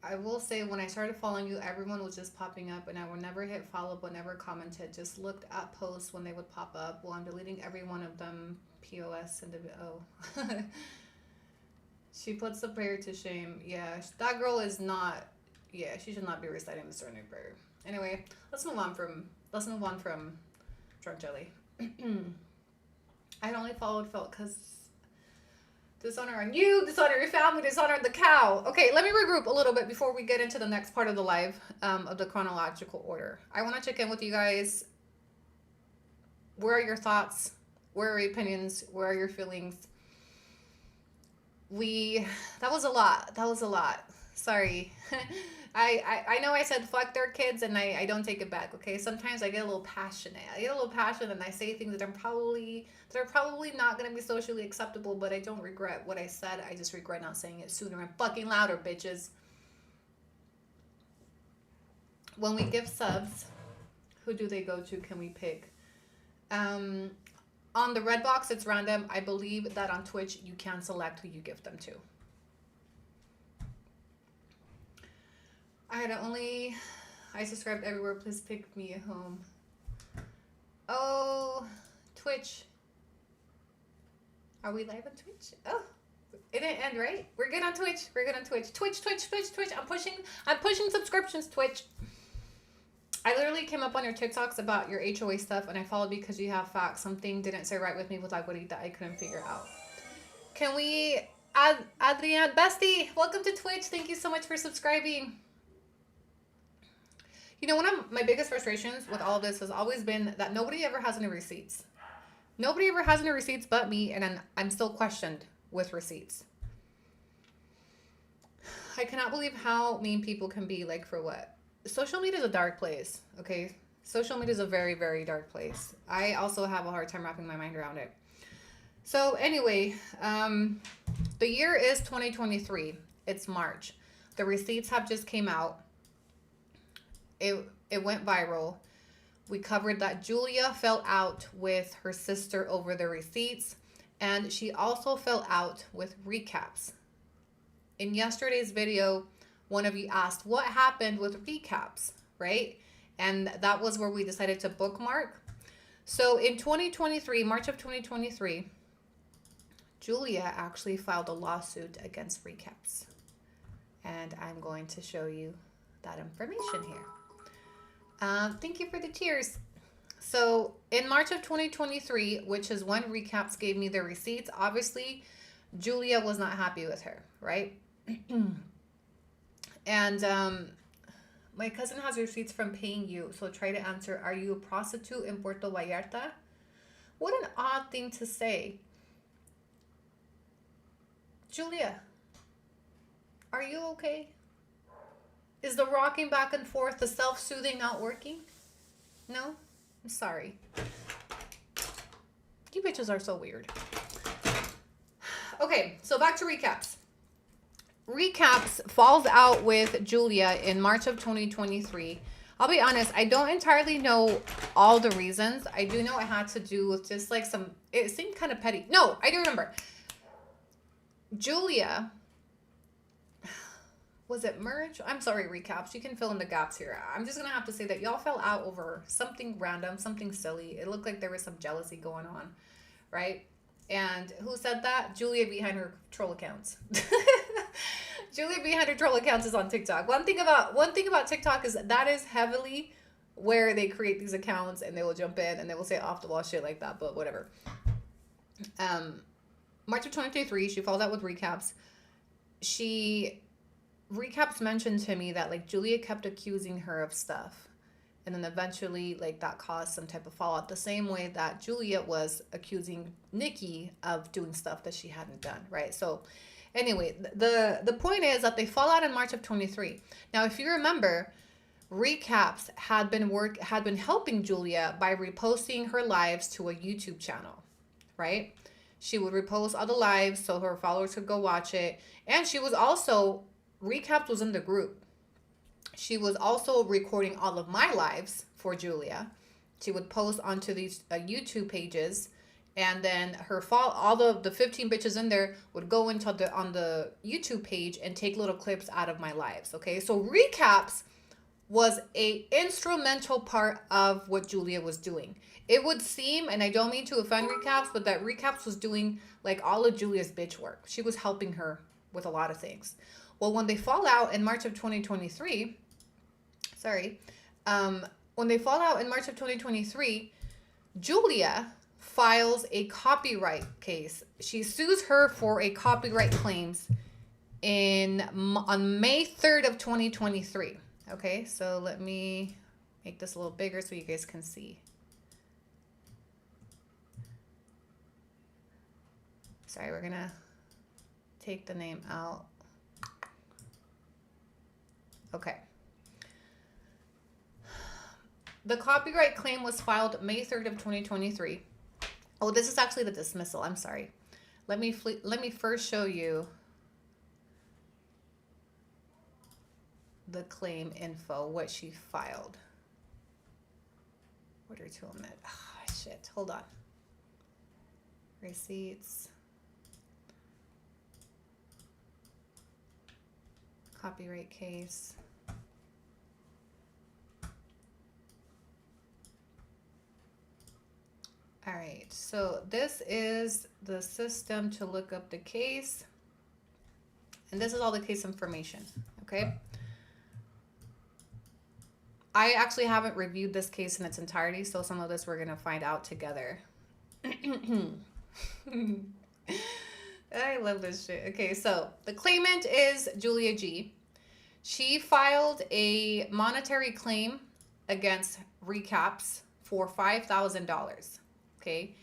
I will say when I started following you, everyone was just popping up and I would never hit follow, but never commented. Just looked at posts when they would pop up. Well, I'm deleting every one of them. POS and oh. She puts the prayer to shame. Yeah, that girl is not. Yeah, she should not be reciting the certain prayer. Anyway, let's move on from Drunk Jelly. I only followed Phil because dishonor on you, dishonor your family, dishonor the cow. Okay, let me regroup a little bit before we get into the next part of the live of the chronological order. I want to check in with you guys. Where are your thoughts? Where are your opinions? Where are your feelings? That was a lot. Sorry. I know I said fuck their kids and I don't take it back, okay? Sometimes I get a little passionate. And I say things that are probably not going to be socially acceptable, but I don't regret what I said. I just regret not saying it sooner and fucking louder, bitches. When we give subs, who do they go to? Can we pick? On the red box, it's random. I believe that on Twitch, you can select who you give them to. I subscribed everywhere. Please pick me at home. Oh, Twitch. Are we live on Twitch? Oh, it didn't end, right? We're good on Twitch. Twitch. I'm pushing subscriptions, Twitch. I literally came up on your TikToks about your HOA stuff, and I followed because you have facts. Something didn't say right with me with Aguarita that I couldn't figure out. Can we add Adrian Bestie? Welcome to Twitch. Thank you so much for subscribing. You know, one of my biggest frustrations with all of this has always been that nobody ever has any receipts. Nobody ever has any receipts but me, and I'm still questioned with receipts. I cannot believe how mean people can be, like, for what? Social media is a dark place, okay? Social media is a very, very dark place. I also have a hard time wrapping my mind around it. So anyway, the year is 2023. It's March. The receipts have just came out. It went viral. We covered that Julia fell out with her sister over the receipts, and she also fell out with recaps. In yesterday's video, one of you asked what happened with recaps, right? And that was where we decided to bookmark. So in 2023, March of 2023, Julia actually filed a lawsuit against recaps. And I'm going to show you that information here. Thank you for the cheers. So in March of 2023, which is when recaps gave me the receipts, obviously Julia was not happy with her, right? And my cousin has receipts from paying you, so try to answer, are you a prostitute in Puerto Vallarta? What an odd thing to say. Julia, are you okay? Is the rocking back and forth, the self-soothing not working? No? I'm sorry. You bitches are so weird. Okay, so back to recaps. Recaps falls out with Julia in March of 2023. I'll be honest, I don't entirely know all the reasons. I do know it had to do with just like it seemed kind of petty. No, I do remember. Julia, was it merge? I'm sorry, recaps. You can fill in the gaps here. I'm just going to have to say that y'all fell out over something random, something silly. It looked like there was some jealousy going on, right? And who said that? Julia behind her troll accounts. Julia behind her troll accounts is on TikTok. One thing about TikTok is that is heavily where they create these accounts and they will jump in and they will say off the wall shit like that, but whatever. March of 2023, she followed out with recaps. Recaps mentioned to me that like Julia kept accusing her of stuff. And then eventually, like, that caused some type of fallout. The same way that Julia was accusing Nikki of doing stuff that she hadn't done, right? So, anyway, the point is that they fall out in March of 23. Now, if you remember, recaps had been helping Julia by reposting her lives to a YouTube channel, right? She would repost all the lives so her followers could go watch it. And she was also, Recaps was in the group. She was also recording all of my lives for Julia. She would post onto these YouTube pages, and then all the 15 bitches in there would go into on the YouTube page and take little clips out of my lives. Okay, so Recaps was a instrumental part of what Julia was doing. It would seem, and I don't mean to offend Recaps, but that Recaps was doing like all of Julia's bitch work. She was helping her with a lot of things. Well, when they fall out in March of 2023, when they fall out in March of 2023, Julia files a copyright case. She sues her for a copyright claims on May 3rd of 2023. Okay, so let me make this a little bigger so you guys can see. Sorry, we're gonna take the name out. Okay. The copyright claim was filed May 3rd of 2023. Oh, this is actually the dismissal. I'm sorry. Let me first show you the claim info, what she filed. Order to omit. Oh, shit. Hold on. Receipts. Copyright case. All right, so this is the system to look up the case. And this is all the case information, okay? I actually haven't reviewed this case in its entirety, so some of this we're gonna find out together. I love this shit. Okay, so the claimant is Julia G. She filed a monetary claim against Recaps for $5,000. Okay,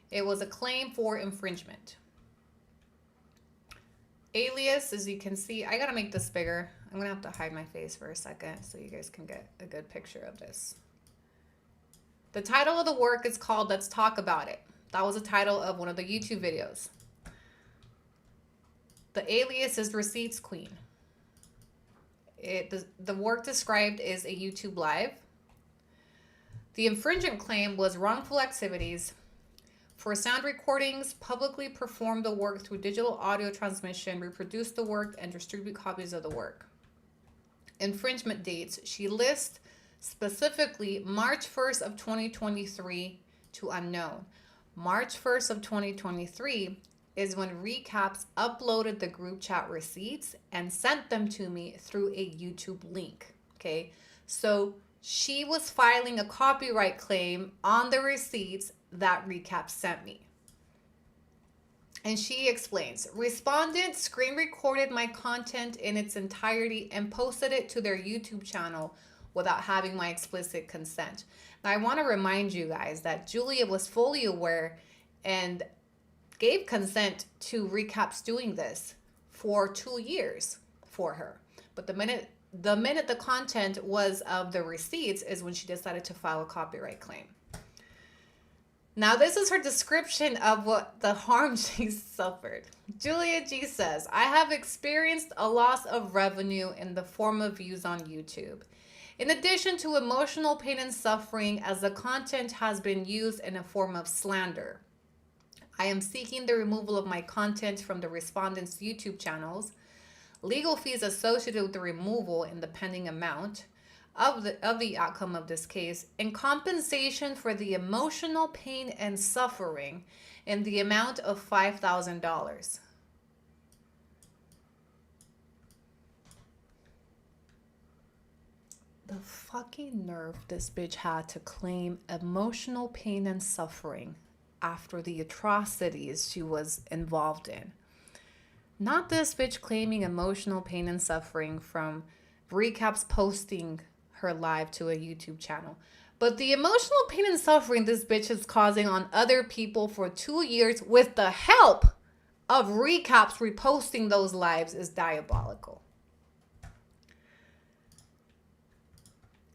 it was a claim for infringement. Alias, as you can see, I gotta make this bigger. I'm gonna have to hide my face for a second so you guys can get a good picture of this. The title of the work is called Let's Talk About It. That was the title of one of the YouTube videos. The alias is Receipts Queen. The work described is a YouTube live. The infringement claim was wrongful activities for sound recordings, publicly perform the work through digital audio transmission, reproduce the work, and distribute copies of the work. Infringement dates, she lists specifically March 1st of 2023 to unknown. March 1st of 2023 is when Recaps uploaded the group chat receipts and sent them to me through a YouTube link, okay? So she was filing a copyright claim on the receipts that Recaps sent me. And she explains, respondent screen recorded my content in its entirety and posted it to their YouTube channel without having my explicit consent. Now, I want to remind you guys that Julia was fully aware and gave consent to Recaps doing this for 2 years for her. But the minute the content was of the receipts is when she decided to file a copyright claim. Now, this is her description of what the harm she suffered. Julia G says, I have experienced a loss of revenue in the form of views on YouTube. In addition to emotional pain and suffering, as the content has been used in a form of slander. I am seeking the removal of my content from the respondents' YouTube channels, legal fees associated with the removal in the pending amount of the outcome of this case, and compensation for the emotional pain and suffering in the amount of $5,000. The fucking nerve this bitch had to claim emotional pain and suffering after the atrocities she was involved in. Not this bitch claiming emotional pain and suffering from Recaps posting her live to a YouTube channel, but the emotional pain and suffering this bitch is causing on other people for 2 years with the help of Recaps reposting those lives is diabolical.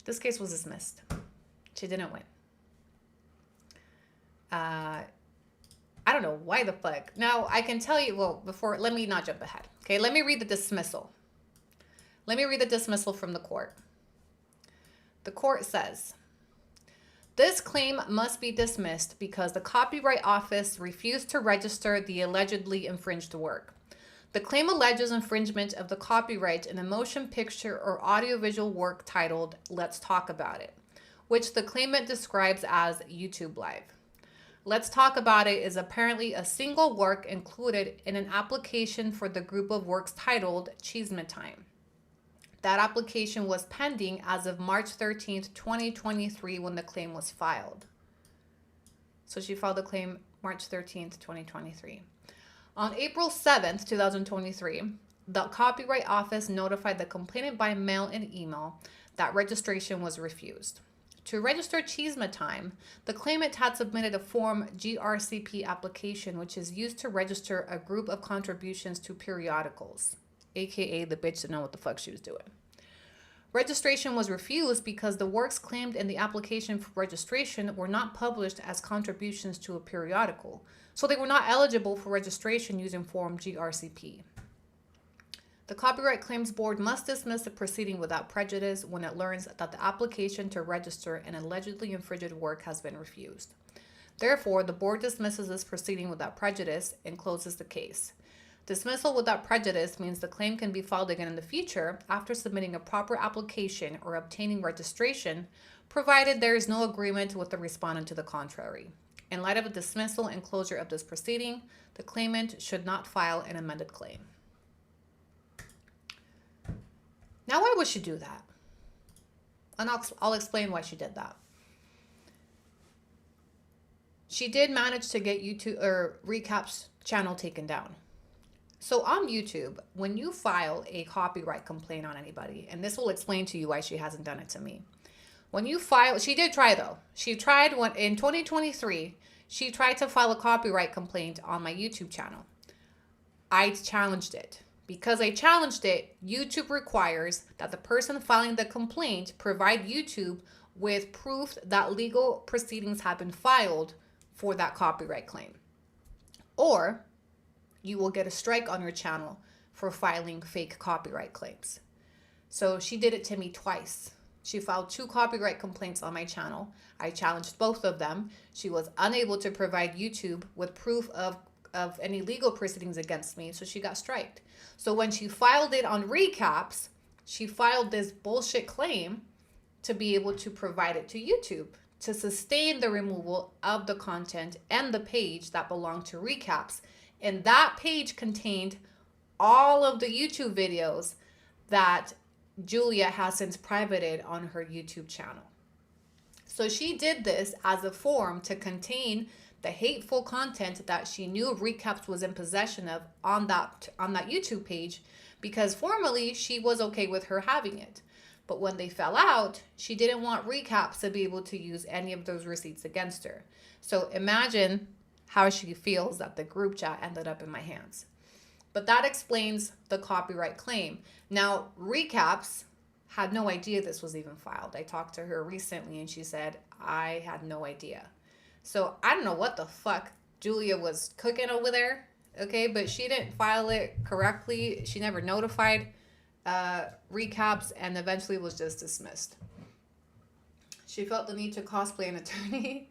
This case was dismissed. She didn't win. I don't know why the fuck. Now, I can tell you, well, before, let me not jump ahead. Okay, let me read the dismissal. Let me read the dismissal from the court. The court says, this claim must be dismissed because the Copyright Office refused to register the allegedly infringed work. The claim alleges infringement of the copyright in a motion picture or audiovisual work titled Let's Talk About It, which the claimant describes as YouTube Live. Let's Talk About It is apparently a single work included in an application for the group of works titled Cheeseman Time. That application was pending as of March 13th, 2023 when the claim was filed. So she filed the claim March 13th, 2023. On April 7th, 2023, the Copyright Office notified the complainant by mail and email that registration was refused. To register Cheeseman Time, the claimant had submitted a Form GRCP application, which is used to register a group of contributions to periodicals, aka the bitch didn't know what the fuck she was doing. Registration was refused because the works claimed in the application for registration were not published as contributions to a periodical, so they were not eligible for registration using Form GRCP. The Copyright Claims Board must dismiss the proceeding without prejudice when it learns that the application to register an allegedly infringed work has been refused. Therefore, the board dismisses this proceeding without prejudice and closes the case. Dismissal without prejudice means the claim can be filed again in the future after submitting a proper application or obtaining registration, provided there is no agreement with the respondent to the contrary. In light of a dismissal and closure of this proceeding, the claimant should not file an amended claim. Now, why would she do that? And I'll explain why she did that. She did manage to get YouTube or Recap's channel taken down. So on YouTube, when you file a copyright complaint on anybody, and this will explain to you why she hasn't done it to me. When you file, she did try though. She tried in 2023, she tried to file a copyright complaint on my YouTube channel. I challenged it. Because I challenged it, YouTube requires that the person filing the complaint provide YouTube with proof that legal proceedings have been filed for that copyright claim. Or you will get a strike on your channel for filing fake copyright claims. So she did it to me twice. She filed 2 copyright complaints on my channel. I challenged both of them. She was unable to provide YouTube with proof of any legal proceedings against me, so she got striked. So when she filed it on Recaps, she filed this bullshit claim to be able to provide it to YouTube to sustain the removal of the content and the page that belonged to Recaps. And that page contained all of the YouTube videos that Julia has since privated on her YouTube channel. So she did this as a form to contain the hateful content that she knew Recaps was in possession of on that YouTube page, because formerly she was okay with her having it. But when they fell out, she didn't want Recaps to be able to use any of those receipts against her. So imagine how she feels that the group chat ended up in my hands. But that explains the copyright claim. Now, Recaps had no idea this was even filed. I talked to her recently and she said, I had no idea. So I don't know what the fuck Julia was cooking over there, okay? But she didn't file it correctly. She never notified Recaps and eventually was just dismissed. She felt the need to cosplay an attorney.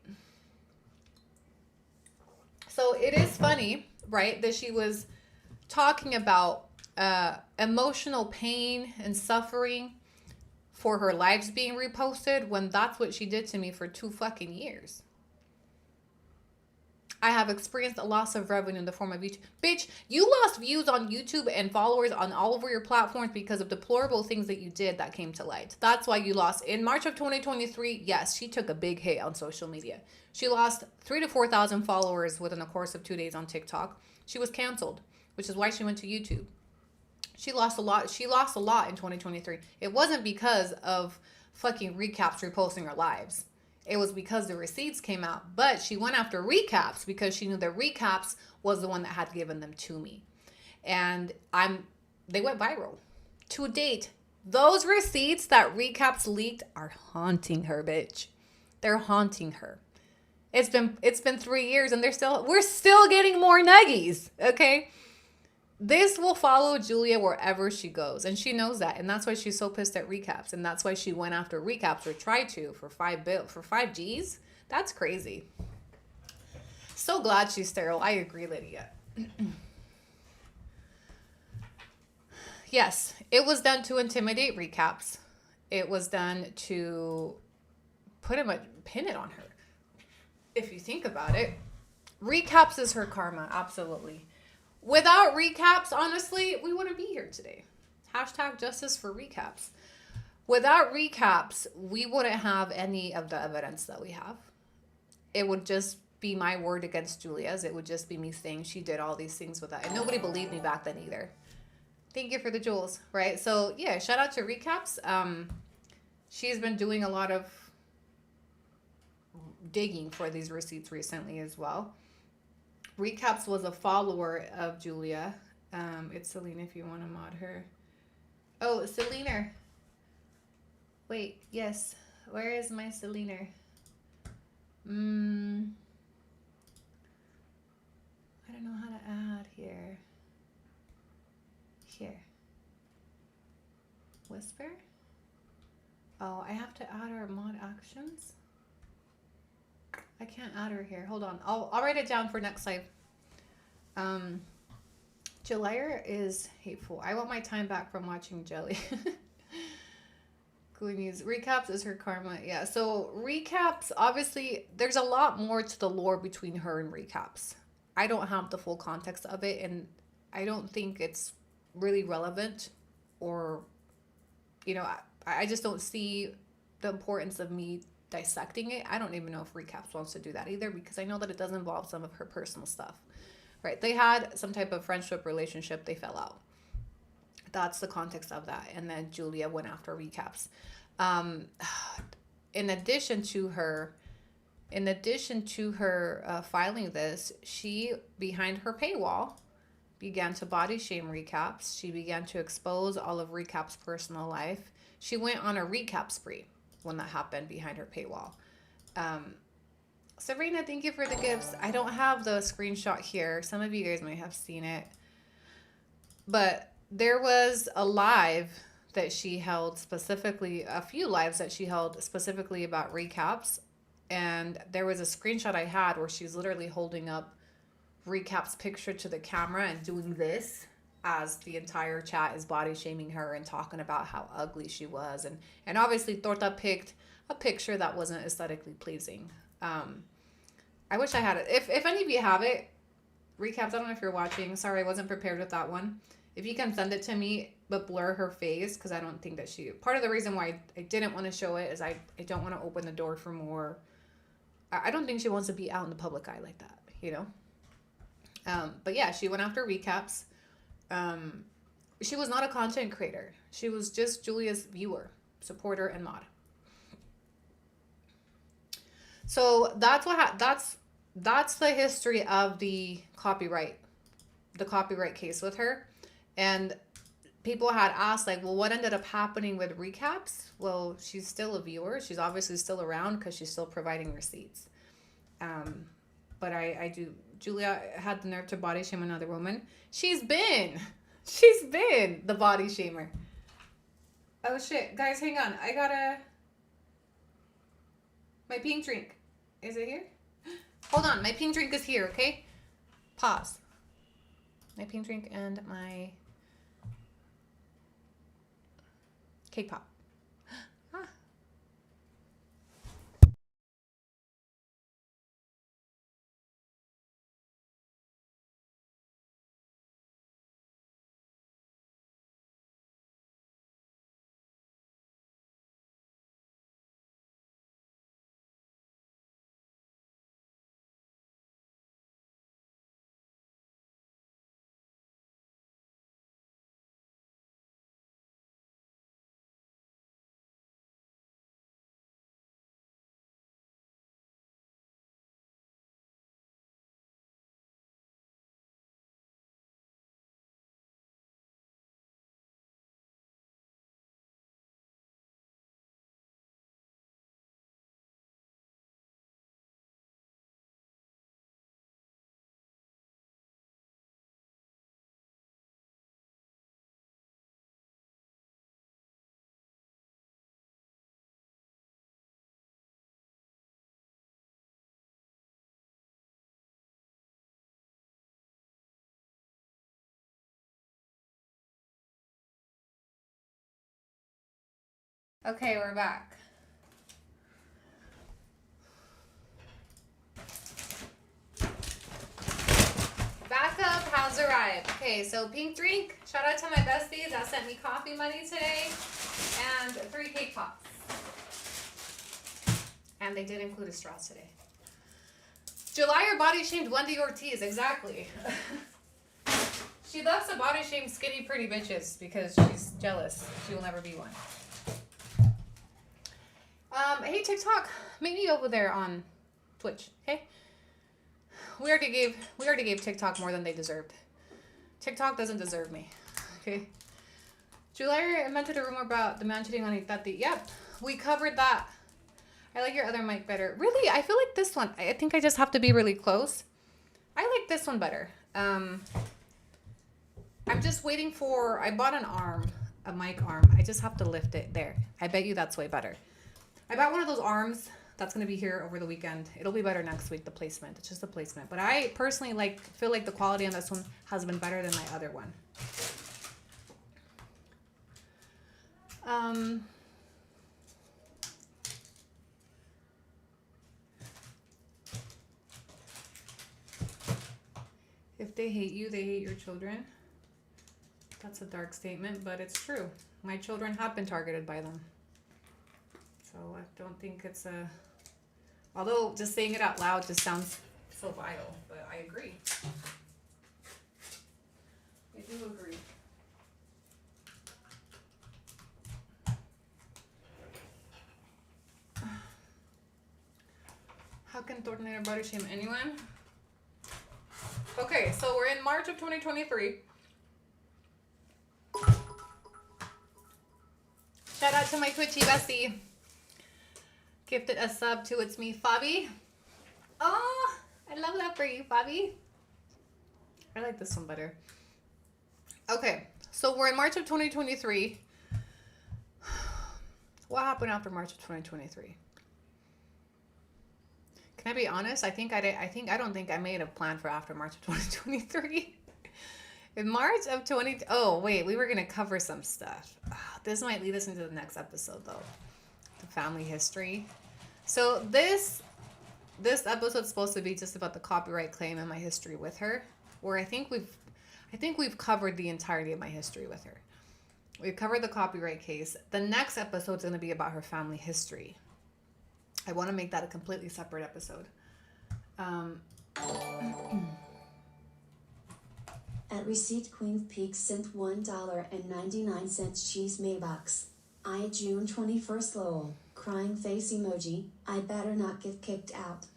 So it is funny, right, that she was talking about emotional pain and suffering for her lives being reposted when that's what she did to me for 2 fucking years. I have experienced a loss of revenue in the form of YouTube. Bitch, you lost views on YouTube and followers on all over your platforms because of deplorable things that you did that came to light. That's why you lost. In March of 2023, yes, she took a big hit on social media. She lost 3,000 to 4,000 followers within the course of 2 days on TikTok. She was canceled, which is why she went to YouTube. She lost a lot. She lost a lot in 2023. It wasn't because of fucking Recaps reposting her lives. It was because the receipts came out. But she went after Recaps because she knew that Recaps was the one that had given them to me. And they went viral. To date, those receipts that Recaps leaked are haunting her, bitch. They're haunting her. It's been 3 years and we're still getting more nuggies. Okay. This will follow Julia wherever she goes, and she knows that, and that's why she's so pissed at recaps, and that's why she went after recaps, or tried to, for 5 Gs. That's crazy. So glad she's sterile. I agree, Lydia. Yes, it was done to intimidate recaps. It was done to pin it on her. If you think about it, recaps is her karma, absolutely. Without recaps, honestly, we wouldn't be here today. Hashtag justice for recaps. Without recaps, we wouldn't have any of the evidence that we have. It would just be my word against Julia's. It would just be me saying she did all these things with that. And nobody believed me back then either. Thank you for the jewels, right? So yeah, shout out to recaps. She's been doing a lot of digging for these receipts recently as well. Recaps was a follower of Julia. It's Selena if you want to mod her. Oh, Selena. Wait, yes. Where is my Selena? I don't know how to add here. Here. Whisper? Oh, I have to add her mod actions? I can't add her here. Hold on. I'll write it down for next live. Juliaag is hateful. I want my time back from watching Gely. Goonies. Recaps is her karma. Yeah, so recaps, obviously, there's a lot more to the lore between her and recaps. I don't have the full context of it, and I don't think it's really relevant, or, I just don't see the importance of me dissecting it. I don't even know if recaps wants to do that either, because I know that it does involve some of her personal stuff, right? They had some type of friendship relationship. They fell out. That's the context of that. And then Julia went after recaps. In addition to her filing this, she, behind her paywall, began to body shame recaps. She began to expose all of recaps' personal life. She went on a recap spree when that happened behind her paywall. Sabrina, thank you for the gifts. I don't have the screenshot here. Some of you guys might have seen it. But there was a live that she held specifically, a few lives that she held specifically about recaps. And there was a screenshot I had where she's literally holding up recap's picture to the camera and doing this as the entire chat is body shaming her and talking about how ugly she was. And obviously Torta picked a picture that wasn't aesthetically pleasing. I wish I had it. If any of you have it, recaps, I don't know if you're watching. Sorry, I wasn't prepared with that one. If you can send it to me, but blur her face, because I don't think that part of the reason why I didn't want to show it is I don't want to open the door for more. I don't think she wants to be out in the public eye like that, But yeah, she went after recaps. She was not a content creator. She was just Julia's viewer, supporter, and mod. So that's the history of the copyright case with her. And people had asked, like, well, what ended up happening with recaps? Well, she's still a viewer. She's obviously still around because she's still providing receipts. But I do. Julia had the nerve to body shame another woman. She's been the body shamer. Oh shit, guys, hang on. My pink drink. Is it here? Hold on, my pink drink is here, okay? Pause. My pink drink and my cake pop. Okay, we're back. Backup has arrived. Okay, so pink drink. Shout out to my besties that sent me coffee money today. And 3 cake pops. And they did include a straw today. July or body shamed Wendy Ortiz, exactly. She loves to body shame skinny pretty bitches because she's jealous. She will never be one. Hey TikTok, meet me over there on Twitch, okay? We already gave TikTok more than they deserved. TikTok doesn't deserve me, okay? July invented a rumor about the man cheating on Itati. Yep, we covered that. I like your other mic better. Really, I feel like this one. I think I just have to be really close. I like this one better. I'm just waiting for. I bought an arm, a mic arm. I just have to lift it there. I bet you that's way better. I bought one of those arms that's gonna be here over the weekend. It'll be better next week. The placement. It's just the placement. But I personally feel like the quality on this one has been better than my other one. If they hate you, they hate your children. That's a dark statement, but it's true. My children have been targeted by them. So I don't think it's a... Although just saying it out loud just sounds so vile, but I agree. I do agree. How can Tornado body shame anyone? Okay, so we're in March of 2023. Shout out to my Twitchy bestie. Gifted a sub to It's Me, Fabi. Oh, I love that for you, Fabi. I like this one better. Okay, so we're in March of 2023. What happened after March of 2023? Can I be honest? I don't think I made a plan for after March of 2023. In March of oh wait, we were gonna cover some stuff. This might lead us into the next episode though. The family history. So this episode's supposed to be just about the copyright claim and my history with her. Where I think we've covered the entirety of my history with her. We've covered the copyright case. The next episode's gonna be about her family history. I want to make that a completely separate episode. At receipt, Queen Peak sent $1.99 cheese Maybox. I June 21st lol. Crying face emoji. I better not get kicked out.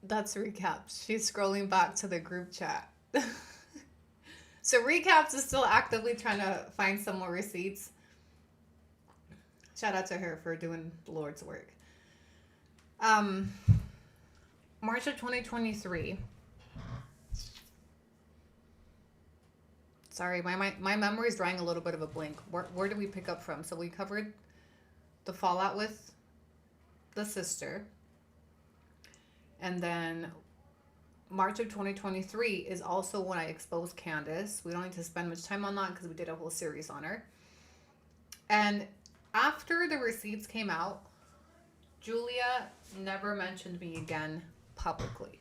That's recaps. She's scrolling back to the group chat. So recaps is still actively trying to find some more receipts. Shout out to her for doing the Lord's work. March of 2023. Sorry, my memory is drawing a little bit of a blank. Where did we pick up from? So we covered the fallout with the sister. And then March of 2023 is also when I exposed Candace. We don't need to spend much time on that because we did a whole series on her. And after the receipts came out, Julia never mentioned me again publicly.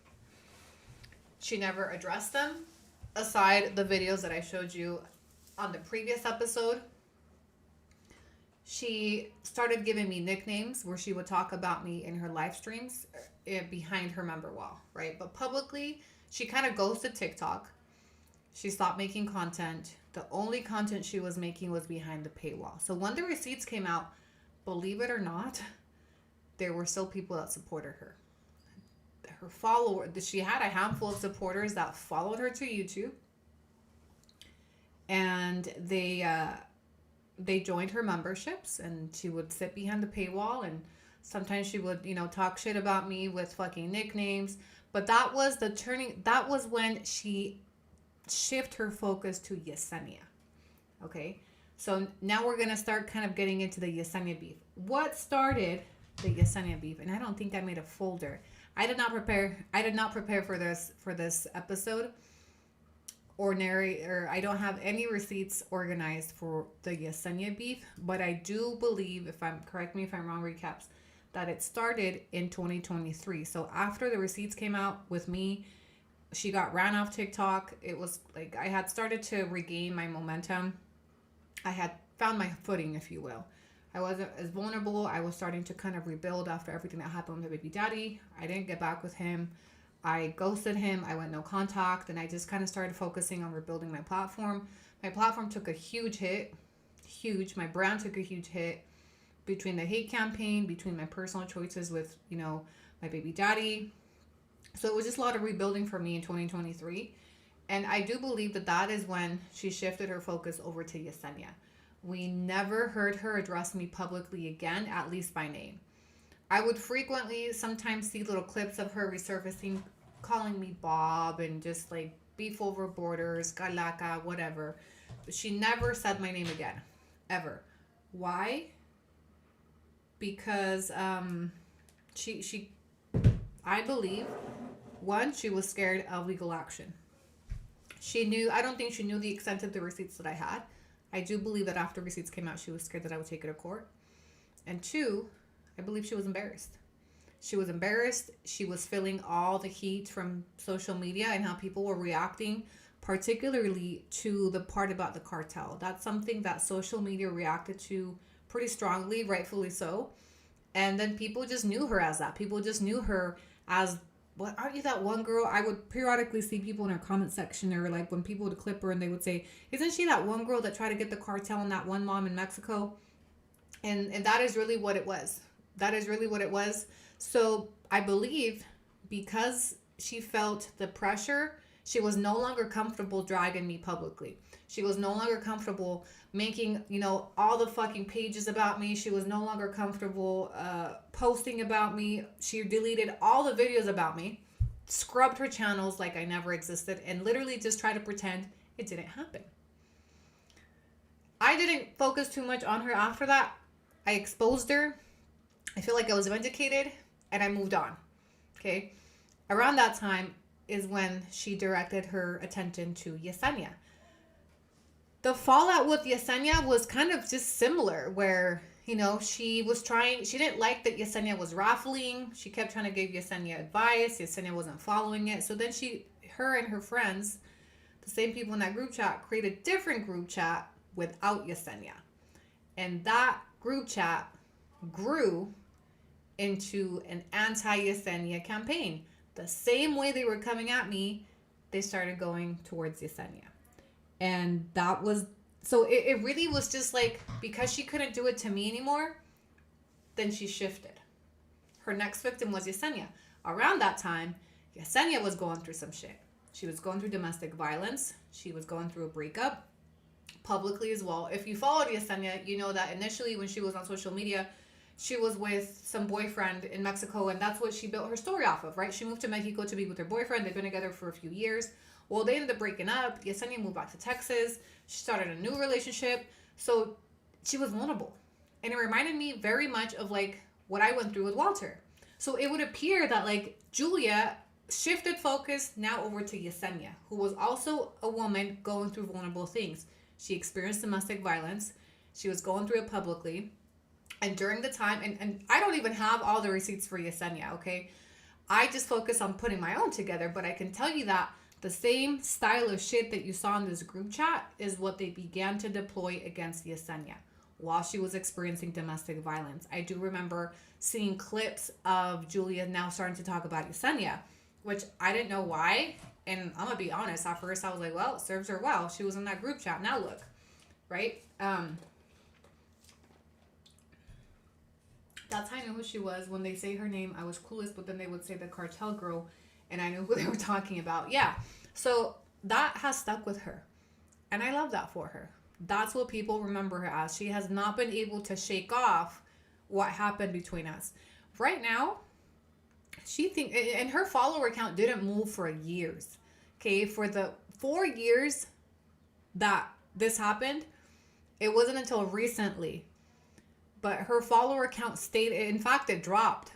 She never addressed them, aside the videos that I showed you on the previous episode. She started giving me nicknames where she would talk about me in her live streams behind her member wall, right? But publicly, she kind of ghosted TikTok. She stopped making content. The only content she was making was behind the paywall. So when the receipts came out, believe it or not, there were still people that supported her. Her follower, she had a handful of supporters that followed her to YouTube. And they joined her memberships, and she would sit behind the paywall, and sometimes she would, talk shit about me with fucking nicknames. But that was when she shift her focus to Yesenia. Okay, so now we're gonna start kind of getting into the Yesenia beef. What started the Yesenia beef? And I don't think I made a folder. I did not prepare for this episode. I don't have any receipts organized for the Yesenia beef, but I do believe, correct me if I'm wrong, recaps, that it started in 2023. So after the receipts came out with me, she got ran off TikTok. It was like I had started to regain my momentum. I had found my footing, if you will. I wasn't as vulnerable. I was starting to kind of rebuild after everything that happened with my baby daddy. I didn't get back with him. I ghosted him. I went no contact, and I just kind of started focusing on rebuilding my platform. My platform took a huge hit. Huge. My brand took a huge hit between the hate campaign, between my personal choices with, my baby daddy. So it was just a lot of rebuilding for me in 2023. And I do believe that is when she shifted her focus over to Yesenia. We never heard her address me publicly again, at least by name. I would frequently sometimes see little clips of her resurfacing, calling me Bob and just like beef over borders, calaca, whatever. But she never said my name again, ever. Why? Because she I believe, one, she was scared of legal action. I don't think she knew the extent of the receipts that I had. I do believe that after receipts came out, she was scared that I would take it to court. And two, I believe she was embarrassed. She was embarrassed. She was feeling all the heat from social media and how people were reacting, particularly to the part about the cartel. That's something that social media reacted to pretty strongly, rightfully so. And then people just knew her as that. People just knew her as, what, aren't you that one girl? I would periodically see people in her comment section, or like when people would clip her and they would say, isn't she that one girl that tried to get the cartel and that one mom in Mexico? And that is really what it was. That is really what it was. So I believe because she felt the pressure, she was no longer comfortable dragging me publicly. She was no longer comfortable making, all the fucking pages about me. She was no longer comfortable posting about me. She deleted all the videos about me, scrubbed her channels like I never existed, and literally just tried to pretend it didn't happen. I didn't focus too much on her after that. I exposed her. I feel like I was vindicated, and I moved on. Okay? Around that time is when she directed her attention to Yesenia. The fallout with Yesenia was kind of just similar, where, she didn't like that Yesenia was raffling. She kept trying to give Yesenia advice. Yesenia wasn't following it. So then her and her friends, the same people in that group chat, created a different group chat without Yesenia. And that group chat grew into an anti-Yesenia campaign. The same way they were coming at me, they started going towards Yesenia. And that was, so it really was just like, because she couldn't do it to me anymore, then she shifted. Her next victim was Yesenia. Around that time, Yesenia was going through some shit. She was going through domestic violence. She was going through a breakup publicly as well. If you followed Yesenia, you know that initially when she was on social media, she was with some boyfriend in Mexico, and that's what she built her story off of, right? She moved to Mexico to be with her boyfriend. They've been together for a few years. Well, they ended up breaking up. Yesenia moved back to Texas. She started a new relationship. So she was vulnerable. And it reminded me very much of like what I went through with Walter. So it would appear that like Julia shifted focus now over to Yesenia, who was also a woman going through vulnerable things. She experienced domestic violence. She was going through it publicly. And during the time, and I don't even have all the receipts for Yesenia, okay? I just focus on putting my own together. But I can tell you that the same style of shit that you saw in this group chat is what they began to deploy against Yesenia while she was experiencing domestic violence. I do remember seeing clips of Julia now starting to talk about Yesenia, which I didn't know why. And I'm going to be honest, at first I was like, well, it serves her well. She was in that group chat. Now look, right? That's how I knew who she was. When they say her name, I was clueless, but then they would say the cartel girl, and I knew who they were talking about. Yeah. So that has stuck with her. And I love that for her. That's what people remember her as. She has not been able to shake off what happened between us. Right now, and her follower count didn't move for years. Okay. For the 4 years that this happened, it wasn't until recently. But her follower count stayed. In fact, it dropped.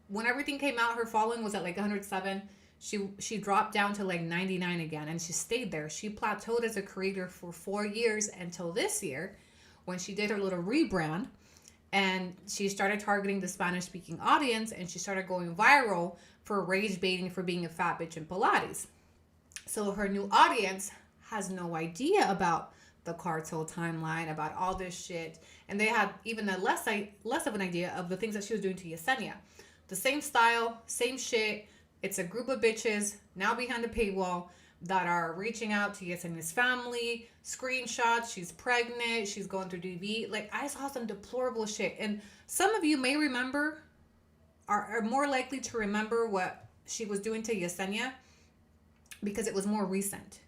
When everything came out, her following was at like 107. She dropped down to like 99 again, and she stayed there. She plateaued as a creator for 4 years until this year when she did her little rebrand, and she started targeting the Spanish speaking audience, and she started going viral for rage baiting for being a fat bitch in Pilates. So her new audience has no idea about the cartel timeline, about all this shit, and they had even a less of an idea of the things that she was doing to Yesenia. The same style, same shit. It's a group of bitches now behind the paywall that are reaching out to Yesenia's family, screenshots, she's pregnant, she's going through DV. Like, I saw some deplorable shit. And some of you may remember, are more likely to remember what she was doing to Yesenia because it was more recent.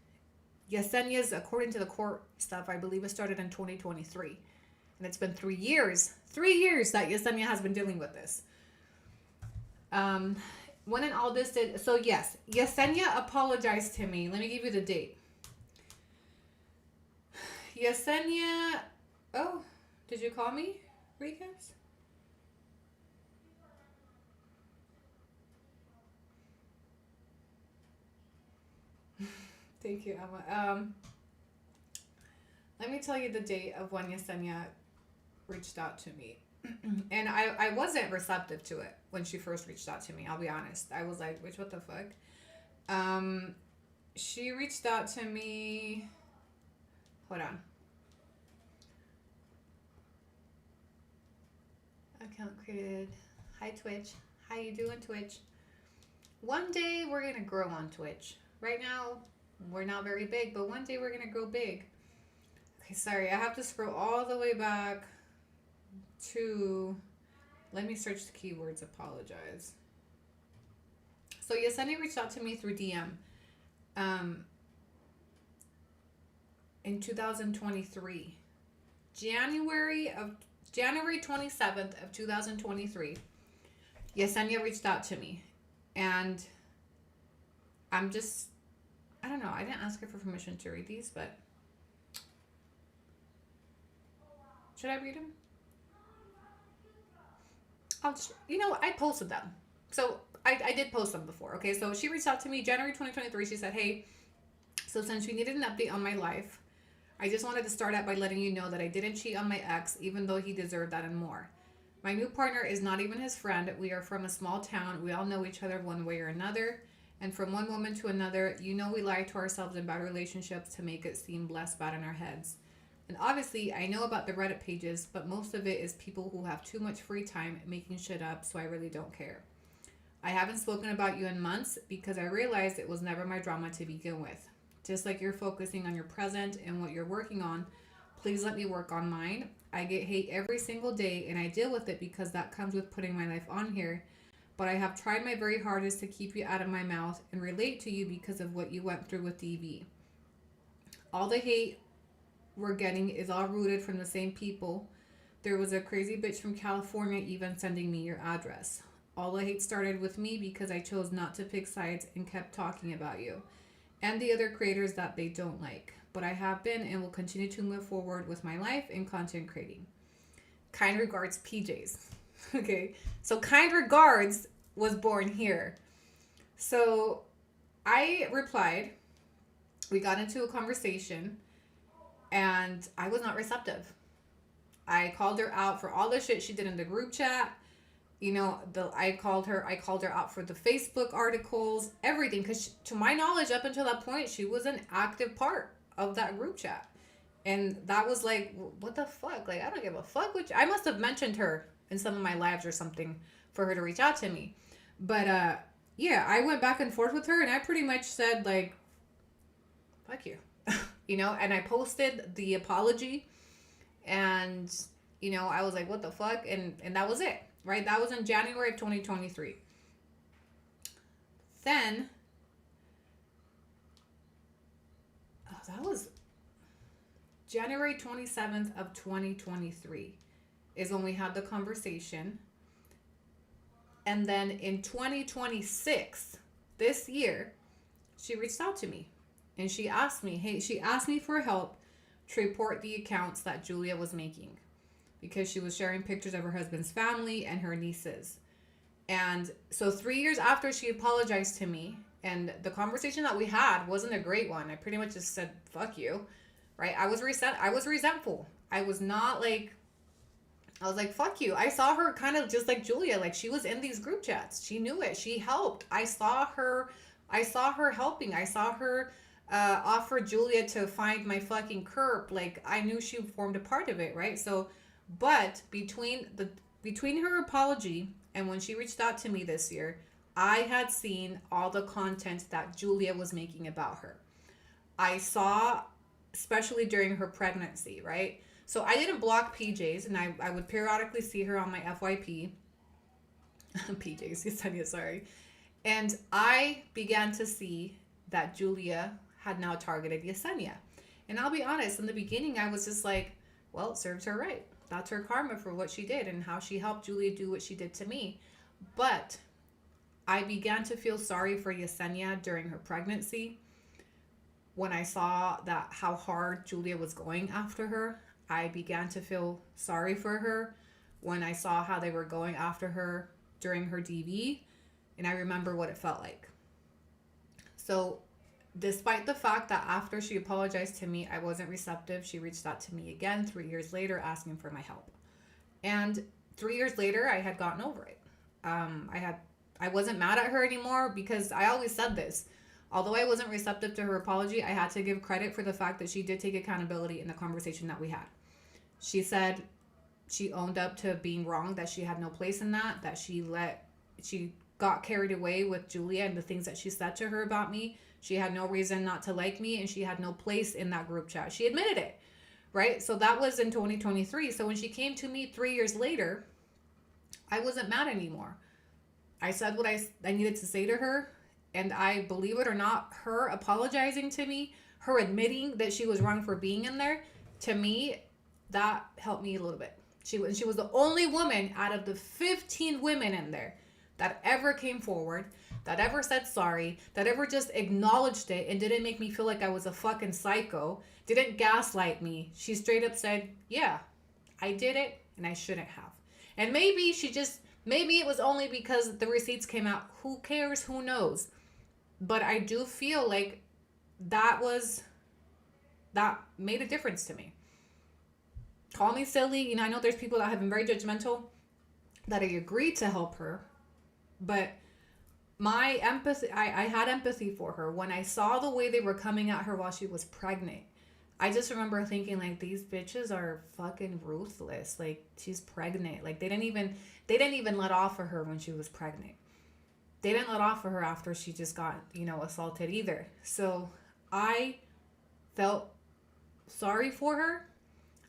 Yesenia's, according to the court stuff, I believe it started in 2023. And it's been 3 years. 3 years that Yesenia has been dealing with this. When and all this did, so yes, Yesenia apologized to me. Let me give you the date. Yesenia, oh, did you call me, Rikas? Thank you, Emma. Let me tell you the date of when Yesenia reached out to me. And I wasn't receptive to it when she first reached out to me. I'll be honest. I was like, "Bitch, what the fuck?" She reached out to me. Hold on. Account created. Hi, Twitch. How you doing, Twitch? One day we're gonna grow on Twitch. Right now, we're not very big, but one day we're gonna grow big. Okay, sorry. I have to scroll all the way back to, let me search the keywords, apologize. So Yesenia reached out to me through DM in 2023. January 27th of 2023, Yesenia reached out to me, and I don't know, I didn't ask her for permission to read these, but should I read them? I posted them. So I did post them before. Okay, so she reached out to me January 2023. She said, "Hey, so since you needed an update on my life, I just wanted to start out by letting you know that I didn't cheat on my ex, even though he deserved that and more. My new partner is not even his friend. We are from a small town. We all know each other one way or another. And from one woman to another, we lie to ourselves in bad relationships to make it seem less bad in our heads. And obviously, I know about the Reddit pages, but most of it is people who have too much free time making shit up, so I really don't care. I haven't spoken about you in months because I realized it was never my drama to begin with. Just like you're focusing on your present and what you're working on, please let me work on mine. I get hate every single day, and I deal with it because that comes with putting my life on here. But I have tried my very hardest to keep you out of my mouth and relate to you because of what you went through with DV. All the hate we're getting is all rooted from the same people. There was a crazy bitch from California even sending me your address. All the hate started with me because I chose not to pick sides and kept talking about you and the other creators that they don't like. But I have been and will continue to move forward with my life and content creating. Kind regards, PJs." Okay, so kind regards was born here. So I replied, we got into a conversation, and I was not receptive. I called her out for all the shit she did in the group chat. I called her out for the Facebook articles, everything, because to my knowledge, up until that point, she was an active part of that group chat. And that was like, what the fuck? Like, I don't give a fuck. I must have mentioned her in some of my lives or something for her to reach out to me. But yeah, I went back and forth with her, and I pretty much said, like, fuck you. And I posted the apology, and I was like, what the fuck? And that was it, right? That was in January of 2023. Then that was January 27th of 2023 is when we had the conversation. And then in 2026, this year, she reached out to me. And she asked me for help to report the accounts that Julia was making, because she was sharing pictures of her husband's family and her nieces. And so 3 years after she apologized to me, And the conversation that we had wasn't a great one. I pretty much just said, fuck you, right? I was resentful. I was not like, I was like, fuck you. I saw her kind of just like Julia. Like, she was in these group chats. She knew it. She helped. I saw her helping. I saw her offer Julia to find my fucking curb. Like, I knew she formed a part of it, right? So, but between her apology and when she reached out to me this year, I had seen all the content that Julia was making about her. I saw, especially during her pregnancy, right? So I didn't block PJs, and I would periodically see her on my FYP. PJs, Yesenia, sorry. And I began to see that Julia had now targeted Yesenia. And I'll be honest, in the beginning, I was just like, well, it serves her right. That's her karma for what she did and how she helped Julia do what she did to me. But I began to feel sorry for Yesenia during her pregnancy. When I saw that how hard Julia was going after her, I began to feel sorry for her when I saw how they were going after her during her DV, and I remember what it felt like. So despite the fact that after she apologized to me, I wasn't receptive, she reached out to me again 3 years later asking for my help. And 3 years later, I had gotten over it. I wasn't mad at her anymore because I always said this. Although I wasn't receptive to her apology, I had to give credit for the fact that she did take accountability in the conversation that we had. She said she owned up to being wrong, that she had no place in that she got carried away with Julia and the things that she said to her about me. She had no reason not to like me, and she had no place in that group chat. She admitted it, right? So that was in 2023. So when she came to me 3 years later, I wasn't mad anymore. I said what I needed to say to her, and I, believe it or not, her apologizing to me, her admitting that she was wrong for being in there, to me, that helped me a little bit. She was the only woman out of the 15 women in there that ever came forward, that ever said sorry, that ever just acknowledged it and didn't make me feel like I was a fucking psycho, didn't gaslight me. She straight up said, yeah, I did it and I shouldn't have. And maybe it was only because the receipts came out. Who cares? Who knows? But I do feel like that made a difference to me. Call me silly. I know there's people that have been very judgmental, that I agreed to help her. But my empathy, I had empathy for her. When I saw the way they were coming at her while she was pregnant, I just remember thinking, like, these bitches are fucking ruthless. Like, she's pregnant. Like, they didn't even let off of her when she was pregnant. They didn't let off of her after she just got, assaulted either. So I felt sorry for her.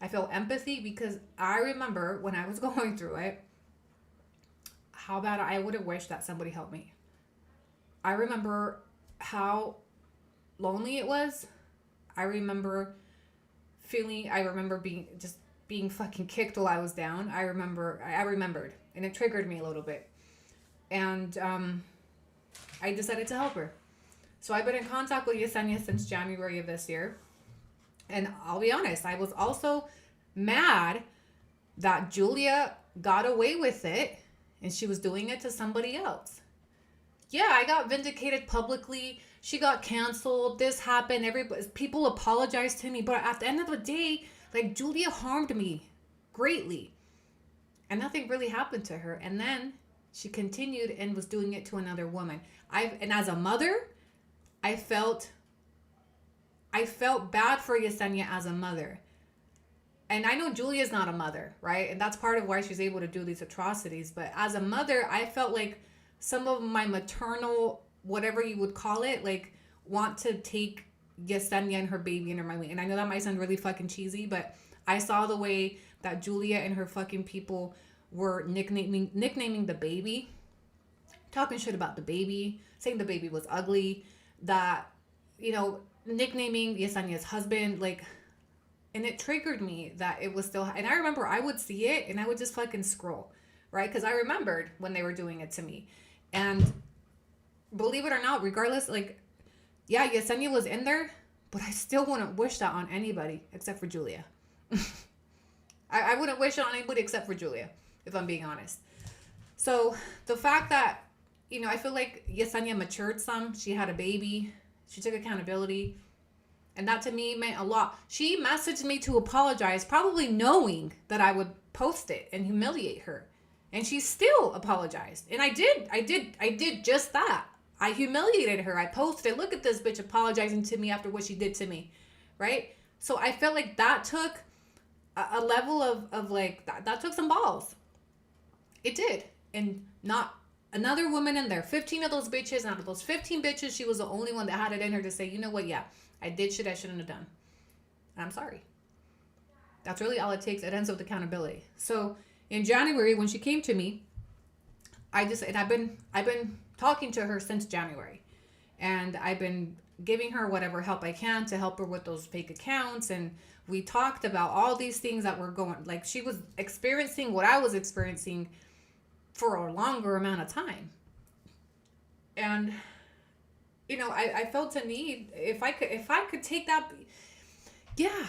I felt empathy because I remember when I was going through it, how bad I would have wished that somebody helped me. I remember how lonely it was. I remember being fucking kicked while I was down. I remembered, and it triggered me a little bit. And I decided to help her. So I've been in contact with Yesenia since January of this year. And I'll be honest, I was also mad that Julia got away with it and she was doing it to somebody else. Yeah, I got vindicated publicly. She got canceled. This happened. People apologized to me. But at the end of the day, like, Julia harmed me greatly. And nothing really happened to her. And then she continued and was doing it to another woman. And as a mother, I felt bad for Yesenia as a mother. And I know Julia's not a mother, right? And that's part of why she's able to do these atrocities. But as a mother, I felt like some of my maternal, whatever you would call it, like, want to take Yesenia and her baby under my wing. And I know that might sound really fucking cheesy, but I saw the way that Julia and her fucking people were nicknaming the baby, talking shit about the baby, saying the baby was ugly, that, nicknaming Yesenia's husband, like, and it triggered me that it was still, and I remember I would see it and I would just fucking scroll, right? Because I remembered when they were doing it to me. And believe it or not, regardless, like, yeah, Yesenia was in there, but I still wouldn't wish that on anybody except for Julia. I wouldn't wish it on anybody except for Julia, if I'm being honest. So the fact that I feel like Yesenia matured some. She had a baby. She took accountability. And that to me meant a lot. She messaged me to apologize, probably knowing that I would post it and humiliate her. And she still apologized. And I did just that. I humiliated her. I posted, look at this bitch apologizing to me after what she did to me. Right? So I felt like that took a level of like, that took some balls. It did. And not another woman in there. 15 of those bitches. And out of those 15 bitches, she was the only one that had it in her to say, you know what? Yeah, I did shit I shouldn't have done. And I'm sorry. That's really all it takes. It ends with accountability. So in January, when she came to me, I've been talking to her since January. And I've been giving her whatever help I can to help her with those fake accounts. And we talked about all these things that were going, like she was experiencing what I was experiencing for a longer amount of time. And, I felt a need, if I could take that, yeah,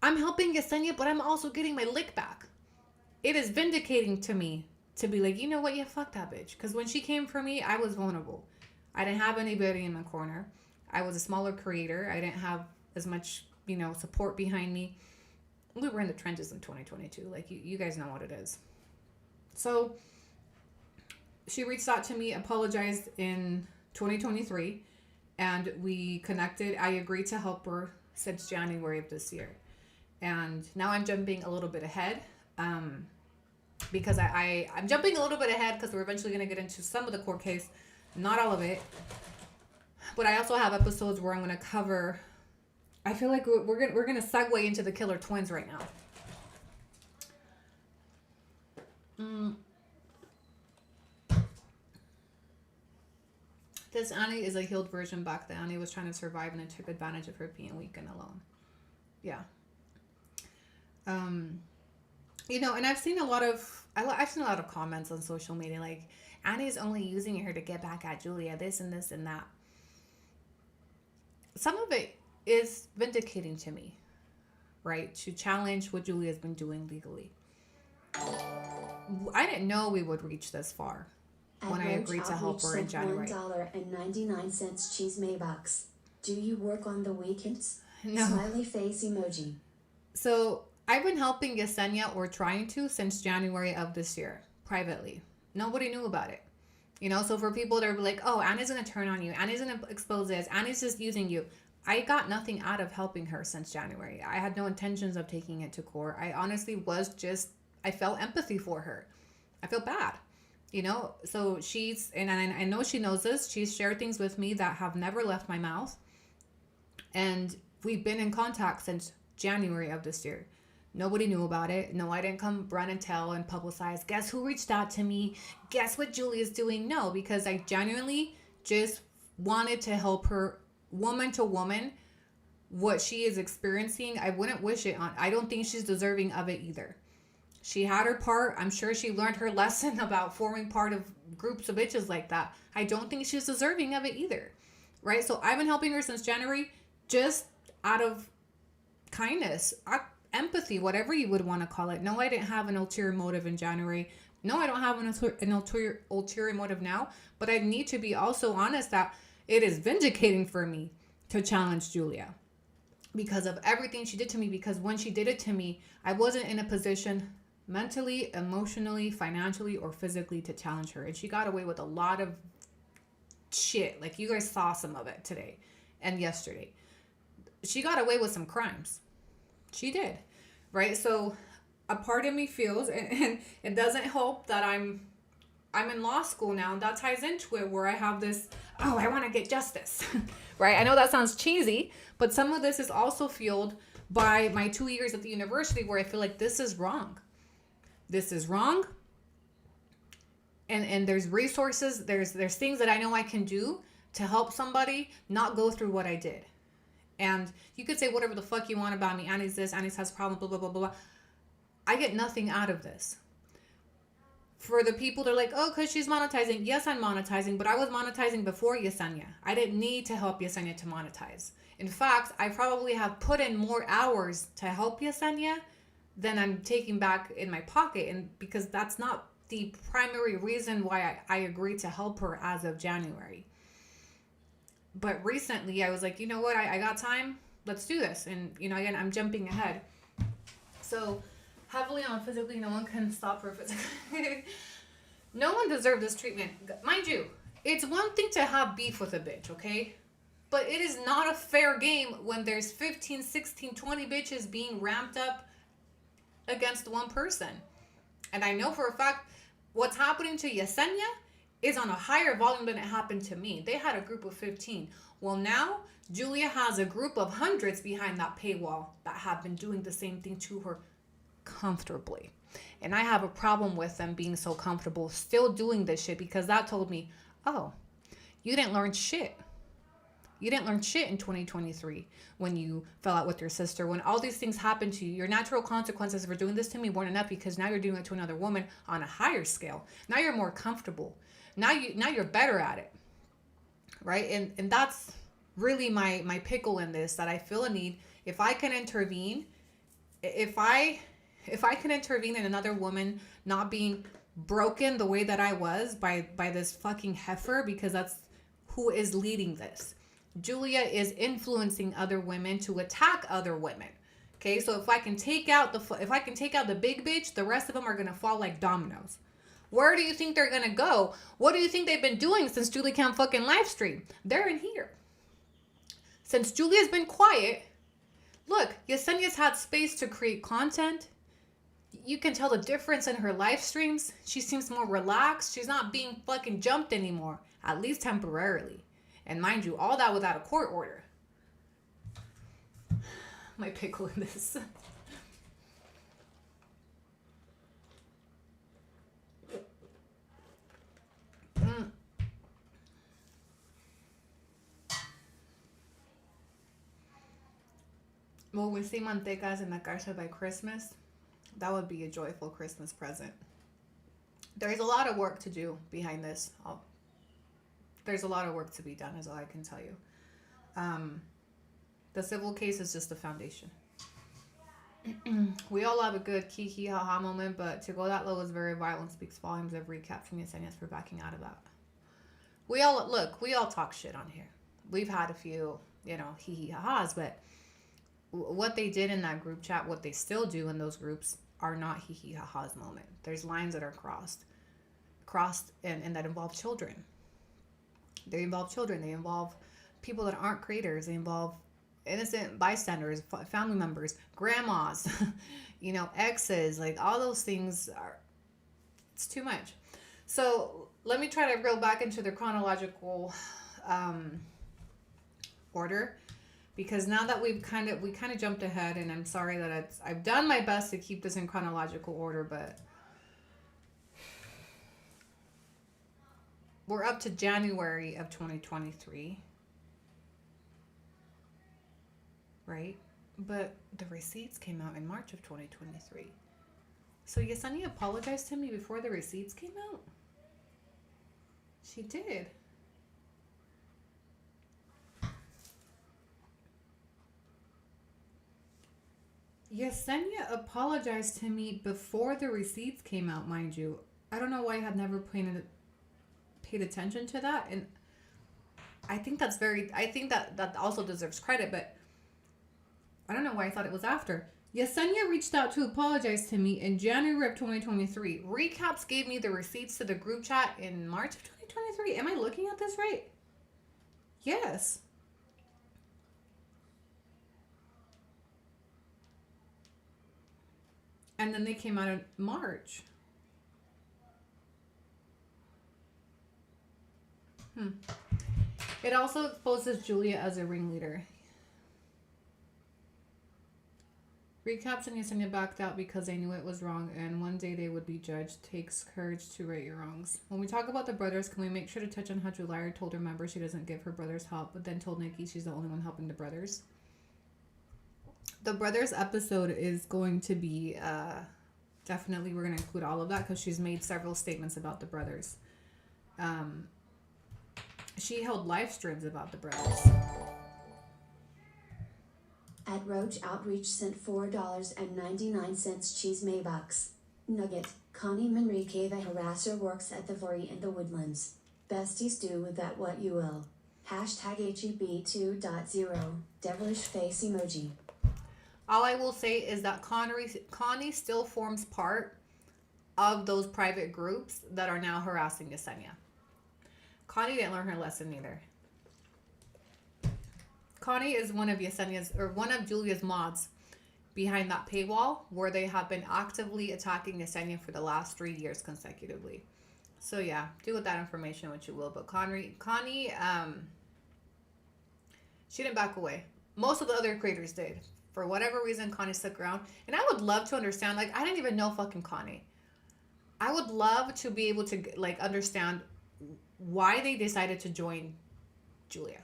I'm helping Yesenia, but I'm also getting my lick back. It is vindicating to me to be like, you know what, yeah, fuck that bitch. Because when she came for me, I was vulnerable. I didn't have anybody in my corner. I was a smaller creator. I didn't have as much, support behind me. We were in the trenches in 2022. Like, you guys know what it is. So she reached out to me, apologized in 2023, and we connected. I agreed to help her since January of this year. And now I'm jumping a little bit ahead because I'm jumping a little bit ahead because we're eventually going to get into some of the court case, not all of it. But I also have episodes where I'm going to cover, I feel like we're going to segue into the killer twins right now. This Annie is a healed version back then. Annie was trying to survive and I took advantage of her being weak and alone. Yeah. And I've seen a lot of comments on social media like, Annie's only using her to get back at Julia, this and this and that. Some of it is vindicating to me, right? To challenge what Julia's been doing legally. I didn't know we would reach this far when I agreed to help her in January. $1.99 cheese Maybucks. Do you work on the weekends? No. Smiley face emoji. So I've been helping Yesenia, or trying to, since January of this year, privately. Nobody knew about it. So for people that are like, oh, Annie's going to turn on you. Annie's going to expose this. Annie's just using you. I got nothing out of helping her since January. I had no intentions of taking it to court. I honestly I felt empathy for her. I felt bad, So and I know she knows this. She's shared things with me that have never left my mouth. And we've been in contact since January of this year. Nobody knew about it. No, I didn't come run and tell and publicize. Guess who reached out to me? Guess what Julia's doing? No, because I genuinely just wanted to help her woman to woman. What she is experiencing, I wouldn't wish it on. I don't think she's deserving of it either. She had her part. I'm sure she learned her lesson about forming part of groups of bitches like that. I don't think she's deserving of it either. Right? So I've been helping her since January just out of kindness, empathy, whatever you would want to call it. No, I didn't have an ulterior motive in January. No, I don't have an ulterior motive now. But I need to be also honest that it is vindicating for me to challenge Julia because of everything she did to me. Because when she did it to me, I wasn't in a position mentally, emotionally, financially, or physically to challenge her. And she got away with a lot of shit. Like, you guys saw some of it today and yesterday. She got away with some crimes. She did. Right? So a part of me feels, and it doesn't help that I'm in law school now, and that ties into it, where I have this, I want to get justice. Right? I know that sounds cheesy, but some of this is also fueled by my 2 years at the university, where I feel like this is wrong. This is wrong. And there's resources, there's things that I know I can do to help somebody not go through what I did. And you could say whatever the fuck you want about me. Annie's this, Annie's has problems, blah, blah, blah, blah, blah. I get nothing out of this. For the people that are like, oh, because she's monetizing. Yes, I'm monetizing, but I was monetizing before Yesenia. I didn't need to help Yesenia to monetize. In fact, I probably have put in more hours to help Yesenia than I'm taking back in my pocket. And because that's not the primary reason why I agreed to help her as of January. But recently I was like, you know what, I got time, let's do this. And, you know, again, I'm jumping ahead. So heavily on physically, no one can stop her physically. No one deserves this treatment. Mind you, it's one thing to have beef with a bitch, okay? But it is not a fair game when there's 15, 16, 20 bitches being ramped up against one person. And I know for a fact what's happening to Yesenia is on a higher volume than it happened to me. They had a group of 15. Well, now Julia has a group of hundreds behind that paywall that have been doing the same thing to her comfortably. And I have a problem with them being so comfortable still doing this shit, because that told me, oh, you didn't learn shit. You didn't learn shit in 2023 when you fell out with your sister, when all these things happened to you. Your natural consequences for doing this to me weren't enough, because now you're doing it to another woman on a higher scale. Now you're more comfortable. Now you're better at it. Right? And that's really my pickle in this, that I feel a need. If I can intervene, if I can intervene in another woman not being broken the way that I was by this fucking heifer, because that's who is leading this. Julia is influencing other women to attack other women. Okay, so if I can take out the big bitch, the rest of them are gonna fall like dominoes. Where do you think they're gonna go? What do you think they've been doing since Julie can't fucking live stream? They're in here. Since Julia's been quiet, look, Yesenia's had space to create content. You can tell the difference in her live streams. She seems more relaxed. She's not being fucking jumped anymore, at least temporarily. And mind you, all that without a court order. My pickle in this. Will we see mantecas in the cárcel by Christmas? That would be a joyful Christmas present. There's a lot of work to do behind this. There's a lot of work to be done, is all I can tell you. The civil case is just the foundation. We all have a good kiki haha moment, but to go that low is very violent, speaks volumes of recapturing Yesenia's for backing out of that. We all talk shit on here. We've had a few, hee hee ha-has, but what they did in that group chat, what they still do in those groups, are not hee hee ha-has moment. There's lines that are crossed and that involve children. They involve children. They involve people that aren't creators. They involve innocent bystanders, family members, grandmas, exes. Like, all those things it's too much. So let me try to reel back into the chronological order, because now that we kind of jumped ahead, and I'm sorry that I've done my best to keep this in chronological order, but we're up to January of 2023, right? But the receipts came out in March of 2023. So Yesenia apologized to me before the receipts came out? She did. Yesenia apologized to me before the receipts came out, mind you. I don't know why I had never paid attention to that, and I think that also deserves credit, but I don't know why I thought it was after. Yesenia reached out to apologize to me in January of 2023. Recaps gave me the receipts to the group chat in March of 2023. Am I looking at this right? Yes. And then they came out in March. It also exposes Julia as a ringleader. Recaps and Yesenia backed out because they knew it was wrong, and one day they would be judged. Takes courage to right your wrongs. When we talk about the brothers, can we make sure to touch on how Juliaag told her members she doesn't give her brothers help, but then told Nikki she's the only one helping the brothers? The brothers episode is going to be definitely, we're going to include all of that, because she's made several statements about the brothers. She held live streams about the brothers. At Roach Outreach sent $4.99 cheese Maybucks. Nugget, Connie Manrique the harasser works at the Vori in the Woodlands. Besties do with that what you will. Hashtag HEB 2.0, devilish face emoji. All I will say is that Connie still forms part of those private groups that are now harassing Yesenia. Connie didn't learn her lesson either. Connie is one of Julia's mods behind that paywall where they have been actively attacking Yesenia for the last 3 years consecutively. So yeah, do with that information what you will. But Connie, she didn't back away. Most of the other creators did. For whatever reason, Connie stuck around. And I would love to understand, like, I didn't even know fucking Connie. I would love to be able to, like, understand why they decided to join Julia.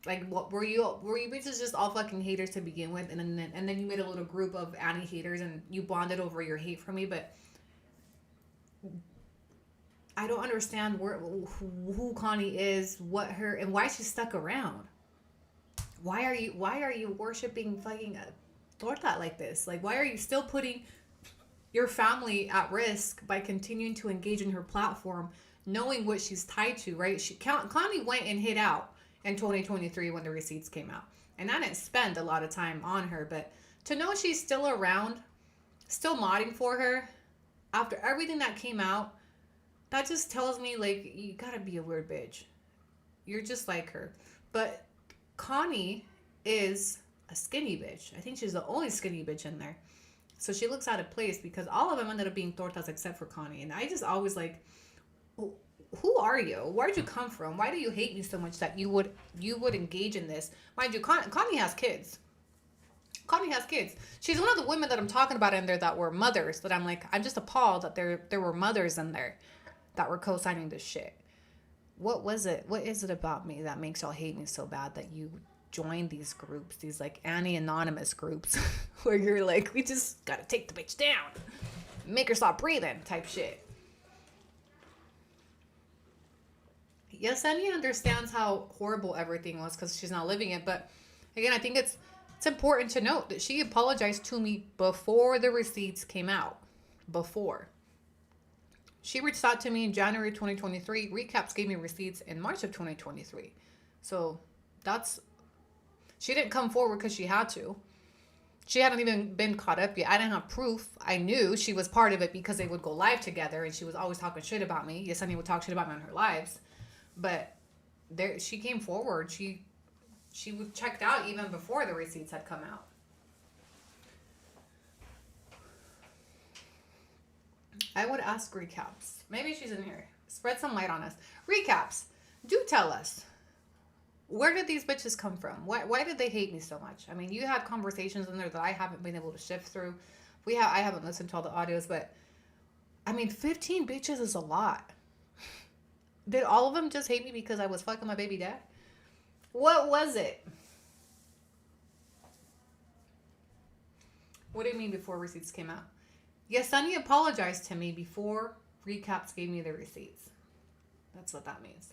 Like, what were you bitches just all fucking haters to begin with, and then you made a little group of Annie haters and you bonded over your hate for me, but I don't understand who Connie is, what her, and why she stuck around. Why are you worshiping fucking Torta like this? Like, why are you still putting your family at risk by continuing to engage in her platform, knowing what she's tied to, right? Connie went and hid out in 2023 when the receipts came out. And I didn't spend a lot of time on her, but to know she's still around, still modding for her, after everything that came out, that just tells me, like, you gotta be a weird bitch. You're just like her. But Connie is a skinny bitch. I think she's the only skinny bitch in there. So she looks out of place because all of them ended up being tortas except for Connie. And I just always like, who are you? Where'd you come from? Why do you hate me so much that you would engage in this? Mind you, Connie has kids. Connie has kids. She's one of the women that I'm talking about in there that were mothers. That I'm like, I'm just appalled that there were mothers in there that were co-signing this shit. What was it? What is it about me that makes y'all hate me so bad that you join these groups, these like Annie Anonymous groups, where you're like, we just gotta take the bitch down, make her stop breathing type shit. Yesenia understands how horrible everything was because she's not living it, but again, I think it's important to note that she apologized to me before the receipts came out. Before. She reached out to me in January 2023. Recaps gave me receipts in March of 2023. So she didn't come forward because she had to. She hadn't even been caught up yet. I didn't have proof. I knew she was part of it because they would go live together and she was always talking shit about me. Yesenia would talk shit about me on her lives. But she came forward. She was checked out even before the receipts had come out. I would ask Recaps. Maybe she's in here. Spread some light on us. Recaps, do tell us. Where did these bitches come from? Why did they hate me so much? I mean, you had conversations in there that I haven't been able to shift through. I haven't listened to all the audios, but I mean, 15 bitches is a lot. Did all of them just hate me because I was fucking my baby dad? What was it? What do you mean before receipts came out? Yesenia apologized to me before Recaps gave me the receipts. That's what that means.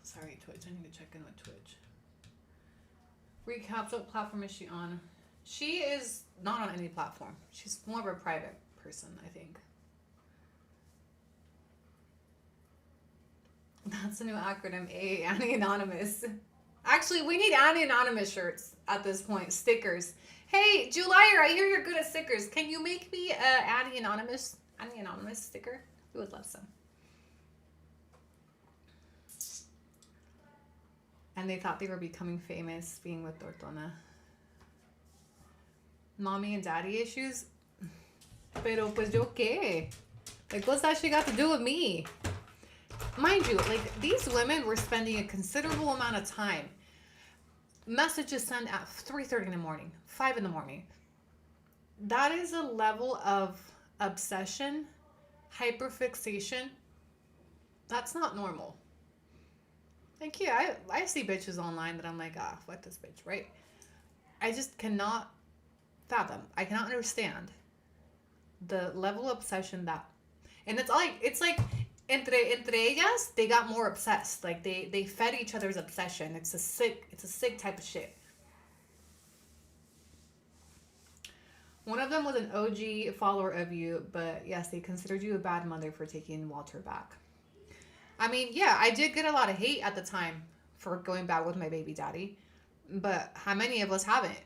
Sorry, Twitch. I need to check in with Twitch. Recaps, what platform is she on? She is not on any platform. She's more of a private person, I think. That's a new acronym, Annie Anonymous. Actually, we need Annie Anonymous shirts at this point. Stickers. Hey, Juliaag, I hear you're good at stickers. Can you make me a Annie Anonymous sticker? We would love some. And they thought they were becoming famous being with Tortona. Mommy and daddy issues? Pero pues yo qué? Like, what's that shit got to do with me? Mind you, like, these women were spending a considerable amount of time. Messages sent at 3:30 in the morning, 5 in the morning. That is a level of obsession, hyperfixation. That's not normal. Like, yeah, I see bitches online that I'm like, fuck this bitch, right? I just cannot fathom. I cannot understand the level of obsession that, and it's like entre ellas, they got more obsessed. Like they fed each other's obsession. It's a sick type of shit. One of them was an OG follower of you, but yes, they considered you a bad mother for taking Walter back. I mean, yeah, I did get a lot of hate at the time for going back with my baby daddy, but how many of us haven't?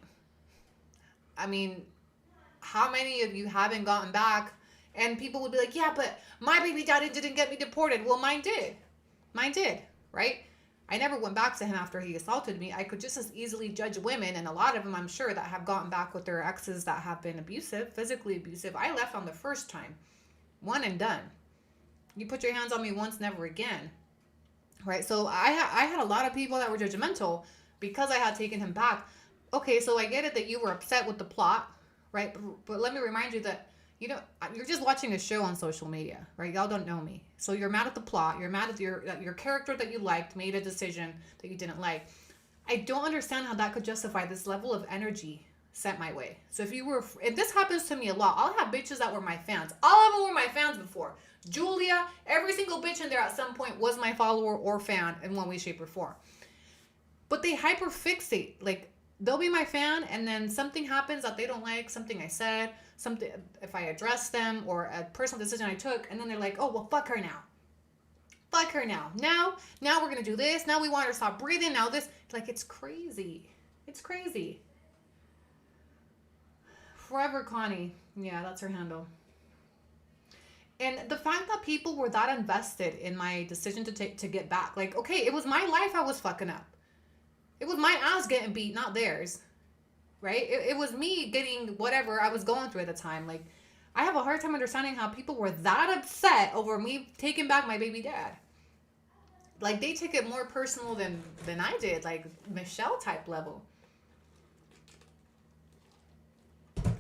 I mean, how many of you haven't gotten back? And people would be like, yeah, but my baby daddy didn't get me deported. Well, mine did. Mine did, right? I never went back to him after he assaulted me. I could just as easily judge women, and a lot of them, I'm sure, that have gotten back with their exes that have been abusive, physically abusive. I left on the first time. One and done. You put your hands on me once, never again. Right? So I had a lot of people that were judgmental because I had taken him back. Okay, so I get it that you were upset with the plot, right? But let me remind you that you're just watching a show on social media, right? Y'all don't know me. So you're mad at the plot. You're mad at your character that you liked made a decision that you didn't like. I don't understand how that could justify this level of energy sent my way. So and this happens to me a lot. I'll have bitches that were my fans. All of them were my fans before. Julia, every single bitch in there at some point was my follower or fan in one way, shape, or form. But they hyperfixate. Like, they'll be my fan, and then something happens that they don't like, something I said, something if I address them, or a personal decision I took, and then they're like, oh, well, fuck her now. Fuck her now. Now we're going to do this. Now we want her to stop breathing. Now this. Like, it's crazy. It's crazy. Forever Connie. Yeah, that's her handle. And the fact that people were that invested in my decision to get back. Like, okay, it was my life I was fucking up. It was my ass getting beat, not theirs. Right? It was me getting whatever I was going through at the time. Like, I have a hard time understanding how people were that upset over me taking back my baby dad. Like, they took it more personal than I did. Like, Michelle type level.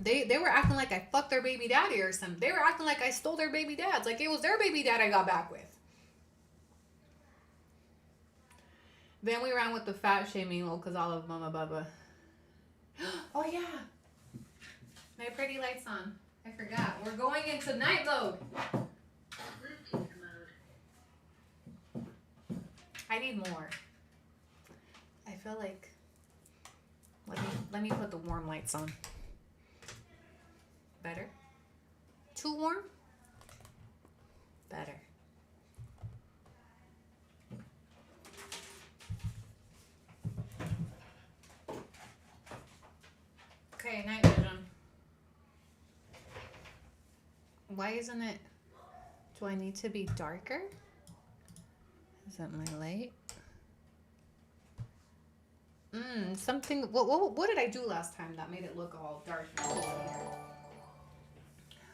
They were acting like I fucked their baby daddy or something. They were acting like I stole their baby dads. Like, it was their baby dad I got back with. Then we ran with the fat shaming, because all of Mama Bubba. Oh, yeah. My pretty lights on. I forgot. We're going into night mode. I need more. I feel like... Let me put the warm lights on. Better? Too warm? Better. Okay, night vision. Why isn't it... Do I need to be darker? Is that my light? Something... What did I do last time that made it look all dark?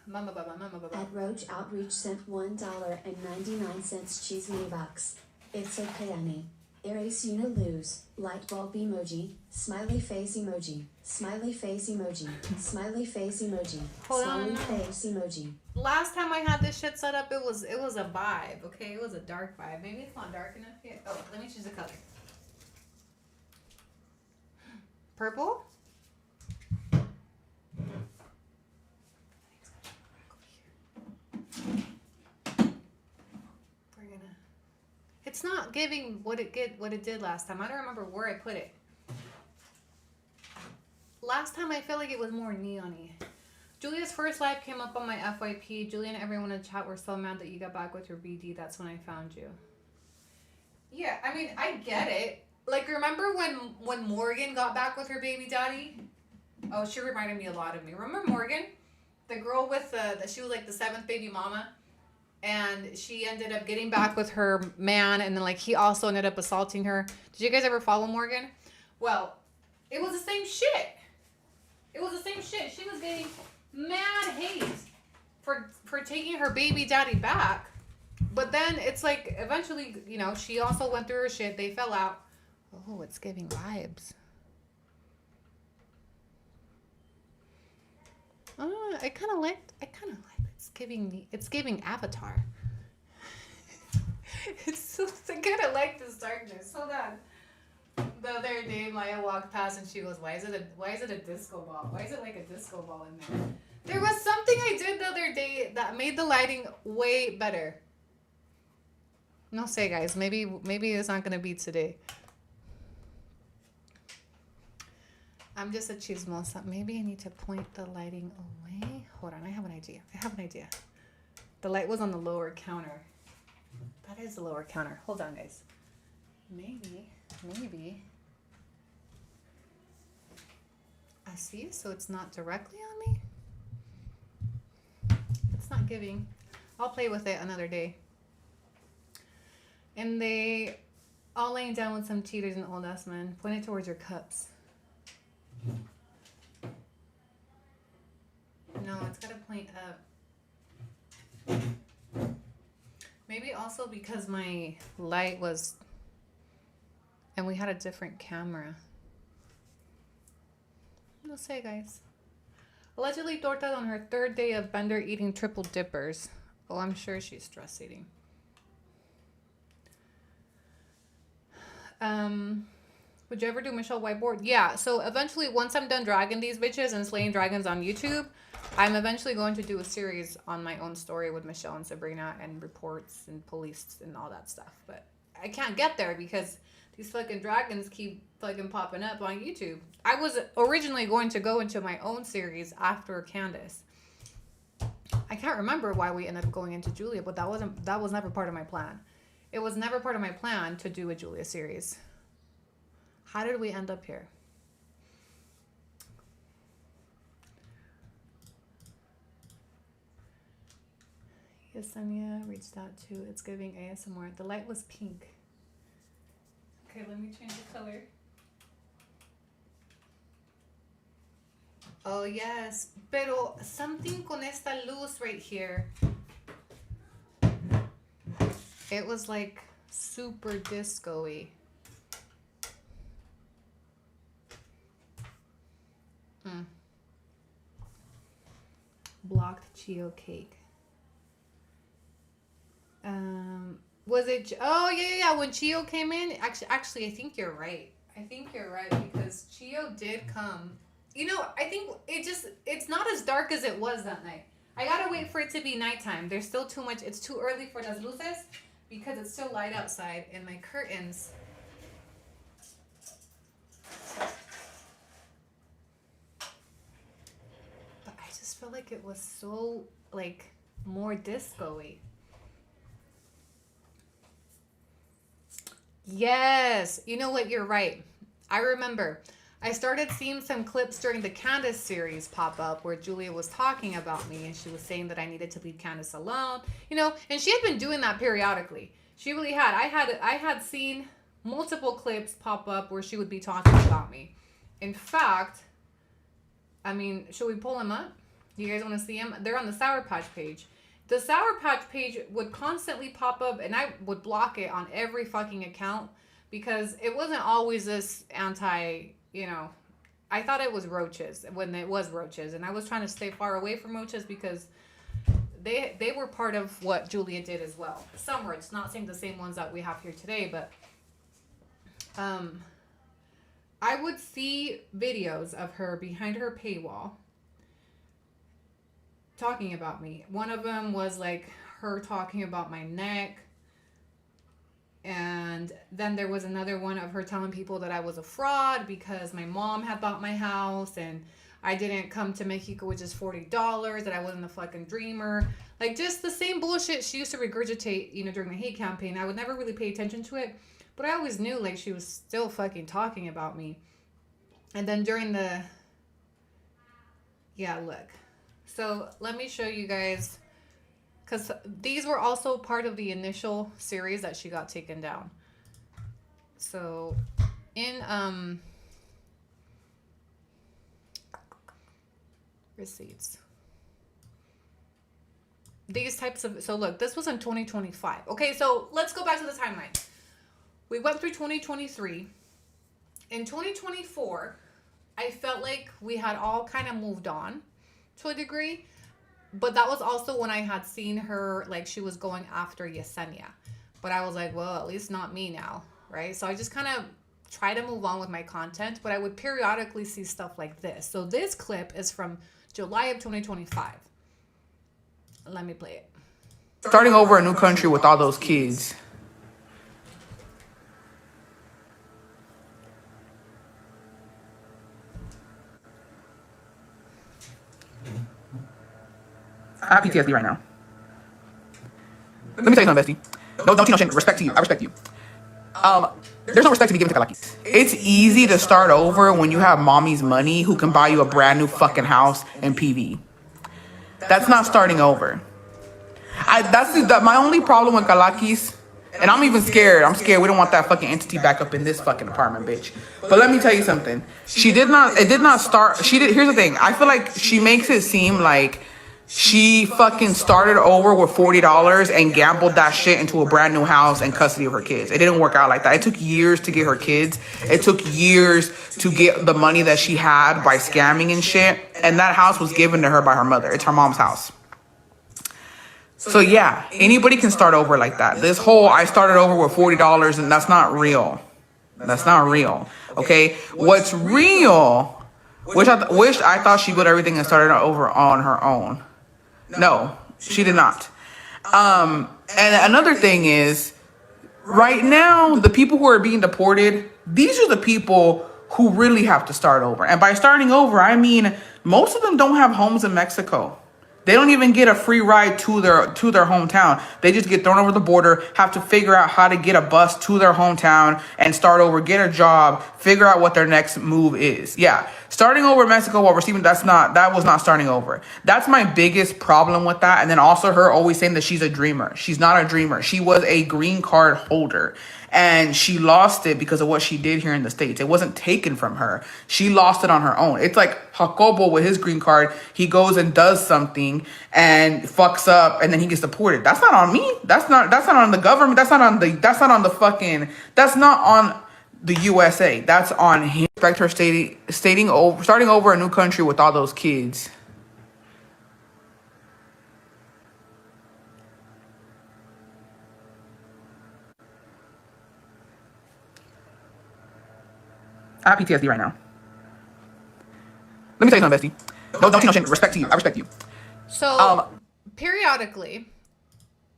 Mama Baba. At Roach Outreach sent $1.99 cheese me bucks. It's okay, Annie. Erase you no lose. Light bulb emoji. Smiley face emoji. Smiley face emoji. Smiley face emoji. Smiley face emoji. Last time I had this shit set up, it was a vibe, okay? It was a dark vibe. Maybe it's not dark enough yet. Oh, let me choose a color. Purple? It's not giving what it did last time. I don't remember where I put it. Last time I felt like it was more neon-y. Julia's first live came up on my FYP. Julia and everyone in the chat were so mad that you got back with your BD. That's when I found you. Yeah, I mean, I get it. Like, remember when Morgan got back with her baby daddy? Oh, she reminded me a lot of me. Remember Morgan? The girl with she was like the 7th baby mama. And she ended up getting back with her man, and then like he also ended up assaulting her. Did you guys ever follow Morgan? Well, it was the same shit. It was the same shit. She was getting mad hate for taking her baby daddy back. But then it's like eventually, she also went through her shit. They fell out. Oh, it's giving vibes. I kind of like it's giving Avatar. I kind of like this darkness. Hold on. The other day, Maya walked past and she goes, "Why is it a disco ball? Why is it like a disco ball in there?" There was something I did the other day that made the lighting way better. No sé, guys. Maybe it's not gonna be today. I'm just a chismosa. Maybe I need to point the lighting away. Hold on, I have an idea. The light was on the lower counter. That is the lower counter. Hold on, guys. Maybe. I see, so it's not directly on me. It's not giving. I'll play with it another day. And they all laying down with some cheaters and old ass men. Point it towards your cups. No, it's gotta point up. Maybe also because my light was, and we had a different camera. No sé, guys. Allegedly torta on her third day of bender eating triple dippers. Oh, I'm sure she's stress eating. Would you ever do Michelle Whiteboard? Yeah, so eventually once I'm done dragging these bitches and slaying dragons on YouTube, I'm eventually going to do a series on my own story with Michelle and Sabrina and reports and police and all that stuff. But I can't get there because these fucking dragons keep fucking popping up on YouTube. I was originally going to go into my own series after Candace. I can't remember why we ended up going into Julia, but that was never part of my plan. It was never part of my plan to do a Julia series. How did we end up here? Yesenia reached out to, it's giving ASMR. The light was pink. Okay, let me change the color. Oh, yes. Pero something con esta luz right here. It was like super disco-y. Blocked Chio cake. Was it? Oh yeah. When Chio came in, actually, I think you're right. Because Chio did come. You know, I think it's not as dark as it was that night. I gotta wait for it to be nighttime. There's still too much. It's too early for las luces because it's still light outside and my curtains. But I just feel like it was so like more disco-y. Yes, you know what? You're right. I remember. I started seeing some clips during the Candace series pop up where Julia was talking about me and she was saying that I needed to leave Candace alone. You know, and she had been doing that periodically. She really had. I had seen multiple clips pop up where she would be talking about me. In fact, I mean, should we pull them up? You guys want to see them? They're on the Sour Patch page. The Sour Patch page would constantly pop up and I would block it on every fucking account because it wasn't always this you know, I thought it was roaches when it was roaches. And I was trying to stay far away from roaches because they were part of what Julia did as well. Some were. It's not saying the same ones that we have here today, but I would see videos of her behind her paywall talking about me. One of them was like her talking about my neck. And then there was another one of her telling people that I was a fraud because my mom had bought my house and I didn't come to Mexico with just $40, that I wasn't a fucking dreamer. Like just the same bullshit she used to regurgitate, you know, during the hate campaign. I would never really pay attention to it, but I always knew like she was still fucking talking about me. And then during the, yeah, look. So let me show you guys. Because these were also part of the initial series that she got taken down. So, in receipts. These types of... So, look, this was in 2025. Okay, so let's go back to the timeline. We went through 2023. In 2024, I felt like we had all kind of moved on to a degree. But that was also when I had seen her, like, she was going after Yesenia. But I was like, well, at least not me now, right? So I just kind of try to move on with my content. But I would periodically see stuff like this. So this clip is from July of 2025. Let me play it. Starting over a new country with all those kids. I have PTSD right now. Let me tell you something, bestie. No, don't you know, respect to you. I respect you. There's no respect to be given to kalakis. It's easy to start over when you have mommy's money who can buy you a brand new fucking house in PV. That's not starting over. My only problem with kalakis, and I'm even scared. I'm scared we don't want that fucking entity back up in this fucking apartment, bitch. But let me tell you something. It did not start. Here's the thing. I feel like she makes it seem like she fucking started over with $40 and gambled that shit into a brand new house and custody of her kids. It didn't work out like that. It took years to get her kids. It took years to get the money that she had by scamming and shit. And that house was given to her by her mother. It's her mom's house. So yeah, anybody can start over like that. This whole I started over with $40 and that's not real. That's not real. Okay? What's real, which I thought she put everything and started over on her own. No, she did not. And another thing is, right now, the people who are being deported, these are the people who really have to start over. And by starting over, I mean, most of them don't have homes in Mexico. They don't even get a free ride to their hometown. They just get thrown over the border, have to figure out how to get a bus to their hometown and start over, get a job, figure out what their next move is. Yeah, starting over in Mexico while receiving, that was not starting over. That's my biggest problem with that. And then also her always saying that she's a dreamer. She's not a dreamer. She was a green card holder. And she lost it because of what she did here in the States. It wasn't taken from her. She lost it on her own. It's like Jacobo with his green card. He goes and does something and fucks up and then he gets deported. That's not on me. That's not on the government. That's not on the USA. That's on him. Expect her starting over a new country with all those kids. I have PTSD right now. Let me tell you something, bestie. No, don't you know, respect to you. I respect you. So, periodically,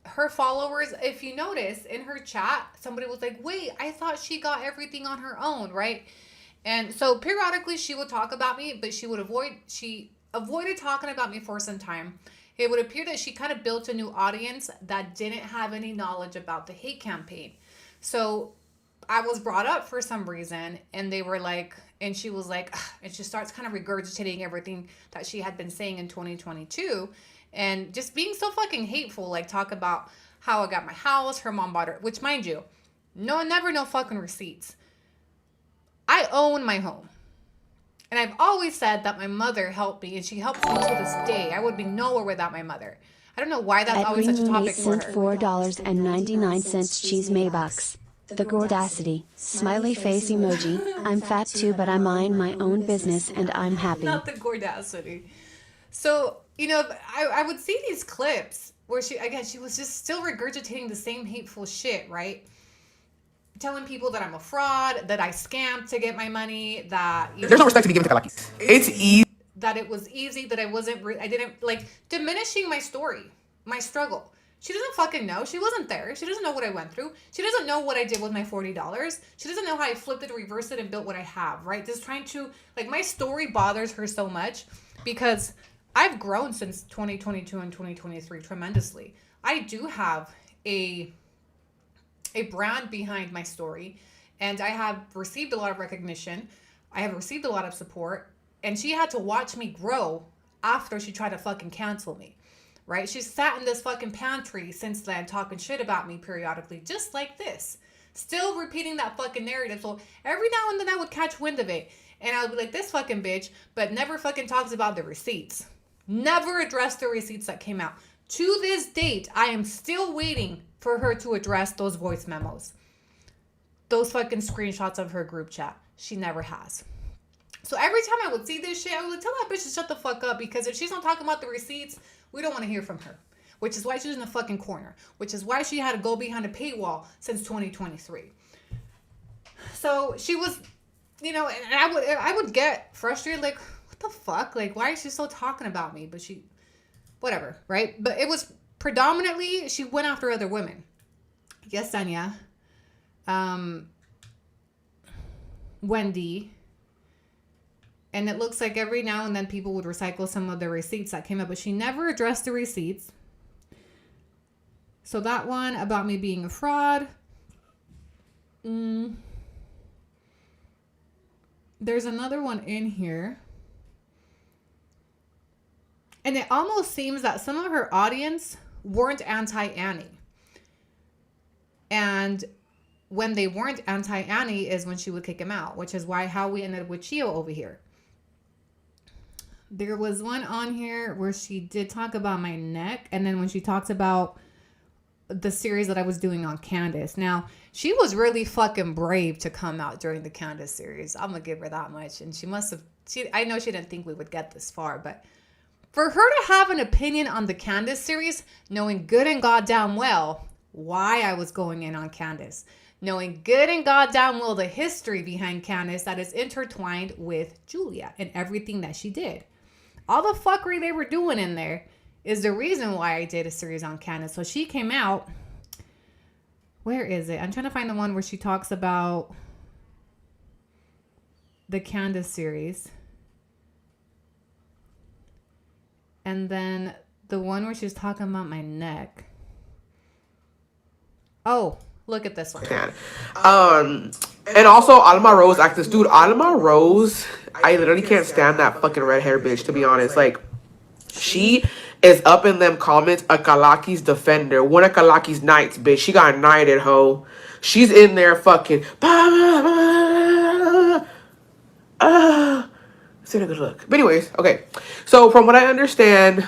her followers, if you notice, in her chat, somebody was like, wait, I thought she got everything on her own, right? And so, periodically, she would talk about me, but she avoided talking about me for some time. It would appear that she kind of built a new audience that didn't have any knowledge about the hate campaign. So, I was brought up for some reason and they were like, and she was like, ugh, and she starts kind of regurgitating everything that she had been saying in 2022 and just being so fucking hateful. Like talk about how I got my house, her mom bought her, which mind you, no fucking receipts. I own my home. And I've always said that my mother helped me and she helps me to this day. I would be nowhere without my mother. I don't know why that's always such a topic for her. $4.99 cheese Maybucks. The Gordacity, smiley face emoji. I'm fat too, but I mind my own business and I'm happy. Not the Gordacity. So, I would see these clips where she was just still regurgitating the same hateful shit, right? Telling people that I'm a fraud, that I scammed to get my money, that... There's no respect to be given to kalakis. It's easy. That it was easy, that I didn't, diminishing my story, my struggle. She doesn't fucking know. She wasn't there. She doesn't know what I went through. She doesn't know what I did with my $40. She doesn't know how I flipped it, reversed it, and built what I have, right? Just trying to, my story bothers her so much because I've grown since 2022 and 2023 tremendously. I do have a brand behind my story, and I have received a lot of recognition. I have received a lot of support, and she had to watch me grow after she tried to fucking cancel me. Right? She's sat in this fucking pantry since then talking shit about me periodically, just like this. Still repeating that fucking narrative. So every now and then I would catch wind of it. And I would be like, this fucking bitch, but never fucking talks about the receipts. Never addressed the receipts that came out. To this date, I am still waiting for her to address those voice memos. Those fucking screenshots of her group chat. She never has. So every time I would see this shit, I would tell that bitch to shut the fuck up because if she's not talking about the receipts, we don't want to hear from her. Which is why she's in the fucking corner. Which is why she had to go behind a paywall since 2023. So she was, and I would get frustrated, like, what the fuck? Like, why is she still talking about me? But she, whatever, right? But it was predominantly, she went after other women. Yes, Anya. Wendy. And it looks like every now and then people would recycle some of the receipts that came up, but she never addressed the receipts. So that one about me being a fraud. There's another one in here. And it almost seems that some of her audience weren't anti-Annie. And when they weren't anti-Annie is when she would kick him out, which is how we ended up with Chio over here. There was one on here where she did talk about my neck. And then when she talks about the series that I was doing on Candace. Now, she was really fucking brave to come out during the Candace series. I'm going to give her that much. And she must have, I know she didn't think we would get this far, but for her to have an opinion on the Candace series, knowing good and goddamn well why I was going in on Candace, knowing good and goddamn well the history behind Candace that is intertwined with Julia and everything that she did. All the fuckery they were doing in there is the reason why I did a series on Candace. So she came out. Where is it? I'm trying to find the one where she talks about the Candace series. And then the one where she's talking about my neck. Oh, look at this one. And also Alma Rose actress. Dude, Alma Rose, I literally can't stand that fucking red hair bitch, to be honest. Like, she is up in them comments a Kalaki's defender. One of Kalaki's knights, bitch. She got knighted, ho. She's in there fucking. It's in a good look. But anyways, okay. So from what I understand,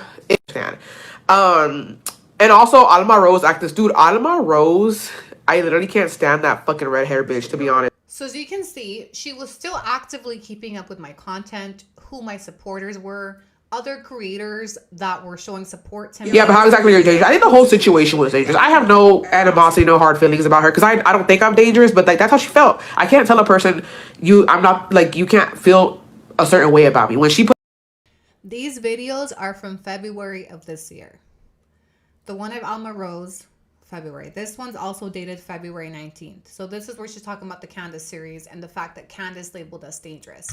and also Alma Rose actress. Dude, Alma Rose, I literally can't stand that fucking red hair bitch, to be honest. So as you can see, she was still actively keeping up with my content, who my supporters were, other creators that were showing support to me. Yeah, but how exactly are you dangerous? I think the whole situation was dangerous. I have no animosity, no hard feelings about her, because I don't think I'm dangerous, but like that's how she felt. I can't tell a person you can't feel a certain way about me. When she put these videos are from February of this year. The one of Alma Rose, February. This one's also dated February 19th. So this is where she's talking about the Candace series and the fact that Candace labeled us dangerous.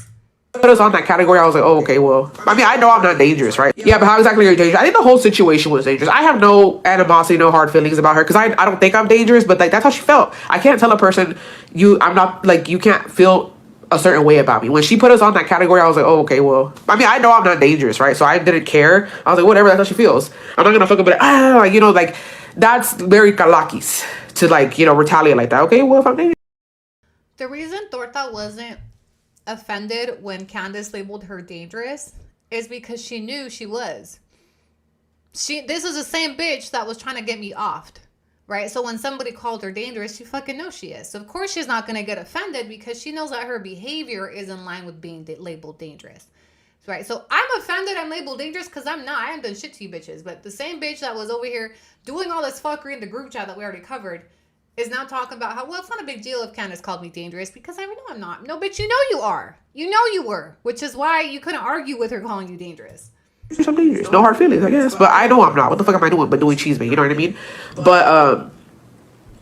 Put us on that category, I was like, oh, okay, well, I mean, I know I'm not dangerous, right? Yeah, but how exactly are you dangerous? I think the whole situation was dangerous. I have no animosity, no hard feelings about her, because I don't think I'm dangerous, but like that's how she felt. I can't tell a person you can't feel a certain way about me. When she put us on that category, I was like, oh, okay, well, I mean, I know I'm not dangerous, right? So I didn't care. I was like, whatever, that's how she feels. I'm not gonna fucking be like, that's very Kalakis to retaliate like that. Okay, well, if I'm dangerous. The reason Torta wasn't offended when Candace labeled her dangerous is because she knew she was. This is the same bitch that was trying to get me offed, right? So when somebody called her dangerous, she fucking knows she is. So of course she's not going to get offended because she knows that her behavior is in line with being labeled dangerous, right? So I'm offended I'm labeled dangerous because I'm not. I haven't done shit to you bitches. But the same bitch that was over here doing all this fuckery in the group chat that we already covered is now talking about how, well, it's not a big deal if Candace called me dangerous because I know I'm not. No, bitch, you know you are. You know you were, which is why you couldn't argue with her calling you dangerous. I'm dangerous. No hard feelings, I guess. But I know I'm not. What the fuck am I doing but doing cheese, man? You know what I mean? But,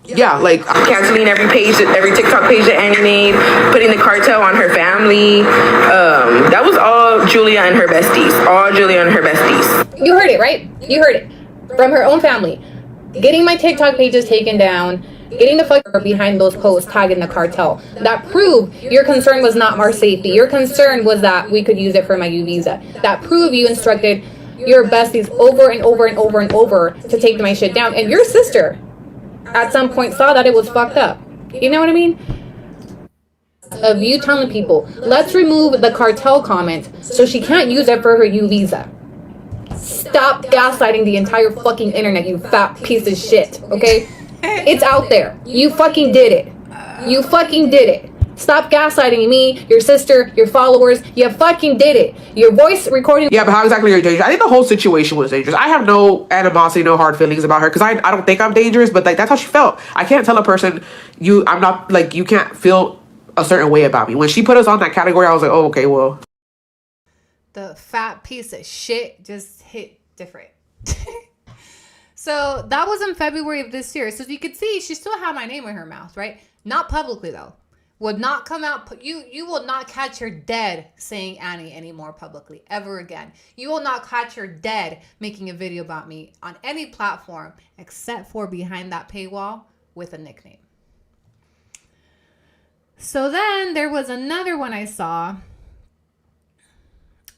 yeah, like canceling every TikTok page that Annie made, putting the cartel on her family. That was all Julia and her besties. All Julia and her besties. You heard it, right? You heard it. From her own family. Getting my TikTok pages taken down, getting the fuck behind those posts tagging the cartel. That proved your concern was not our safety. Your concern was that we could use it for my U visa. That proved you instructed your besties over and over and over and over to take my shit down. And your sister at some point saw that it was fucked up. You know what I mean? Of you telling people, let's remove the cartel comment so she can't use it for her U visa. Stop gaslighting the entire fucking internet, you fat piece of shit, okay? It's out there. You fucking did it. You fucking did it. Stop gaslighting me, your sister, your followers. You fucking did it. Your voice recording. Yeah, but how exactly are you dangerous? I think the whole situation was dangerous. I have no animosity, no hard feelings about her, because I don't think I'm dangerous, but like that's how she felt. I can't tell a person you can't feel a certain way about me. When she put us on that category, I was like, oh, okay, well. The fat piece of shit just hit different. So that was in February of this year. So as you could see, she still had my name in her mouth, right? Not publicly though. would not come out. You will not catch her dead saying Annie anymore publicly ever again. You will not catch her dead making a video about me on any platform except for behind that paywall with a nickname. So then there was another one I saw.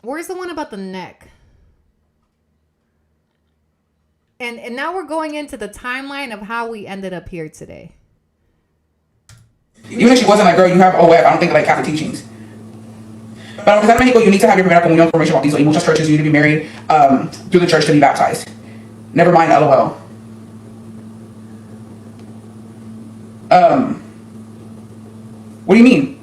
Where's the one about the neck? And now we're going into the timeline of how we ended up here today. Even if she wasn't like, girl, you have OF, I don't think like Catholic teachings. But in Mexico, you need to have your primera comunión formation bautizo. In muchas churches, you need to be married through the church to be baptized. Never mind, LOL. What do you mean?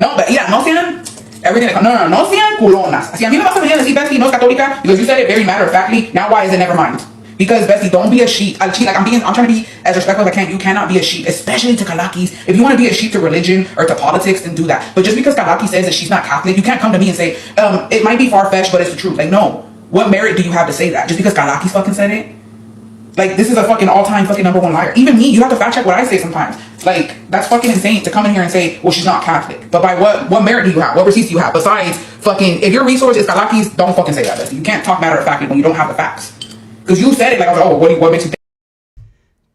No, but yeah, no sean everything. No sean culonas. Si a mí me vas a venir a decir Bestie no es católica because you said it very matter of factly. Now why is it never mind? Because Bestie, don't be a sheep. Like I'm trying to be as respectful as I can. You cannot be a sheep, especially to Kalakis. If you want to be a sheep to religion or to politics, then do that. But just because Kalaki says that she's not Catholic, you can't come to me and say, it might be far-fetched, but it's the truth. Like, no. What merit do you have to say that? Just because Kalaki fucking said it? Like, this is a fucking all-time fucking #1 liar. Even me, you have to fact-check what I say sometimes. Like, that's fucking insane to come in here and say, well, she's not Catholic. But by what merit do you have? What receipts do you have? Besides, fucking, if your resource is Kalaki's, don't fucking say that, Bestie. You can't talk matter-of-factly when you don't have the facts. Because you said it like I was like, oh, what makes you think?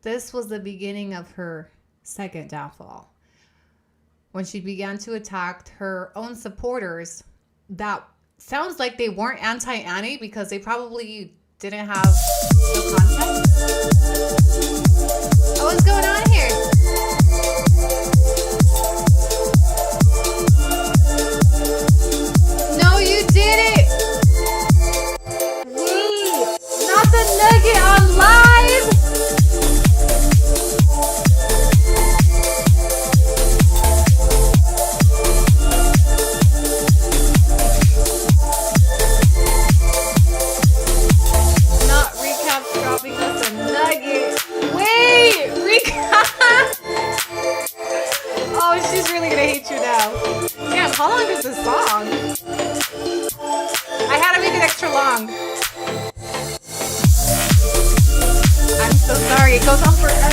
This was the beginning of her second downfall. When she began to attack her own supporters that sounds like they weren't anti-Annie because they probably didn't have the context. Oh, what's going on here? No, you did it! Not the nugget on live! Not recap dropping us a nugget. Wait! Recap! Oh, she's really gonna hate you now. Damn, how long is this song? I had to make it extra long. I'm so sorry. It goes on forever.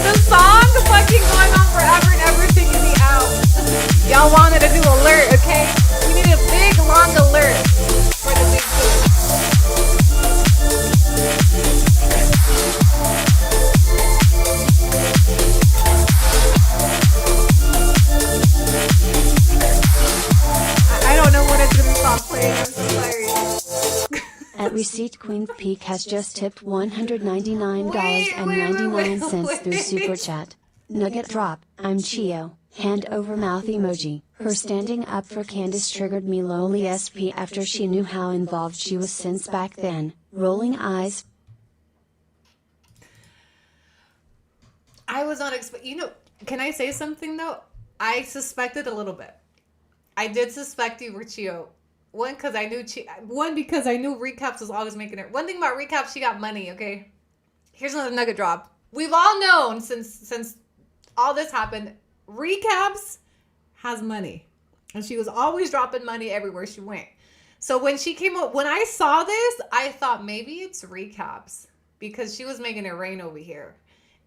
The song fucking going on forever and ever taking me out. Y'all wanted to do alert, okay? We need a big long alert for the big food. I don't know when it's gonna stop playing. I'm so sorry. At receipt, Queen Peak has just tipped $199.99 through Super Chat. Nugget drop, I'm Chio, hand over mouth emoji. Her standing up for Candace triggered me lowly SP after she knew how involved she was since back then. Rolling eyes. I was not can I say something though? I suspected a little bit. I did suspect you were Chio. One, because I knew Recaps was always making it. One thing about Recaps, she got money, okay? Here's another nugget drop. We've all known since all this happened, Recaps has money. And she was always dropping money everywhere she went. So when she came up, when I saw this, I thought maybe it's Recaps. Because she was making it rain over here.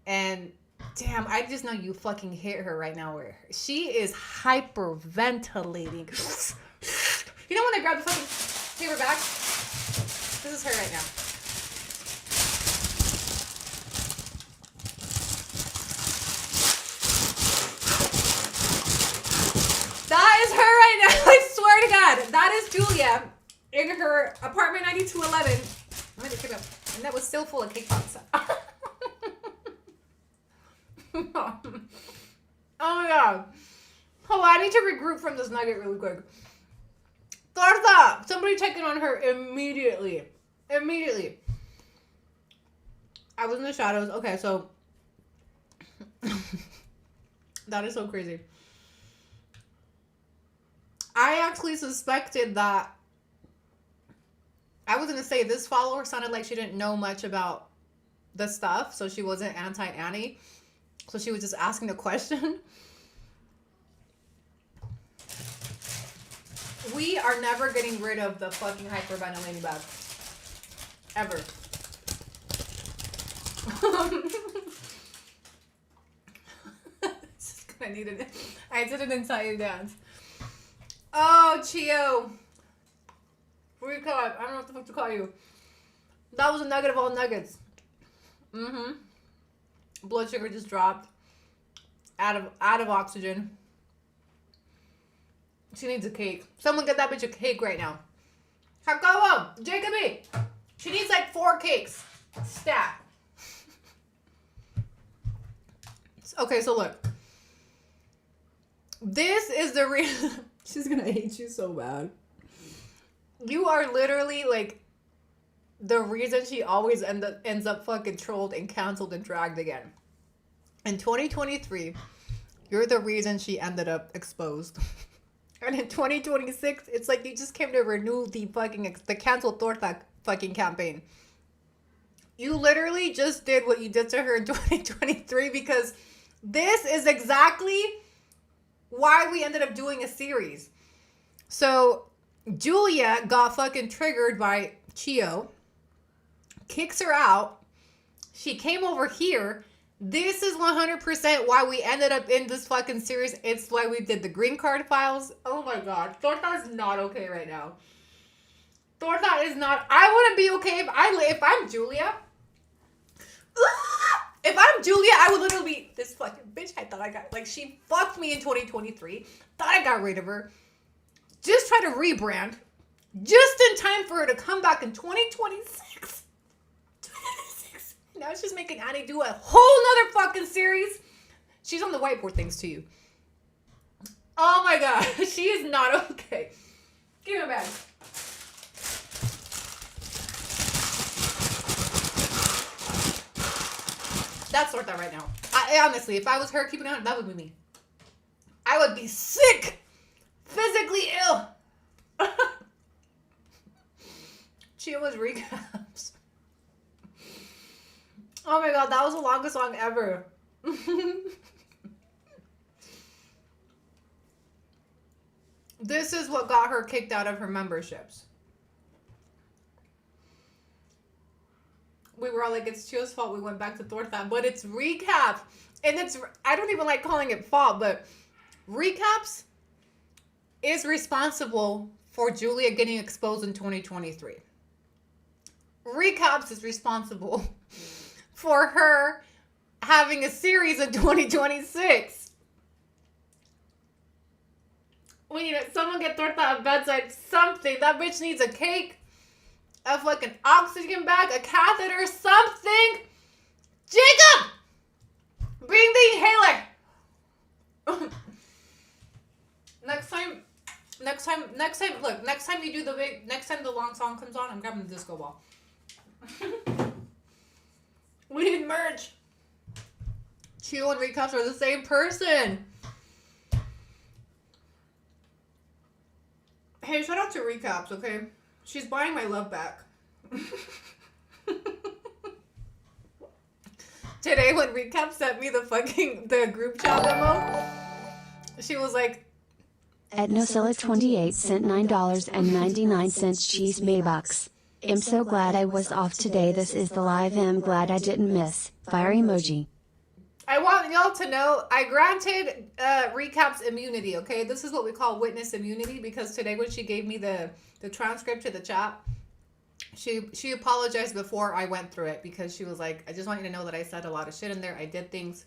And damn, I just know you fucking hit her right now. Where she is hyperventilating. You know when I grab the fucking paper bag? This is her right now. That is her right now. I swear to God. That is Julia in her apartment 9211. I'm gonna keep up. And that was still full of cake pops. Oh my God. Oh, I need to regroup from this nugget really quick. Thortha! Somebody checking on her immediately. Immediately. I was in the shadows. Okay, so that is so crazy. I actually suspected that I was gonna say this follower sounded like she didn't know much about the stuff, so she wasn't anti-Annie. So she was just asking a question. We are never getting rid of the fucking hyperventilating bag. Ever. I needed it. I did an entire dance. Oh, Chio. Recap. I don't know what the fuck to call you. That was a nugget of all nuggets. Mm-hmm. Blood sugar just dropped. Out of oxygen. She needs a cake. Someone get that bitch a cake right now. Jacobo, Jacoby. She needs like 4 cakes. Stat. Okay, so look. This is the real. She's gonna hate you so bad. You are literally like the reason she always ends up fucking trolled and canceled and dragged again. In 2023, you're the reason she ended up exposed. And in 2026, it's like you just came to renew the cancel Torta fucking campaign. You literally just did what you did to her in 2023 because this is exactly why we ended up doing a series. So Julia got fucking triggered by Chio, kicks her out. She came over here. This is 100% why we ended up in this fucking series. It's why we did the green card files. Oh my god. Torta is not okay right now. Torta is not. I wouldn't be okay if I'm Julia. If I'm Julia, I would literally be this fucking bitch. I thought I got, like, she fucked me in 2023. Thought I got rid of her. Just try to rebrand. Just in time for her to come back in 2026. Now she's making Annie do a whole nother fucking series. She's on the whiteboard things to you. Oh my god. She is not okay. Give me a bag. That's Torta right now. I honestly, if I was her keeping on, that would be me. I would be sick. Physically ill. Chio was recaps. Oh my god, that was the longest song ever. This is what got her kicked out of her memberships. We were all like, it's Chio's fault we went back to Torta, but it's recap. And it's, I don't even like calling it fault, but recaps is responsible for Julia getting exposed in 2023. Recaps is responsible for her having a series in 2026. We need someone get Torta a bedside, something. That bitch needs a cake, a fucking oxygen bag, a catheter, something. Jacob! Bring the inhaler. Next time you do next time the long song comes on, I'm grabbing the disco ball. We need merch. Chio and recaps are the same person. Hey, shout out to recaps, okay? She's buying my love back. Today when recap sent me the group chat memo, she was like, Etnosilla28 sent $9.99 cheese Maybucks. I'm so glad I was off today. This is the live. I'm glad I didn't miss. Fire emoji. I want y'all to know I granted recaps immunity, okay? This is what we call witness immunity because today when she gave me the transcript to the chat, she apologized before I went through it because she was like, I just want you to know that I said a lot of shit in there. I did things.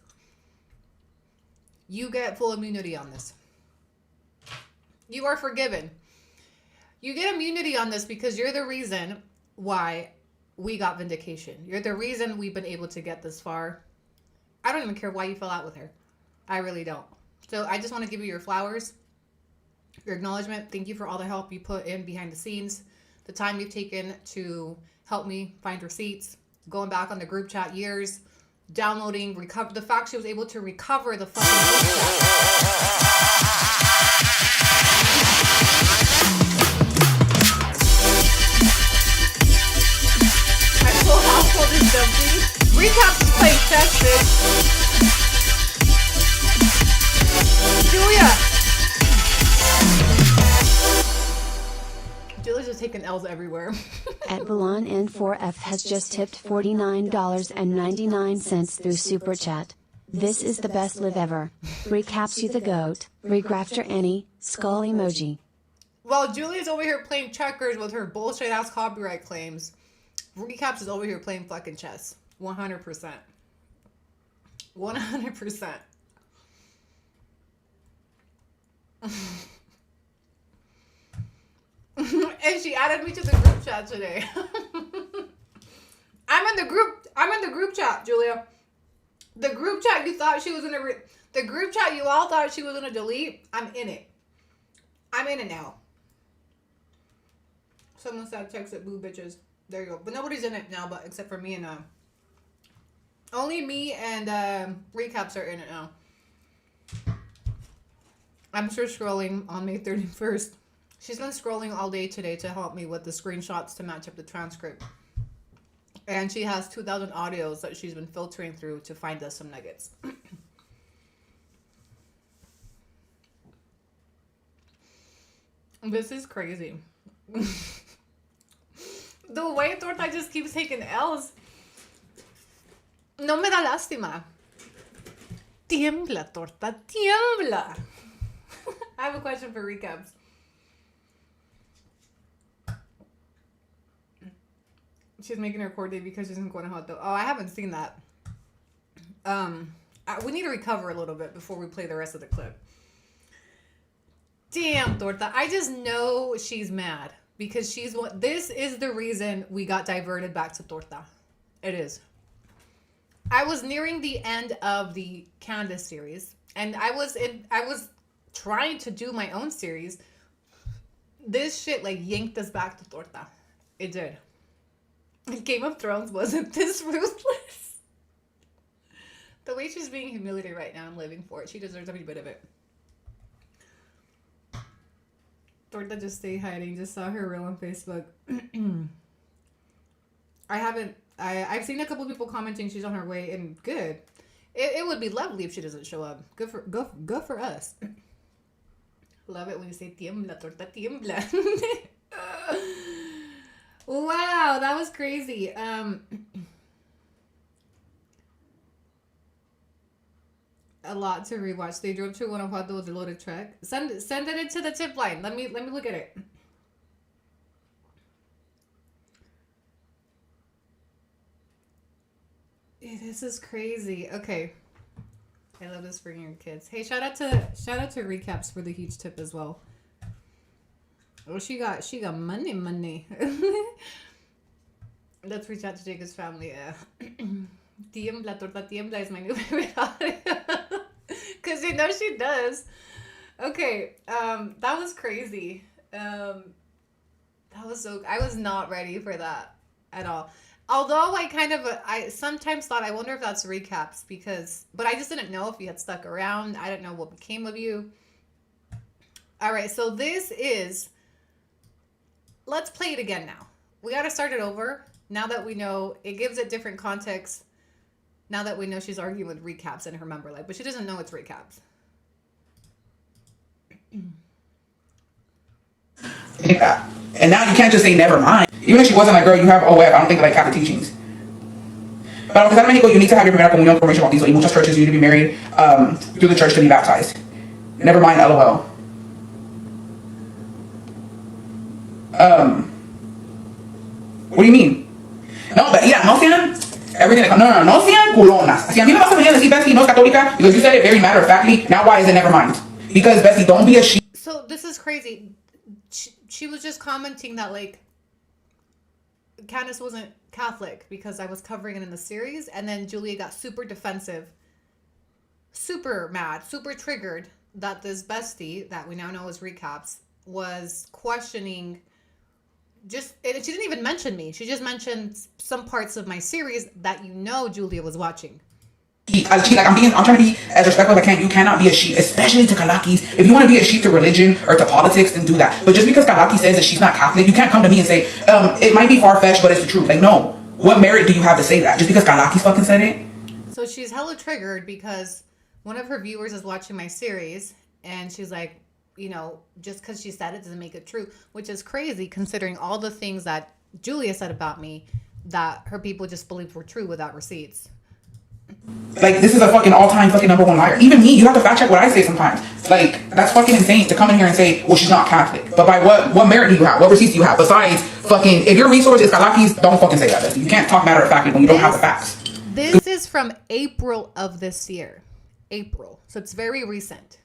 You get full immunity on this. You are forgiven. You get immunity on this because you're the reason why we got vindication. You're the reason we've been able to get this far. I don't even care why you fell out with her. I really don't. So I just want to give you your flowers, your acknowledgement. Thank you for all the help you put in behind the scenes, the time you've taken to help me find receipts, going back on the group chat years, downloading, the fact she was able to recover the fucking group chat. Household is dumpy. Recap is playing chess, bitch. Julia's just taking L's everywhere. At Balon N4F has just tipped $49.99 through Super Chat. This is the best live ever. Recaps you the goat. Regrafter Annie. Skull emoji. While Julia's over here playing checkers with her bullshit ass copyright claims, Recaps is over here playing fucking chess. 100%. 100%. And she added me to the group chat today. I'm in the group chat, Julia. The group chat you thought she was gonna the group chat you all thought she was gonna delete. I'm in it. I'm in it now. Someone said text it, boo bitches. There you go. But nobody's in it now, but except for me and only me and Recaps are in it now. I'm sure scrolling on May 31st. She's been scrolling all day today to help me with the screenshots to match up the transcript. And she has 2,000 audios that she's been filtering through to find us some nuggets. This is crazy. The way Torta just keeps taking L's. No me da lástima. Tiembla, Torta, tiembla. I have a question for Recaps. She's making her court date because she's in Guanajuato. Oh, I haven't seen that. We need to recover a little bit before we play the rest of the clip. Damn, Torta. I just know she's mad because she's what. This is the reason we got diverted back to Torta. It is. I was nearing the end of the Candace series, and I was trying to do my own series. This shit like yanked us back to Torta. It did. Game of Thrones wasn't this ruthless. The way she's being humiliated right now, I'm living for it. She deserves every bit of it. Torta just stay hiding. Just saw her reel on Facebook. I've seen a couple people commenting she's on her way, and good. It would be lovely if she doesn't show up. Go for us. Love it when you say tiembla, Torta, tiembla. Wow, that was crazy. A lot to rewatch. They drove to Guanajuato with a loaded truck. Send it into the tip line. Let me look at it. This is crazy. Okay. I love this for your kids. Hey, shout out to Recaps for the huge tip as well. Oh, she got money. Let's reach out to Jacob's family. Tiembla, Torta, tiembla is my new favorite audio. Because you know she does. Okay, that was crazy. That was so... I was not ready for that at all. Although I sometimes thought, I wonder if that's Recaps because... But I just didn't know if you had stuck around. I didn't know what became of you. All right, so this is... Let's play it again now. We got to start it over. Now that we know, it gives it different context. Now that we know she's arguing with Recaps in her member life. But she doesn't know it's Recaps. Yeah. And now you can't just say never mind. Even if she wasn't like, girl, you have OF, I don't think like half the teachings. But in Mexico, you need to have your primera comunión formation bautizo. In muchas churches, you need to be married through the church to be baptized. Never mind, LOL. What do you mean? No, but yeah, no sean everything. No sean culonas. Si a mí me vas a venir a decir Bessie no es católica because you said it very matter of factly. Now why is it never mind? Because Bessie, don't be a she. So this is crazy. She was just commenting that like Candace wasn't Catholic because I was covering it in the series, and then Julia got super defensive, super mad, super triggered that this bestie that we now know as Recaps was questioning. She didn't even mention me. She just mentioned some parts of my series that Julia was watching. I'm trying to be as respectful as I can. You cannot be a sheep, especially to Kalakis. If you want to be a sheep to religion or to politics, then do that. But just because Kalaki says that she's not Catholic, you can't come to me and say, it might be far-fetched, but it's the truth. Like, no. What merit do you have to say that? Just because Kalaki fucking said it? So she's hella triggered because one of her viewers is watching my series, and she's like, just because she said it doesn't make it true, which is crazy considering all the things that Julia said about me that her people just believed were true without receipts. Like, this is a fucking all-time fucking number one liar. Even me, you have to fact check what I say sometimes. Like, that's fucking insane to come in here and say, well, she's not Catholic. But by what merit do you have? What receipts do you have? Besides fucking, if your resource is Kalakis, don't fucking say that. You can't talk matter-of-factly when you don't have the facts. This is from April of this year. April. So it's very recent.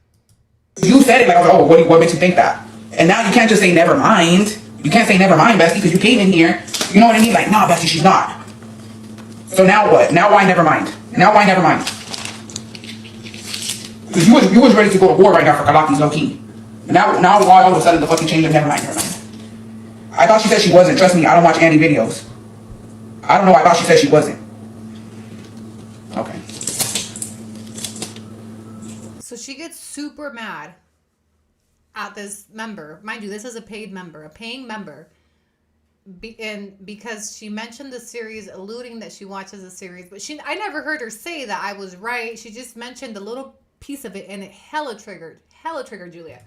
You said it like, I was like, oh, what makes you think that? And now you can't just say never mind. You can't say never mind, Bestie, because you came in here. You know what I mean? Like, nah, Bestie, she's not. So now what? Now why never mind? Now why never mind? Because you was ready to go to war right now for Kalakis, low key. Now why all of a sudden the fucking change of never mind. I thought she said she wasn't. Trust me, I don't watch Annie videos. I don't know. I thought she said she wasn't. Okay. So she gets super mad at this member. Mind you, this is a paid member, a paying member. Because she mentioned the series, alluding that she watches the series, but I never heard her say that I was right. She just mentioned a little piece of it, and it hella triggered Julia.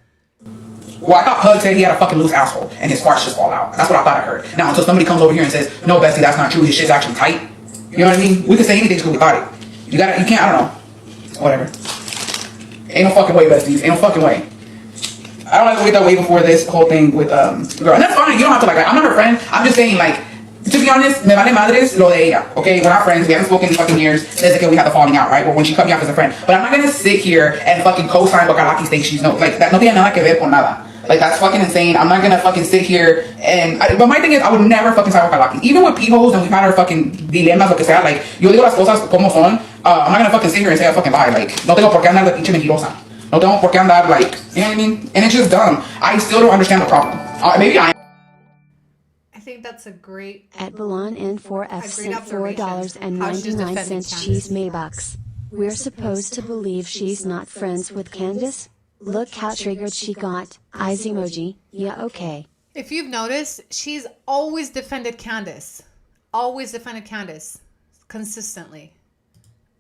Well, I thought Pug said he had a fucking loose asshole, and his farts just fall out. That's what I thought I heard. Now, until somebody comes over here and says, no, Bestie, that's not true. His shit's actually tight. You know what I mean? We could say anything because we thought it. You can't, I don't know. Whatever. Ain't no fucking way, Besties. Ain't no fucking way. I don't have to wait that way before this whole thing with girl. And that's fine. You don't have to like that. I'm not her friend. I'm just saying, like, to be honest, me vale madres lo de ella. Okay, we're not friends. We haven't spoken in fucking years. Desde que we had the falling out, right? But when she cut me off as a friend. But I'm not gonna sit here and fucking co-sign what Kalakis thinks she's no. Like, that no tiene nada que ver con nada. Like, that's fucking insane. I'm not gonna fucking sit here and... but my thing is, I would never fucking side with Kalakis. Even with P-holes and we've had our fucking dilemas, lo que sea, like, yo digo las cosas como son. I'm not gonna fucking sit here and say a fucking lie. Like, no tengo por qué andar de pinche mentirosa. No tengo por qué andar, like, you know what I mean? And it's just dumb. I still don't understand the problem. Maybe I think that's a great... At Balon N4F sent observation. $4.99 cheese Maybucks. We're supposed to believe she's not friends with Candace? Look how triggered she got. Eyes emoji. Yeah, okay. If you've noticed, she's always defended Candace. Always defended Candace. Consistently.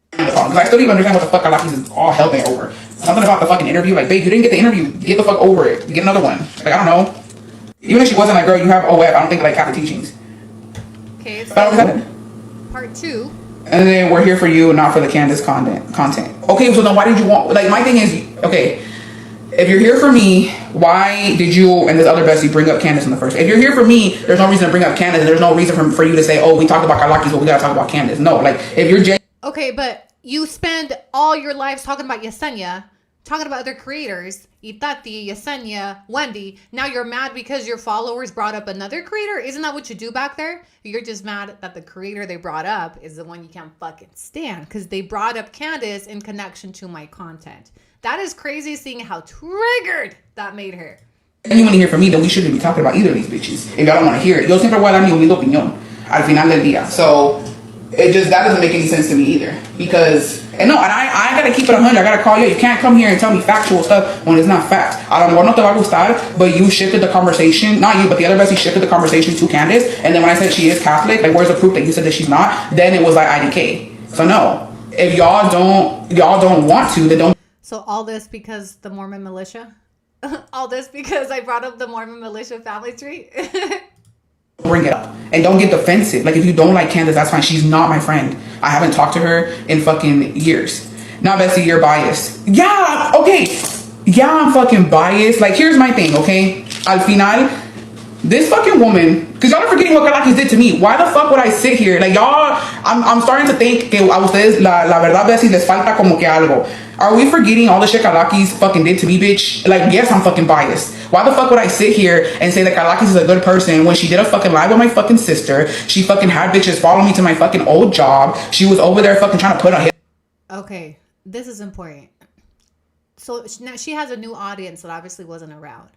Because I still don't even understand what the fuck Kalakis is all hell bent over. Something about the fucking interview. Like, babe, you didn't get the interview. Get the fuck over it. Get another one. Like, I don't know. Even if she wasn't like, girl, you have OF. I don't think like Catholic teachings. Okay, so part 2. And then we're here for you, not for the Candace content. Okay, so then why did you want... Like, my thing is... Okay, if you're here for me, why did you and this other bestie bring up Candace in the first... If you're here for me, there's no reason to bring up Candace. There's no reason for you to say, oh, we talked about Kalakis, but we gotta talk about Candace. No, like, if you're... Okay, but you spend all your lives talking about Yesenia, talking about other creators, Itati, Yesenia, Wendy. Now you're mad because your followers brought up another creator? Isn't that what you do back there? You're just mad that the creator they brought up is the one you can't fucking stand because they brought up Candace in connection to my content. That is crazy seeing how triggered that made her. If you want to hear from me, then we shouldn't be talking about either of these bitches. If y'all don't want to hear it. Yo siempre voy a dar mi humilde opinión al final del día. So... that doesn't make any sense to me either. Because, and I gotta keep it 100. I gotta call you. You can't come here and tell me factual stuff when it's not facts. A lo mejor no te va a gustar, but you shifted the conversation, not you, but the other bestie shifted the conversation to Candace. And then when I said she is Catholic, like, where's the proof that you said that she's not? Then it was like IDK. So no, if y'all don't want to, then don't. So all this because the Mormon militia? All this because I brought up the Mormon militia family tree? Bring it up and don't get defensive. Like, if you don't like Candace, that's fine. She's not my friend. I haven't talked to her in fucking years. Now, Bessie, you're biased. Yeah, okay. Yeah, I'm fucking biased. Like, here's my thing, okay? Al final, this fucking woman, because y'all are forgetting what Kalakis did to me. Why the fuck would I sit here? Like, y'all, I'm starting to think que a ustedes, la verdad, Bessie, les falta como que algo. Are we forgetting all the shit Kalakis fucking did to me, bitch? Like, yes, I'm fucking biased. Why the fuck would I sit here and say that Kalakis is a good person when she did a fucking live with my fucking sister? She fucking had bitches follow me to my fucking old job. She was over there fucking trying to put on hit. Okay, this is important. So now she has a new audience that obviously wasn't around.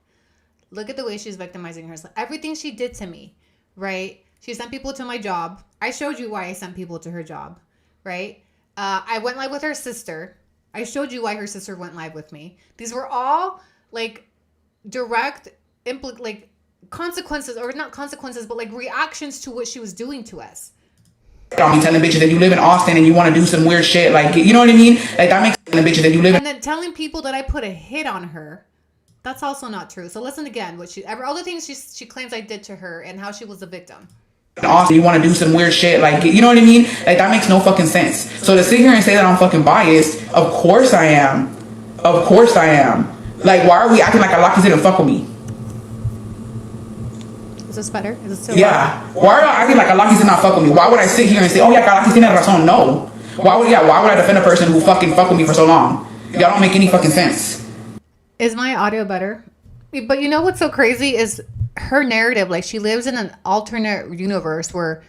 Look at the way she's victimizing herself. Everything she did to me, right? She sent people to my job. I showed you why I sent people to her job, right? I went live with her sister. I showed you why her sister went live with me. These were all like direct like consequences, or not consequences, but like reactions to what she was doing to us. I'm telling bitches that you live in Austin and you want to do some weird shit, like, you know what I mean? Like, that makes the bitches that you live in. And then telling people that I put a hit on her, that's also not true. So listen again, all the things she claims I did to her and how she was a victim. Austin, you want to do some weird shit, like, you know what I mean? Like, that makes no fucking sense. So to sit here and say that I'm fucking biased, of course I am. Of course I am. Like, why are we acting like Alakis didn't fuck with me? Is this better? Is it still Yeah. Why are y'all acting like Alakis did not fuck with me? Why would I sit here and say, oh yeah, Alakis tiene razón? No. Why would I defend a person who fucking fucked with me for so long? Y'all don't make any fucking sense. Is my audio better? But you know what's so crazy is her narrative. Like, she lives in an alternate universe where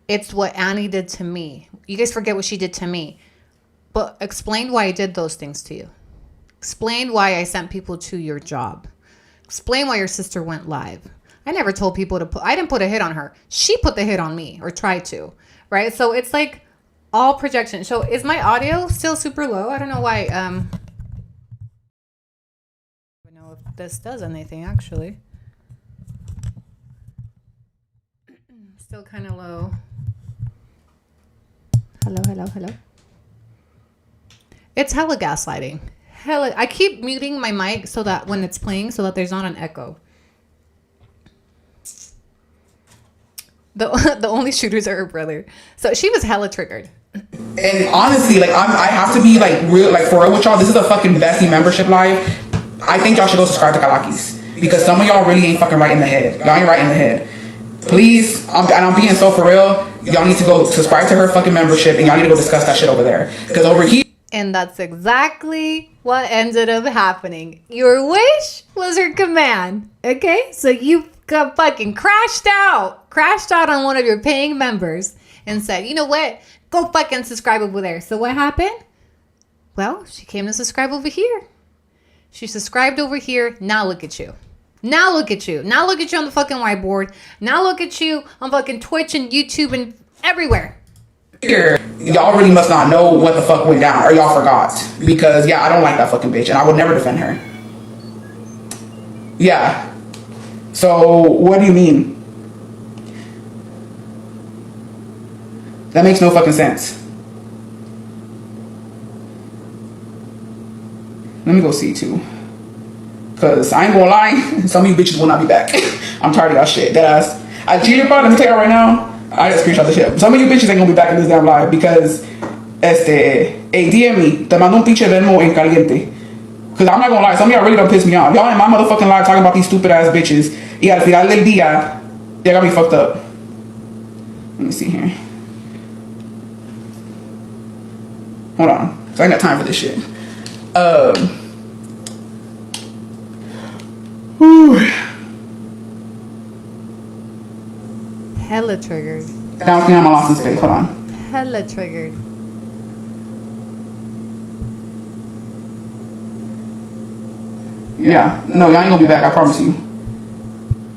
it's what Annie did to me. You guys forget what she did to me. But explain why I did those things to you. Explain why I sent people to your job. Explain why your sister went live. I never told people I didn't put a hit on her. She put the hit on me, or tried to, right? So it's like all projection. So is my audio still super low? I don't know why. I don't know if this does anything, actually. Still kind of low. Hello. It's hella gaslighting. I keep muting my mic so that when it's playing, so that there's not an echo. The only shooters are her brother. So she was hella triggered. And honestly, like, I have to be like real, like, for real with y'all. This is a fucking bestie membership live. I think y'all should go subscribe to Kalakis, because some of y'all really ain't fucking right in the head. Y'all ain't right in the head. Please, I'm being so for real. Y'all need to go subscribe to her fucking membership, and y'all need to go discuss that shit over there. Because over here. And that's exactly what ended up happening. Your wish was her command. Okay? So you got fucking crashed out on one of your paying members and said, you know what? Go fucking subscribe over there. So what happened? Well, she came to subscribe over here. She subscribed over here. Now look at you. Now look at you. Now look at you on the fucking whiteboard. Now look at you on fucking Twitch and YouTube and everywhere. Here, y'all really must not know what the fuck went down, or y'all forgot. Because, yeah, I don't like that fucking bitch, and I would never defend her. Yeah. So, what do you mean? That makes no fucking sense. Let me go see, too. Because I ain't gonna lie, some of you bitches will not be back. I'm tired of y'all shit. Deadass. I cheated, bro. Let me tell you right now. I just screenshot the shit. Some of you bitches ain't gonna be back in this damn live because, hey, DM me. Te mando un pinche Venmo en caliente. Because I'm not gonna lie, some of y'all really don't piss me off. Y'all in my motherfucking live talking about these stupid ass bitches. Y al final del día, they got me fucked up. Let me see here. Hold on. Because I ain't got time for this shit. Whew. Hella triggered. Now I'm on my lost in space. Hold on. Hella triggered. Yeah. No, y'all ain't gonna be back. I promise you.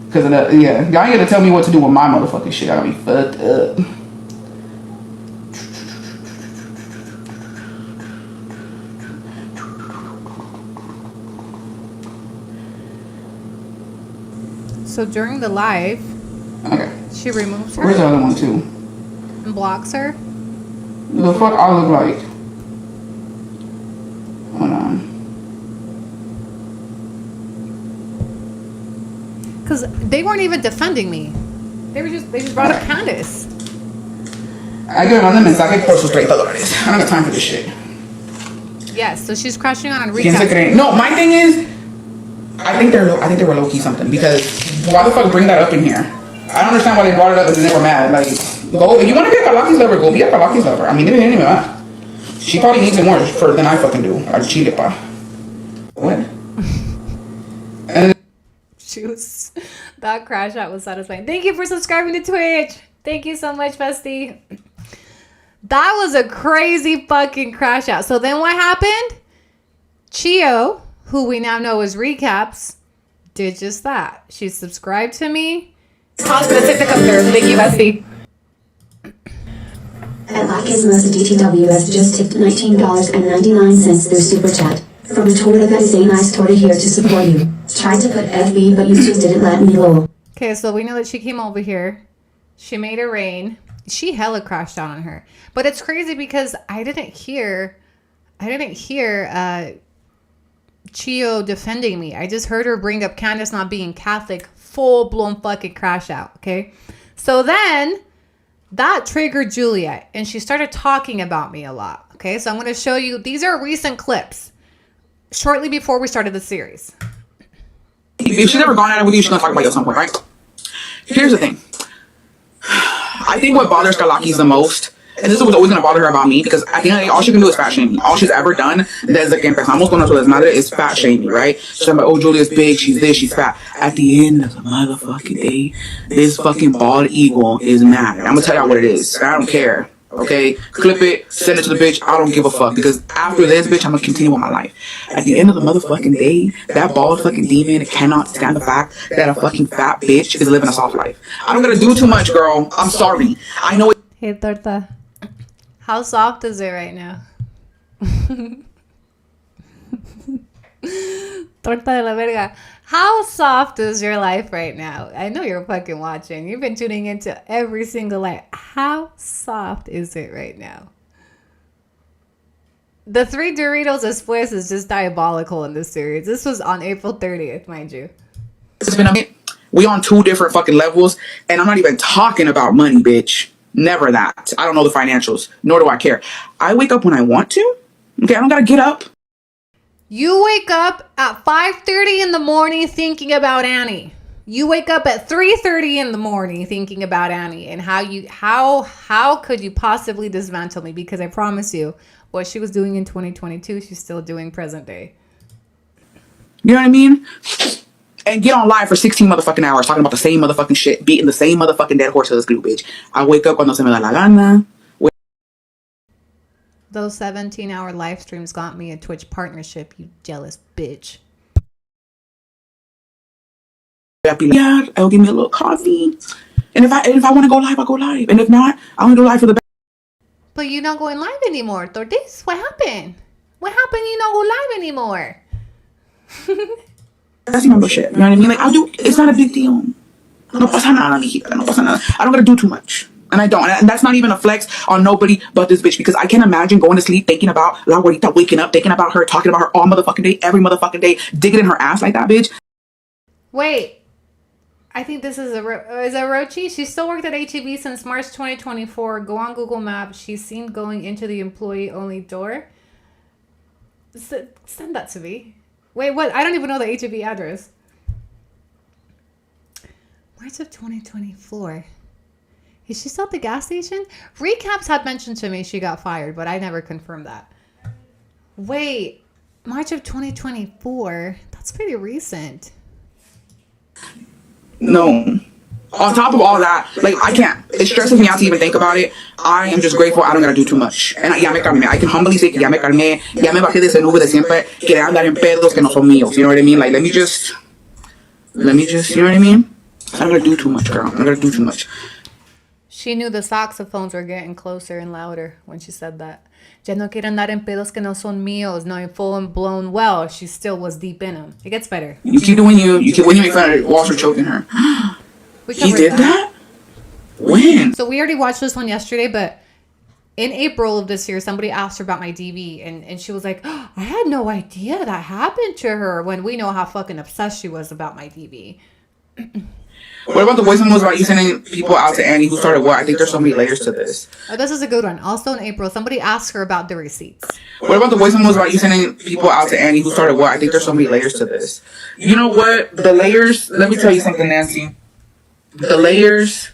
Because of that. Yeah. Y'all ain't gonna tell me what to do with my motherfucking shit. I gotta be fucked up. So during the live, Okay. she removes Where's the her other one too? and blocks her. The fuck I look like? Hold on. Because they weren't even defending me. They just brought up Candace. I get on them mensajes por sus $30. I don't got time for this shit. Yes, so she's crashing on ¿Quién se recap. cree? No, my thing is, I think they were low key something, because why the fuck bring that up in here? I don't understand why they brought it up and then they were mad. Like, go if you want to be a Kalaki's lover, go be a Kalaki's lover. I mean, they didn't even mad. She probably needs it more than I fucking do. Al chile pa. What? And Juice. That crash out was satisfying. Thank you for subscribing to Twitch. Thank you so much, bestie. That was a crazy fucking crash out. So then what happened? Chio, who we now know as Recaps, did just that. She subscribed to me. Thank you, bestie. Alakis Musa DTWS just tipped $19.99 through Super Chat. From a Torta that is a nice Torta here to support you. Tried to put FB, but you just didn't let me lol. Okay, so we know that she came over here. She made it rain. She hella crashed out on her. But it's crazy because I didn't hear Chio defending me. I just heard her bring up Candace not being Catholic. Full-blown fucking crash out, okay? So then that triggered Juliet, and she started talking about me a lot. Okay, so I'm going to show you. These are recent clips shortly before we started the series. If she's ever gone at it with you, she's gonna talk about you at some point, right? Here's the thing. I think what bothers Kalakis the most, and this is what's always gonna bother her about me, because at the end of the day, all she can do is fat shame me. All she's ever done, desde que empezamos con nuestra desmadre, is fat shame me, right? She's like, oh, Julia's big, she's this, she's fat. At the end of the motherfucking day, this fucking bald eagle is mad. I'm gonna tell y'all what it is. I don't care. Okay, clip it, send it to the bitch. I don't give a fuck, because after this, bitch, I'm gonna continue with my life. At the end of the motherfucking day, that bald fucking demon cannot stand the fact that a fucking fat bitch is living a soft life. I don't gotta do too much, girl. I'm sorry. I know it. Hey, Torta. How soft is it right now? Torta de la verga. How soft is your life right now? I know you're fucking watching. You've been tuning into every single life. How soft is it right now? The 3 Doritos Después is just diabolical in this series. This was on April 30th, mind you. It's been a minute. We on 2 different fucking levels, and I'm not even talking about money, bitch. Never that. I don't know the financials, nor do I care. I wake up when I want to. Okay, I don't gotta get up. You wake up at 5:30 in the morning thinking about Annie. You wake up at 3:30 in the morning thinking about Annie and how could you possibly dismantle me? Because I promise you, what she was doing in 2022, she's still doing present day. You know what I mean? And get on live for 16 motherfucking hours talking about the same motherfucking shit, beating the same motherfucking dead horse to this glue, bitch. I wake up cuando se me da la gana. Those 17-hour live streams got me a Twitch partnership, you jealous bitch. Yeah, I'll give me a little coffee. And if I want to go live, I'll go live. And if not, I'm gonna go live for the. But you're not going live anymore, Tortis. What happened? What happened? You don't go live anymore. That's my bullshit. You know what I mean? Like, I'll do. It's not a big deal. No pasa nada, mijita. No pasa nada. I don't gotta do too much. And I don't. And that's not even a flex on nobody but this bitch. Because I can't imagine going to sleep thinking about La Guarita, waking up, thinking about her, talking about her all motherfucking day, every motherfucking day, digging in her ass like that, bitch. Wait. I think this is is a Rochi. She still worked at HEB since March 2024. Go on Google Maps. She's seen going into the employee-only door. Send that to me. Wait, what? I don't even know the HEB address. March of 2024. Is she still at the gas station? Recaps had mentioned to me she got fired, but I never confirmed that. Wait, March of 2024? That's pretty recent. No. On top of all that, like, I can't. It stresses me out to even think about it. I am just grateful I don't gotta do too much. And ya me calmé. I can humbly say que ya me calmé. Ya me bajé de ese nube de siempre que andar en pedos que no son míos. You know what I mean? Like, let me just, you know what I mean? I don't gotta do too much, girl. I don't gotta do too much. She knew the saxophones were getting closer and louder when she said that. Ya no quiere andar en pedos que no son míos, knowing full and blown well, she still was deep in them. It gets better. You keep doing when you make fun of Walter choking her. He did that? When? So we already watched this one yesterday, but in April of this year, somebody asked her about my DV, and she was like, oh, I had no idea that happened to her, when we know how fucking obsessed she was about my DV. What about the voice memos about you sending people out to Annie who started what? I think there's so many layers to this. Oh, this is a good one. Also in April, somebody asked her about the receipts. What about the voice memos about you sending people out to Annie who started what? I think there's so many layers to this. You know what? The layers, let me tell you something, Nancy. The layers,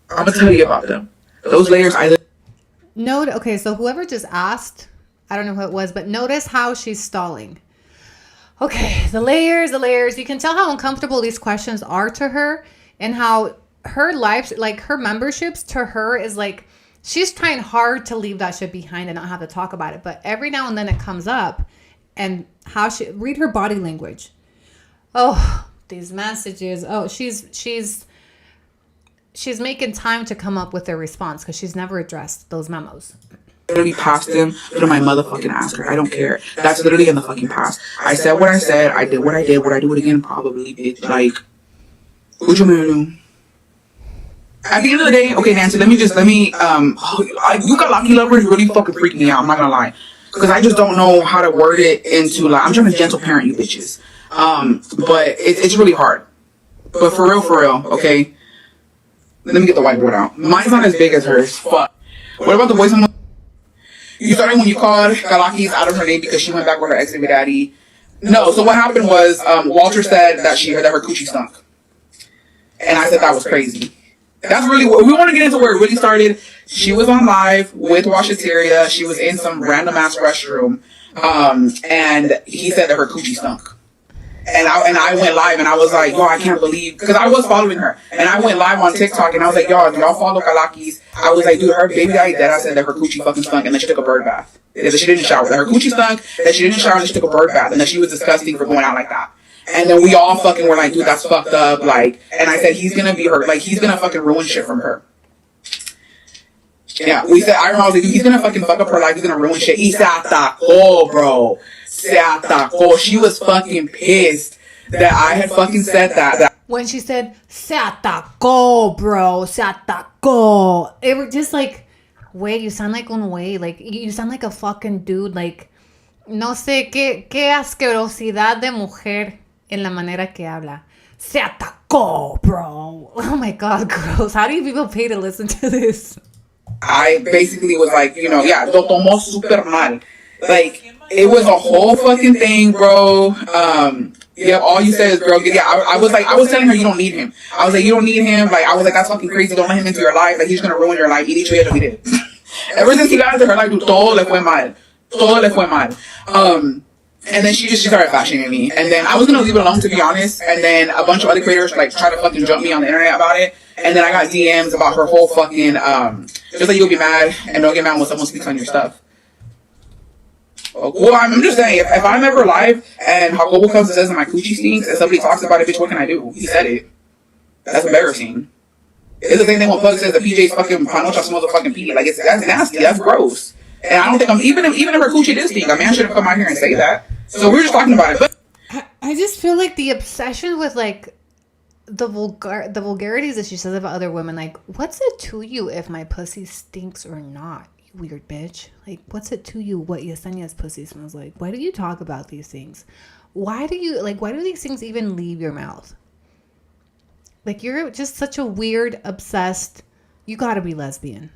I'm going to tell you about them. Those layers, Okay, so whoever just asked, I don't know who it was, but notice how she's stalling. Okay, the layers. You can tell how uncomfortable these questions are to her, and how her life, like her memberships to her is like, she's trying hard to leave that shit behind and not have to talk about it. But every now and then it comes up, and how she, read her body language. Oh, these messages. Oh, she's making time to come up with a response because she's never addressed those memos. literally passed him through my motherfucking ass. I don't care. That's literally in the fucking past. I said what I said. I did what I did. Would I do it again? Probably, bitch. Like, what you mean to do? At the end of the day, okay, Nancy, you got lucky lovers really fucking freak me out. I'm not gonna lie. Because I just don't know how to word it into, like, I'm trying to gentle parent you bitches. But it's really hard. But for real, okay? Let me get the whiteboard out. Mine's not as big as hers. Fuck. What about the voice? You started when you called Galakis out of her name because she went back with her ex-baby daddy. No, so what happened was Walter said that her coochie stunk. And I said that was crazy. That's really what we want to get into where it really started. She was on live with Washateria. She was in some random ass restroom. And he said that her coochie stunk. And I went live and I was like, yo, I can't believe, because I was following her. And I went live on TikTok and I was like, yo, do y'all follow Kalakis? I was like, dude, her baby daddy dead. I said that her coochie fucking stunk and then she took a bird bath. That she didn't shower. That her coochie stunk, that she didn't shower and she took a bird bath. And that she was disgusting for going out like that. And then we all fucking were like, dude, that's fucked up. Like, and I said, he's gonna be her, like, he's gonna fucking ruin shit from her. Yeah, we said, I remember I was like, dude, he's gonna fucking fuck up her life. He's gonna ruin shit. Y se atacó, bro. Se atacó. She was fucking pissed that I had fucking said that. When she said, se atacó, bro, se atacó. It was just like, wait, you sound like un way. Like, you sound like a fucking dude. Like, no sé, qué asquerosidad de mujer en la manera que habla. Se atacó, bro. Oh my God, gross. How do you people pay to listen to this? I basically was like, you know, yeah, lo tomó super mal. Like, it was a whole fucking thing, bro. Yeah, all you said is, girl, yeah, I was telling her, you don't need him. I was like, you don't need him. Like, I was like, that's fucking crazy. Don't let him into your life. Like, he's gonna ruin your life. Y dicho y hecho, he did. Ever since he got into her life, dude, todo le fue mal. Todo le fue mal. And then she started fashioning me. And then I was gonna leave it alone, to be honest. And then a bunch of other creators, like, tried to fucking jump me on the internet about it. And then I got DMs about her whole fucking, just like, you'll be mad and don't get mad when someone speaks on your stuff. Well, I'm just saying, if I'm ever live and Jacobo comes and says that my coochie stinks and somebody talks about it, bitch, what can I do? He said it. That's embarrassing. It's the same thing when Pug says that PJ's fucking panocha smells of fucking pee. Like, that's nasty. That's gross. And I don't think even if her coochie did stink, a man should have come out here and say that. So we're just talking about it. But I just feel like the obsession with, like, the vulgarities that she says about other women, like, what's it to you if my pussy stinks or not, you weird bitch? Like, what's it to you what Yesenia's pussy smells like? Why do you talk about these things? Why do these things even leave your mouth? Like, you're just such a weird, obsessed, you gotta be lesbian.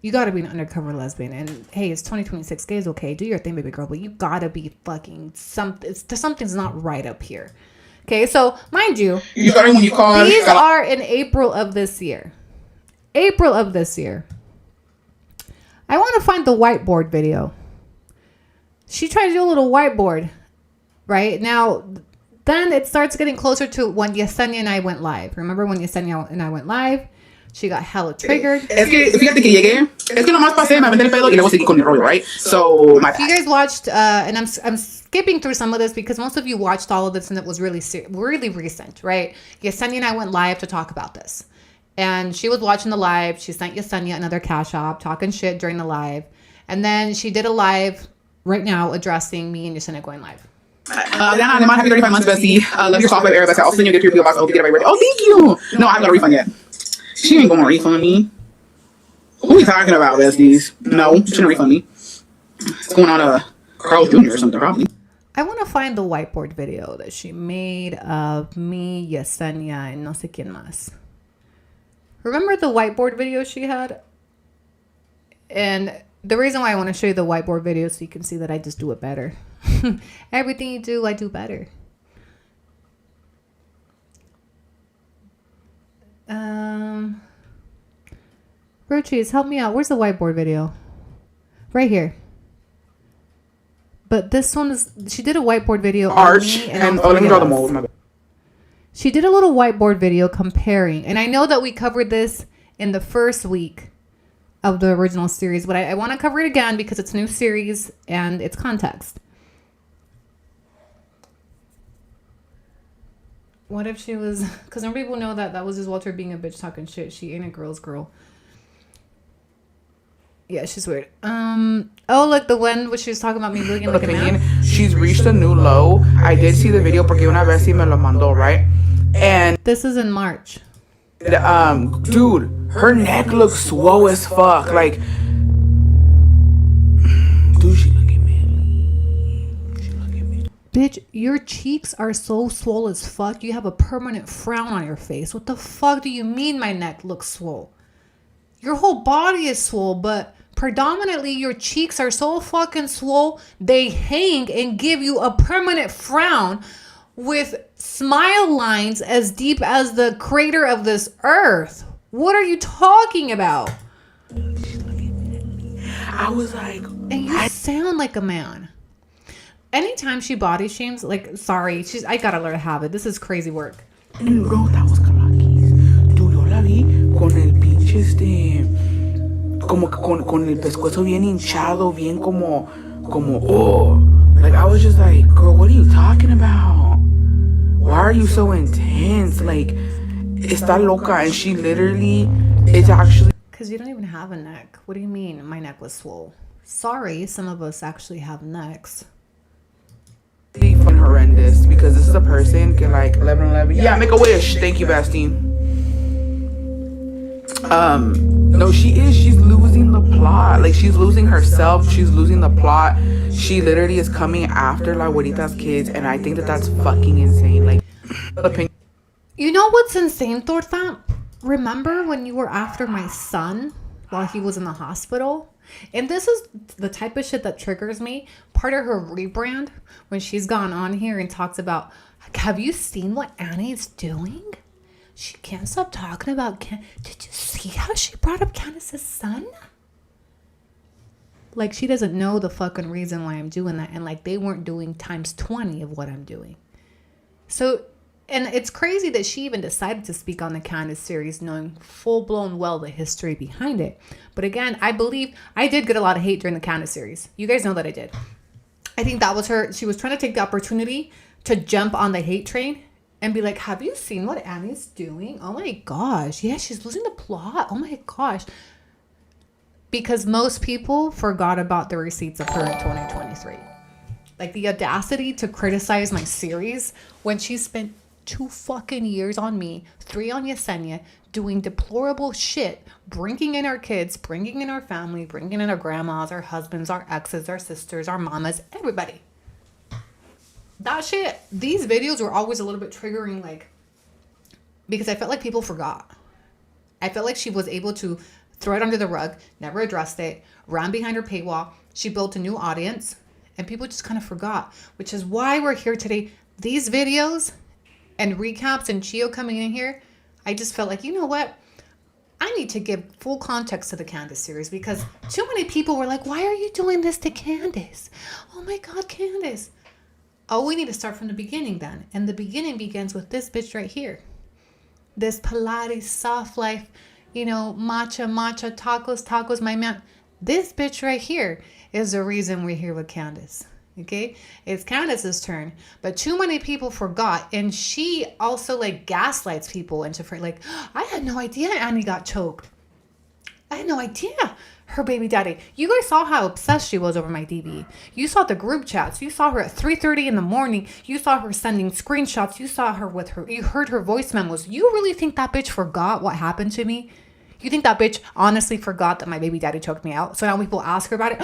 You gotta be an undercover lesbian. And hey, it's 2026, gay is okay, do your thing, baby girl, but you gotta be fucking something's not right up here. Okay, so mind you, these are in April of this year. I want to find the whiteboard video. She tried to do a little whiteboard, right? Now, then it starts getting closer to when Yesenia and I went live. Remember when Yesenia and I went live? She got hella triggered. Es que, fíjate que llegué. Es que nomás pasé, me aventé el pelo y luego seguí con mi rollo, right? So, my bad. You guys watched, and I'm skipping through some of this because most of you watched all of this and it was really recent, right? Yesenia and I went live to talk about this. And she was watching the live. She sent Yesenia another cash app, talking shit during the live. And then she did a live right now addressing me and Yesenia going live. Diana, Alemán, happy 35 months, bestie. Love your software, Eric. I'll send you a gift to your PO box. I hope you get it right. Oh, thank you. No, I haven't got a refund yet. She ain't gonna refund me. Who are you talking about, besties? No, she didn't refund me. It's going on Carl Jr. or something, probably. I want to find the whiteboard video that she made of me, Yesenia, and no sé quién más. Remember the whiteboard video she had? And the reason why I want to show you the whiteboard video so you can see that I just do it better. Everything you do, I do better. Roaches, help me out. Where's the whiteboard video? Right here. But this one is, she did a whiteboard video. Arch. And let me draw the mold. My bad. She did a little whiteboard video comparing. And I know that we covered this in the first week of the original series. But I want to cover it again because it's a new series and it's context. What if she was... Because some people know that was just Walter being a bitch talking shit. She ain't a girl's girl. Yeah, she's weird. Oh, look, the one where she was talking about me looking like a man. She's reached a new low. I did see the video porque una vez sí me lo mandó, right? And this is in March. Dude, her neck looks swole as fuck. Like, dude, she looking manly. Bitch, your cheeks are so swole as fuck. You have a permanent frown on your face. What the fuck do you mean my neck looks swole? Your whole body is swole, but predominantly your cheeks are so fucking swole, they hang and give you a permanent frown with smile lines as deep as the crater of this earth. What are you talking about? I was like, and you sound like a man. Anytime she body shames, like, sorry, I gotta learn to have it. This is crazy work. No, that was Kalakis. Dude, yo la vi con el pinche como que con el pescuezo bien hinchado, bien como, oh. Like, I was just like, girl, what are you talking about? Why are you so intense? Like, está loca, and she literally, it's actually. Because you don't even have a neck. What do you mean my neck was swole? Sorry, some of us actually have necks. Fun horrendous, because this is a person que like 1111. Yeah, make a wish. Thank you, Bastine. No, she's losing the plot. Like, she's losing herself. She's losing the plot. She literally is coming after La Abuelita's kids, and I think that that's fucking insane. Like, you know what's insane, Torta? Remember when you were after my son while he was in the hospital? And this is the type of shit that triggers me. Part of her rebrand, when she's gone on here and talks about, have you seen what Annie's doing? She can't stop talking about Did you see how she brought up Candace's son? Like, she doesn't know the fucking reason why I'm doing that. And like, they weren't doing times 20 of what I'm doing. So, and it's crazy that she even decided to speak on the Candace series, knowing full-blown well the history behind it. But again, I believe I did get a lot of hate during the Candace series. You guys know that I did. I think that was her. She was trying to take the opportunity to jump on the hate train and be like, have you seen what Annie's doing? Oh my gosh. Yeah, she's losing the plot. Oh my gosh. Because most people forgot about the receipts of her in 2023. Like, the audacity to criticize my series when she spent 2 fucking years on me, 3 on Yesenia, doing deplorable shit, bringing in our kids, bringing in our family, bringing in our grandmas, our husbands, our exes, our sisters, our mamas, everybody. That shit, these videos were always a little bit triggering, like, because I felt like people forgot. I felt like she was able to throw it under the rug, never addressed it, ran behind her paywall. She built a new audience, and people just kind of forgot, which is why we're here today. These videos and recaps and Chio coming in here, I just felt like, you know what? I need to give full context to the Candace series, because too many people were like, why are you doing this to Candace? Oh my God, Candace. Oh, we need to start from the beginning then. And the beginning begins with this bitch right here. This Pilates, soft life, you know, matcha, tacos, my man. This bitch right here is the reason we're here with Candace. Okay, it's Candace's turn, but too many people forgot, and she also like gaslights people into like, I had no idea Annie got choked. I had no idea her baby daddy. You guys saw how obsessed she was over my DV. You saw the group chats. You saw her at 3:30 in the morning. You saw her sending screenshots. You saw her with her. You heard her voice memos. You really think that bitch forgot what happened to me? You think that bitch honestly forgot that my baby daddy choked me out? So now people ask her about it.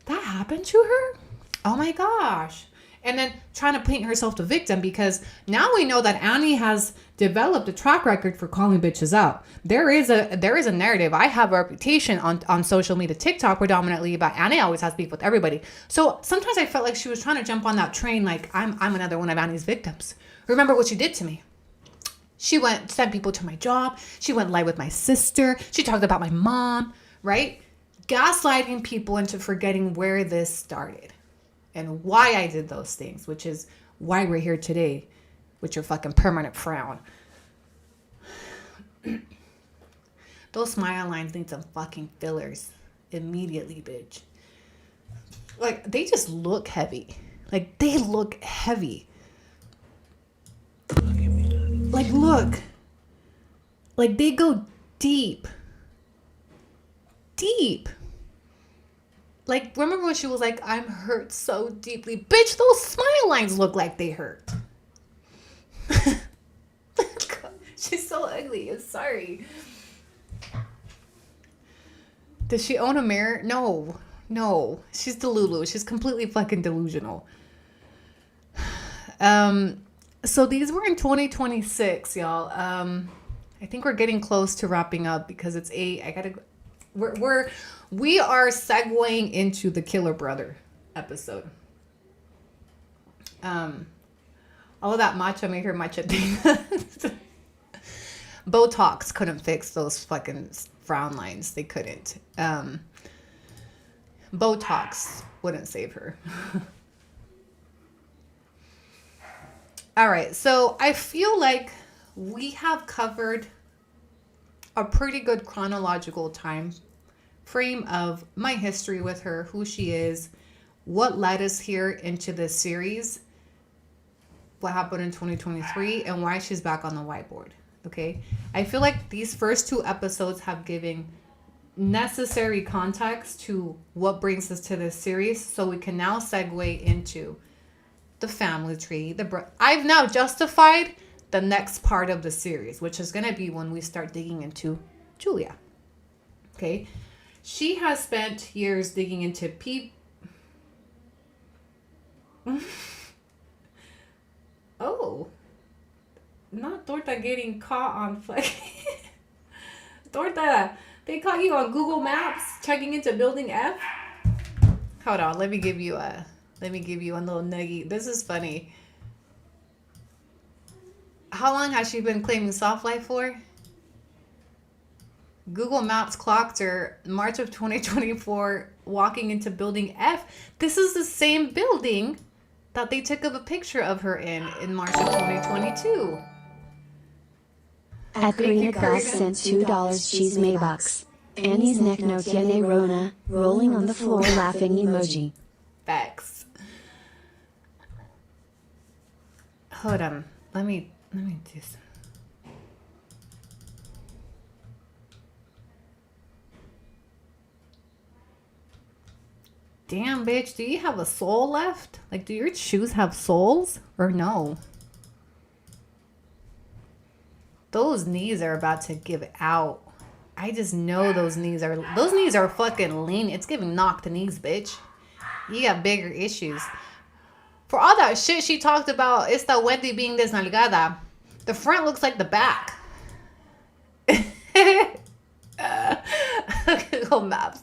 That happened to her? Oh my gosh. And then trying to paint herself the victim, because now we know that Annie has developed a track record for calling bitches out. There is a narrative. I have a reputation on social media, TikTok predominantly, about Annie always has beef with everybody. So sometimes I felt like she was trying to jump on that train, like I'm another one of Annie's victims. Remember what she did to me. She sent people to my job. She went live with my sister. She talked about my mom, right? Gaslighting people into forgetting where this started and why I did those things, which is why we're here today with your fucking permanent frown. Those smile lines need some fucking fillers immediately, bitch. Like, they just look heavy. Like, they look heavy. Like, look. Like, they go deep. Deep. Like, remember when she was like, I'm hurt so deeply? Bitch, those smile lines look like they hurt. She's so ugly. I'm sorry. Does she own a mirror? No. She's Delulu. She's completely fucking delusional. So these were in 2026, y'all. I think we're getting close to wrapping up because it's 8. We are segueing into the Killer Brother episode. All of that matcha made her matcha thing. Botox couldn't fix those fucking frown lines. They couldn't. Botox wouldn't save her. All right, so I feel like we have covered a pretty good chronological time frame of my history with her, who she is, what led us here into this series, what happened in 2023, and why she's back on the whiteboard. Okay, I feel like these first 2 episodes have given necessary context to what brings us to this series, so we can now segue into the family tree. I've now justified the next part of the series, which is going to be when we start digging into Julia. Okay, she has spent years digging into Oh, not Torta getting caught on fucking Torta. They caught you on Google Maps checking into Building F. Hold on, let me give you a little nugget. This is funny. How long has she been claiming soft life for? Google Maps clocked her March of 2024 walking into Building F. This is the same building that they took up a picture of her in March of 2022. Karina Class sent $2 cheese Maybox. Annie's neck no tiene rona, rolling on the floor laughing emoji. Facts. Hold on. Let me do some. Damn, bitch, do you have a soul left? Like, do your shoes have soles or no? Those knees are about to give out. I just know those knees are fucking lean. It's giving knock the knees, bitch. You got bigger issues. For all that shit she talked about, esta Wendy being desnalgada, the front looks like the back. Google Maps,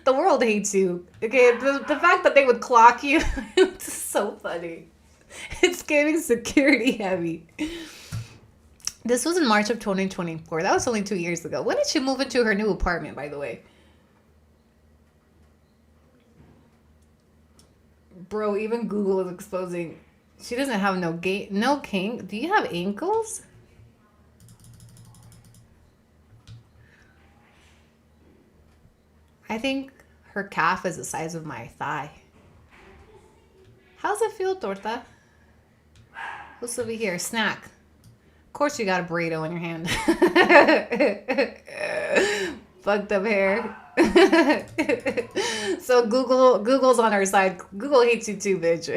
the world hates you. Okay, the fact that they would clock you, it's so funny. It's giving security heavy. This was in March of 2024. That was only 2 years ago. When did she move into her new apartment, by the way? Bro, even Google is exposing. She doesn't have no king. Do you have ankles? I think her calf is the size of my thigh. How's it feel, Torta? What's over here? Snack. Of course you got a burrito in your hand. Fucked up hair. So Google's on our side. Google hates you too, bitch.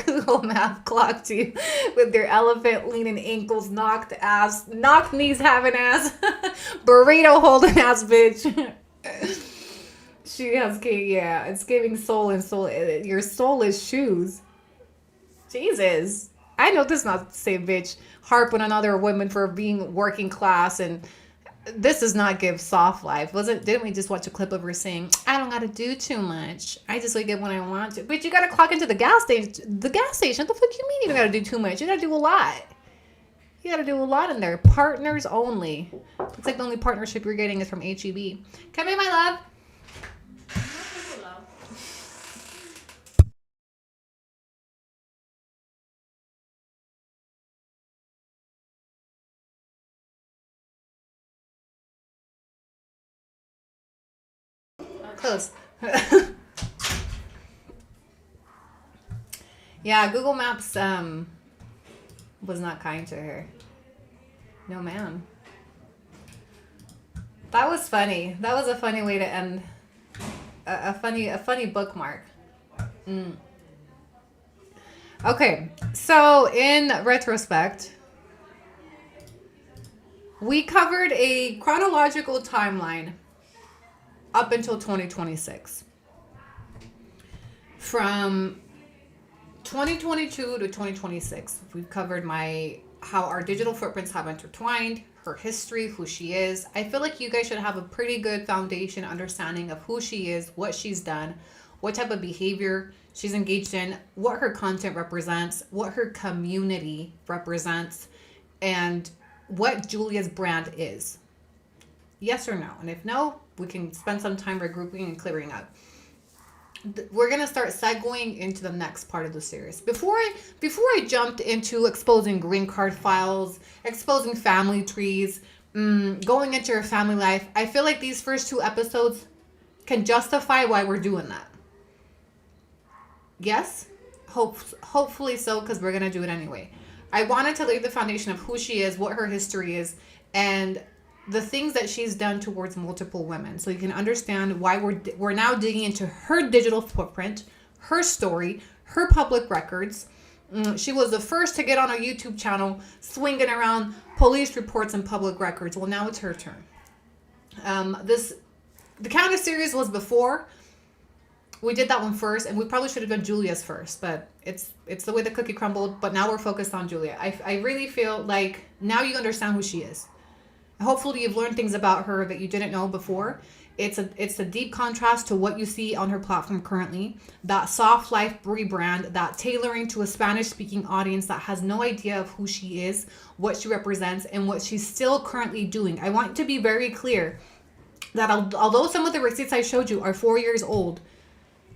Google Map clocked you with their elephant leaning ankles, knocked knees having ass, burrito holding ass, bitch. She has, yeah, it's giving soul and soul. Your soul is shoes. Jesus. I know this is not the same bitch harping on other women for being working class, and this does not give soft life. Didn't we just watch a clip of her saying, I don't gotta do too much. I just wake up when I want to. But you gotta clock into the gas station. What the fuck you mean you don't gotta do too much? You gotta do a lot. You gotta do a lot in there. Partners only. Looks like the only partnership you're getting is from HEB. Come in, my love. Close. Yeah, Google Maps was not kind to her. No, ma'am. That was funny. That was a funny way to end a funny bookmark. Okay, so in retrospect, we covered a chronological timeline up until 2026. from 2022 to 2026, we've covered how our digital footprints have intertwined, her history, who she is. I feel like you guys should have a pretty good foundation understanding of who she is, what she's done, what type of behavior she's engaged in, what her content represents, what her community represents, and what Julia's brand is. Yes or no? And if no, we can spend some time regrouping and clearing up. We're going to start segueing into the next part of the series. Before I jumped into exposing green card files, exposing family trees, going into her family life, I feel like these first 2 episodes can justify why we're doing that. Yes? Hopefully so, because we're going to do it anyway. I wanted to lay the foundation of who she is, what her history is, and the things that she's done towards multiple women, so you can understand why we're now digging into her digital footprint, her story, her public records. She was the first to get on a YouTube channel swinging around police reports and public records. Well, now it's her turn. The counter series was before. We did that one first, and we probably should have done Julia's first, but it's the way the cookie crumbled. But now we're focused on Julia. I really feel like now you understand who she is. Hopefully you've learned things about her that you didn't know before. It's a deep contrast to what you see on her platform currently. That soft life rebrand, that tailoring to a Spanish speaking audience that has no idea of who she is, what she represents, and what she's still currently doing. I want to be very clear that although some of the receipts I showed you are 4 years old,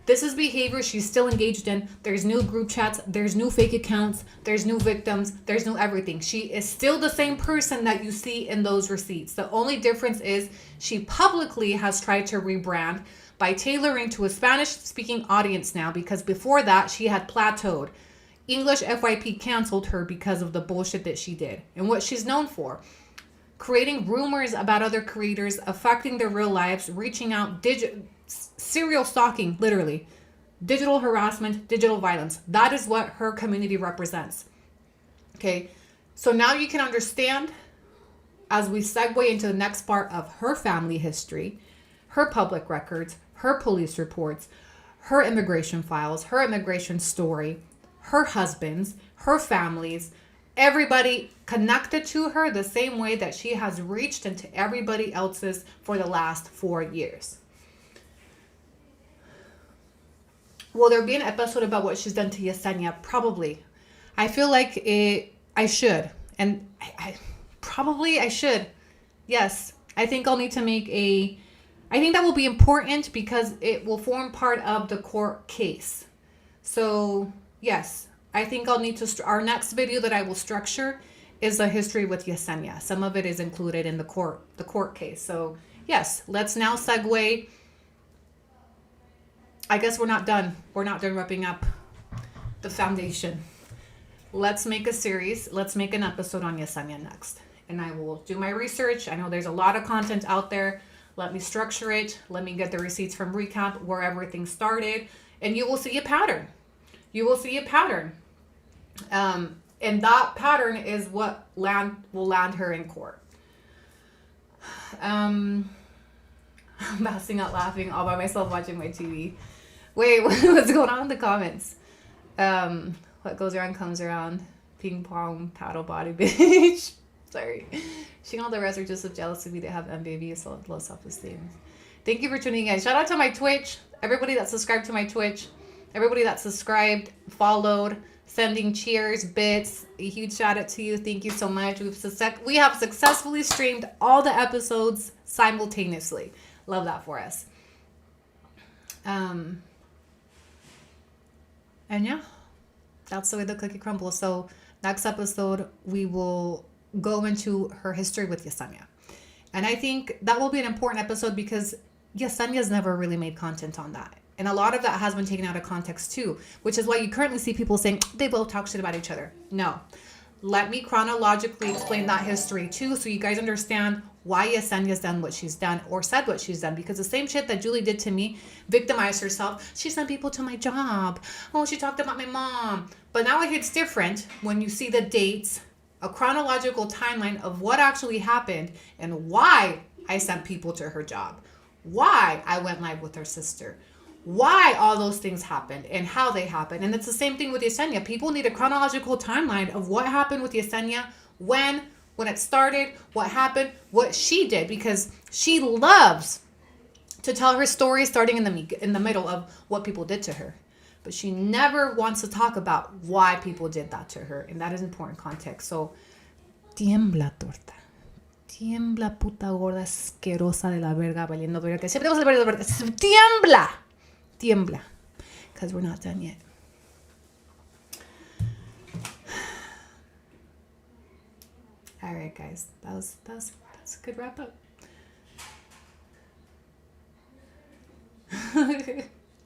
this is behavior she's still engaged in. There's new group chats. There's new fake accounts. There's new victims. There's new everything. She is still the same person that you see in those receipts. The only difference is she publicly has tried to rebrand by tailoring to a Spanish-speaking audience now, because before that, she had plateaued. English FYP canceled her because of the bullshit that she did and what she's known for. Creating rumors about other creators, affecting their real lives, reaching out, serial stalking, literally. Digital harassment, digital violence. That is what her community represents. Okay, so now you can understand as we segue into the next part of her family history, her public records, her police reports, her immigration files, her immigration story, her husbands, her families, everybody connected to her the same way that she has reached into everybody else's for the last 4 years. Will there be an episode about what she's done to Yesenia? Probably. I feel like I should. And I should. Yes. I think I'll need to make I think that will be important because it will form part of the court case. So, yes. I think I'll need to, our next video that I will structure is a history with Yesenia. Some of it is included in the court case. So, yes. Let's now segue. I guess we're not done. We're not done wrapping up the foundation. Let's make a series. Let's make an episode on Yesenia next. And I will do my research. I know there's a lot of content out there. Let me structure it. Let me get the receipts from Recap, where everything started. And you will see a pattern. You will see a pattern. And that pattern is what will land her in court. I'm passing out laughing all by myself watching my TV. Wait, what's going on in the comments? What goes around comes around. Ping pong, paddle body, bitch. Sorry. She and all the rest are just so jealous of me. They have MBB, so low self-esteem. Thank you for tuning in. Shout out to my Twitch. Everybody that subscribed to my Twitch. Everybody that subscribed, followed, sending cheers, bits. A huge shout out to you. Thank you so much. We have successfully streamed all the episodes simultaneously. Love that for us. And yeah, that's the way the cookie crumbles. So next episode, we will go into her history with Yesenia. And I think that will be an important episode because Yesenia's never really made content on that. And a lot of that has been taken out of context too, which is why you currently see people saying they both talk shit about each other. No. Let me chronologically explain that history too, so you guys understand why Yesenia's done what she's done or said what she's done. Because the same shit that Julie did to me, victimized herself. She sent people to my job. Oh, she talked about my mom. But now it hits different when you see the dates, a chronological timeline of what actually happened and why I sent people to her job. Why I went live with her sister. why all those things happened and how they happened. And it's the same thing with Yesenia. People need a chronological timeline of what happened with Yesenia, when it started, what happened, what she did, because she loves to tell her story starting in the middle of what people did to her. But she never wants to talk about why people did that to her. And that is important context. So, tiembla, torta. Tiembla, puta gorda asquerosa de la verga, valiendo verga. Siempre vamos a ver verga. Tiembla. Tiembla. Because we're not done yet. All right, guys. That's a good wrap up.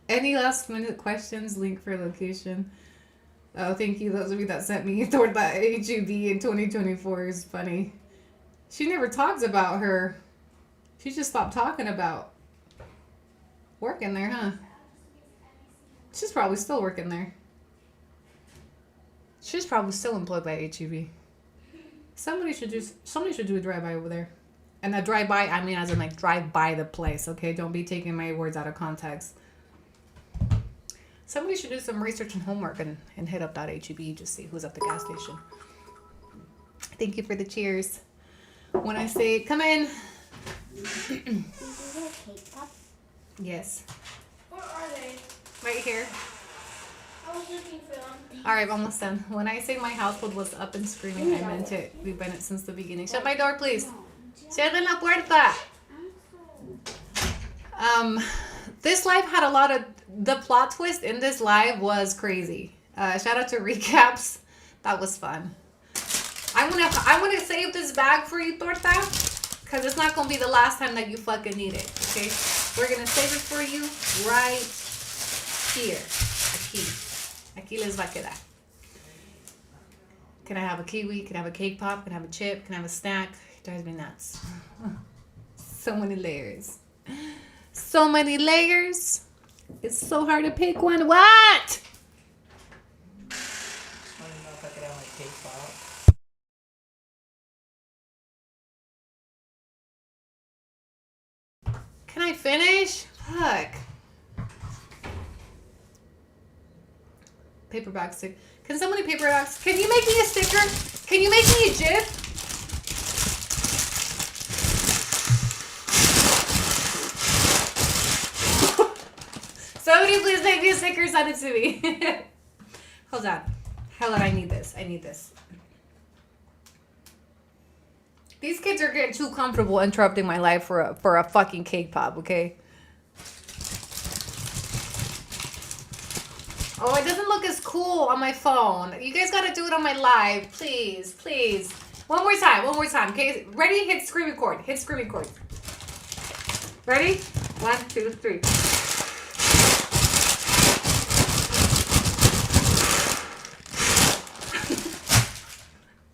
Any last minute questions? Link for location. Oh, thank you. Those of you that sent me toward that HUB in 2024 is funny. She never talks about her. She just stopped talking about working there, huh? She's probably still working there. She's probably still employed by HUB. Somebody should do a drive-by over there. And a drive-by, I mean as in like drive by the place, okay? Don't be taking my words out of context. Somebody should do some research and homework and hit up that HEB, just see who's at the gas station. Thank you for the cheers. When I say come in. Yes. Where are they? Right here. I was looking for them. All right, almost done. When I say my household was up and screaming, I meant it. We've been it since the beginning. Shut my door, please. Cierren la puerta. This live had a lot of, the plot twist in this live was crazy. Shout out to recaps. That was fun. I'm gonna save this bag for you, Torta, because it's not gonna be the last time that you fucking need it. Okay, we're gonna save it for you right here. Aquí les va a quedar. Can I have a kiwi? Can I have a cake pop? Can I have a chip? Can I have a snack? It drives me nuts. So many layers. So many layers. It's so hard to pick one. What? I don't know if I could have my cake pop. Can I finish? Fuck. Paperback stick. Can somebody paperbacks? Can you make me a sticker? Can you make me a GIF? Somebody please make me a sticker, send it to me. Hold on. Hold on, I need this. I need this. These kids are getting too comfortable interrupting my life for a fucking cake pop, okay? Oh, it doesn't look as cool on my phone. You guys gotta do it on my live, please, please. One more time, okay? Ready? Hit screen record. Hit screen record. Ready? 1, 2, 3.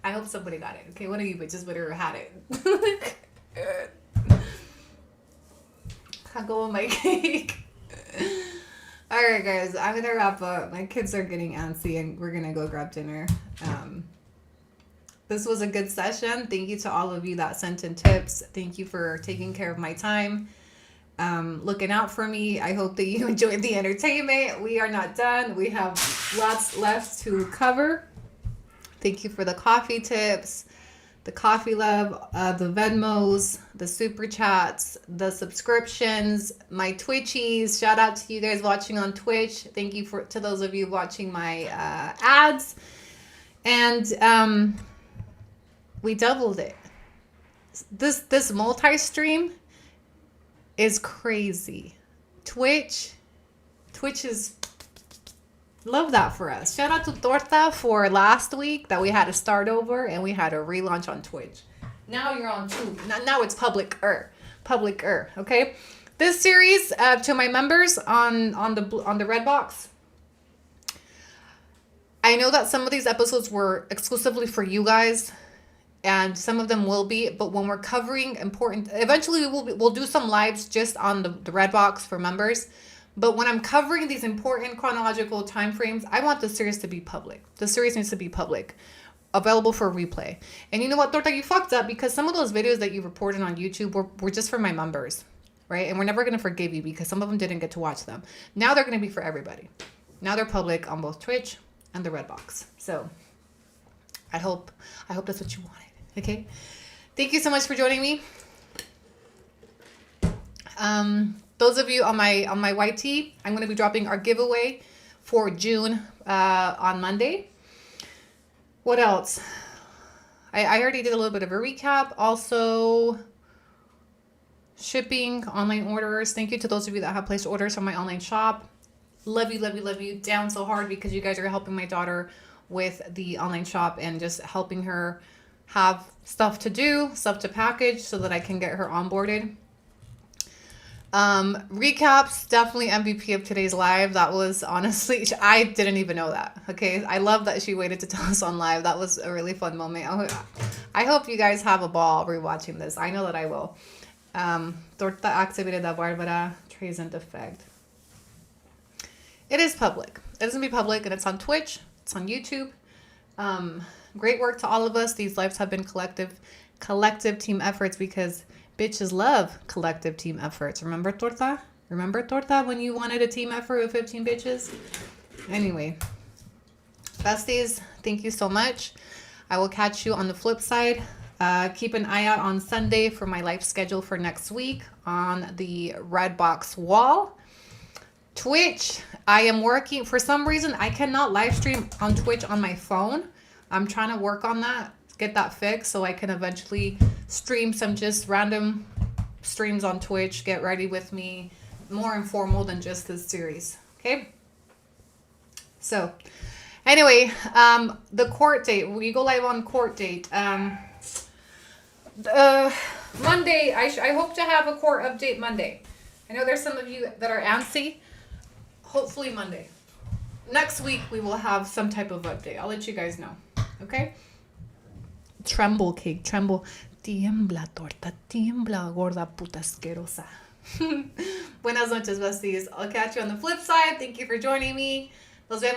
I hope somebody got it. Okay, one of you bitches better had it. I'll go on my cake. All right, guys, I'm gonna wrap up. My kids are getting antsy, and we're gonna go grab dinner. This was a good session. Thank you to all of you that sent in tips. Thank you for taking care of my time, looking out for me. I hope that you enjoyed the entertainment. We are not done. We have lots left to cover. Thank you for the coffee tips, the coffee love, the Venmos, the super chats, the subscriptions, my Twitchies. Shout out to you guys watching on Twitch. Thank you to those of you watching my ads. And we doubled it. This multi-stream is crazy. Twitch is... Love that for us. Shout out to Torta for last week that we had to start over and we had a relaunch on Twitch. Now you're on Tube. Now it's public-er, okay? This series to my members on the red box. I know that some of these episodes were exclusively for you guys, and some of them will be. But when we're covering important, eventually we'll do some lives just on the red box for members. But when I'm covering these important chronological time frames, I want the series to be public. The series needs to be public, available for replay. And you know what, Torta, you fucked up because some of those videos that you reported on YouTube were just for my members. right? And we're never going to forgive you because some of them didn't get to watch them. Now they're going to be for everybody. Now they're public on both Twitch and the Redbox. So I hope that's what you wanted. Okay. Thank you so much for joining me. Those of you on my YT, I'm going to be dropping our giveaway for June on Monday. What else? I already did a little bit of a recap. Also, shipping, online orders. Thank you to those of you that have placed orders on my online shop. Love you, love you, love you. Down so hard because you guys are helping my daughter with the online shop and just helping her have stuff to do, stuff to package so that I can get her onboarded. Recaps, definitely MVP of today's live. That was honestly, I didn't even know that. Okay. I love that she waited to tell us on live. That was a really fun moment. I hope you guys have a ball rewatching this. I know that I will. Torta activated Barbara trays in defect. It is public. It is gonna be public and it's on Twitch. It's on YouTube. Great work to all of us. These lives have been collective team efforts because bitches love collective team efforts. Remember, Torta? Remember, Torta, when you wanted a team effort with 15 bitches? Anyway, besties, thank you so much. I will catch you on the flip side. Keep an eye out on Sunday for my live schedule for next week on the Redbox wall. Twitch, I am working. For some reason, I cannot live stream on Twitch on my phone. I'm trying to work on that, get that fixed so I can eventually stream some just random streams on Twitch. Get ready with me. More informal than just this series. Okay? So, anyway, the court date. We go live on court date. Monday, I hope to have a court update Monday. I know there's some of you that are antsy. Hopefully Monday. Next week, we will have some type of update. I'll let you guys know. Okay? Tremble, cake, tremble. Tiembla, torta, tiembla, gorda puta asquerosa. Buenas noches, besties. I'll catch you on the flip side. Thank you for joining me. Nos vemos.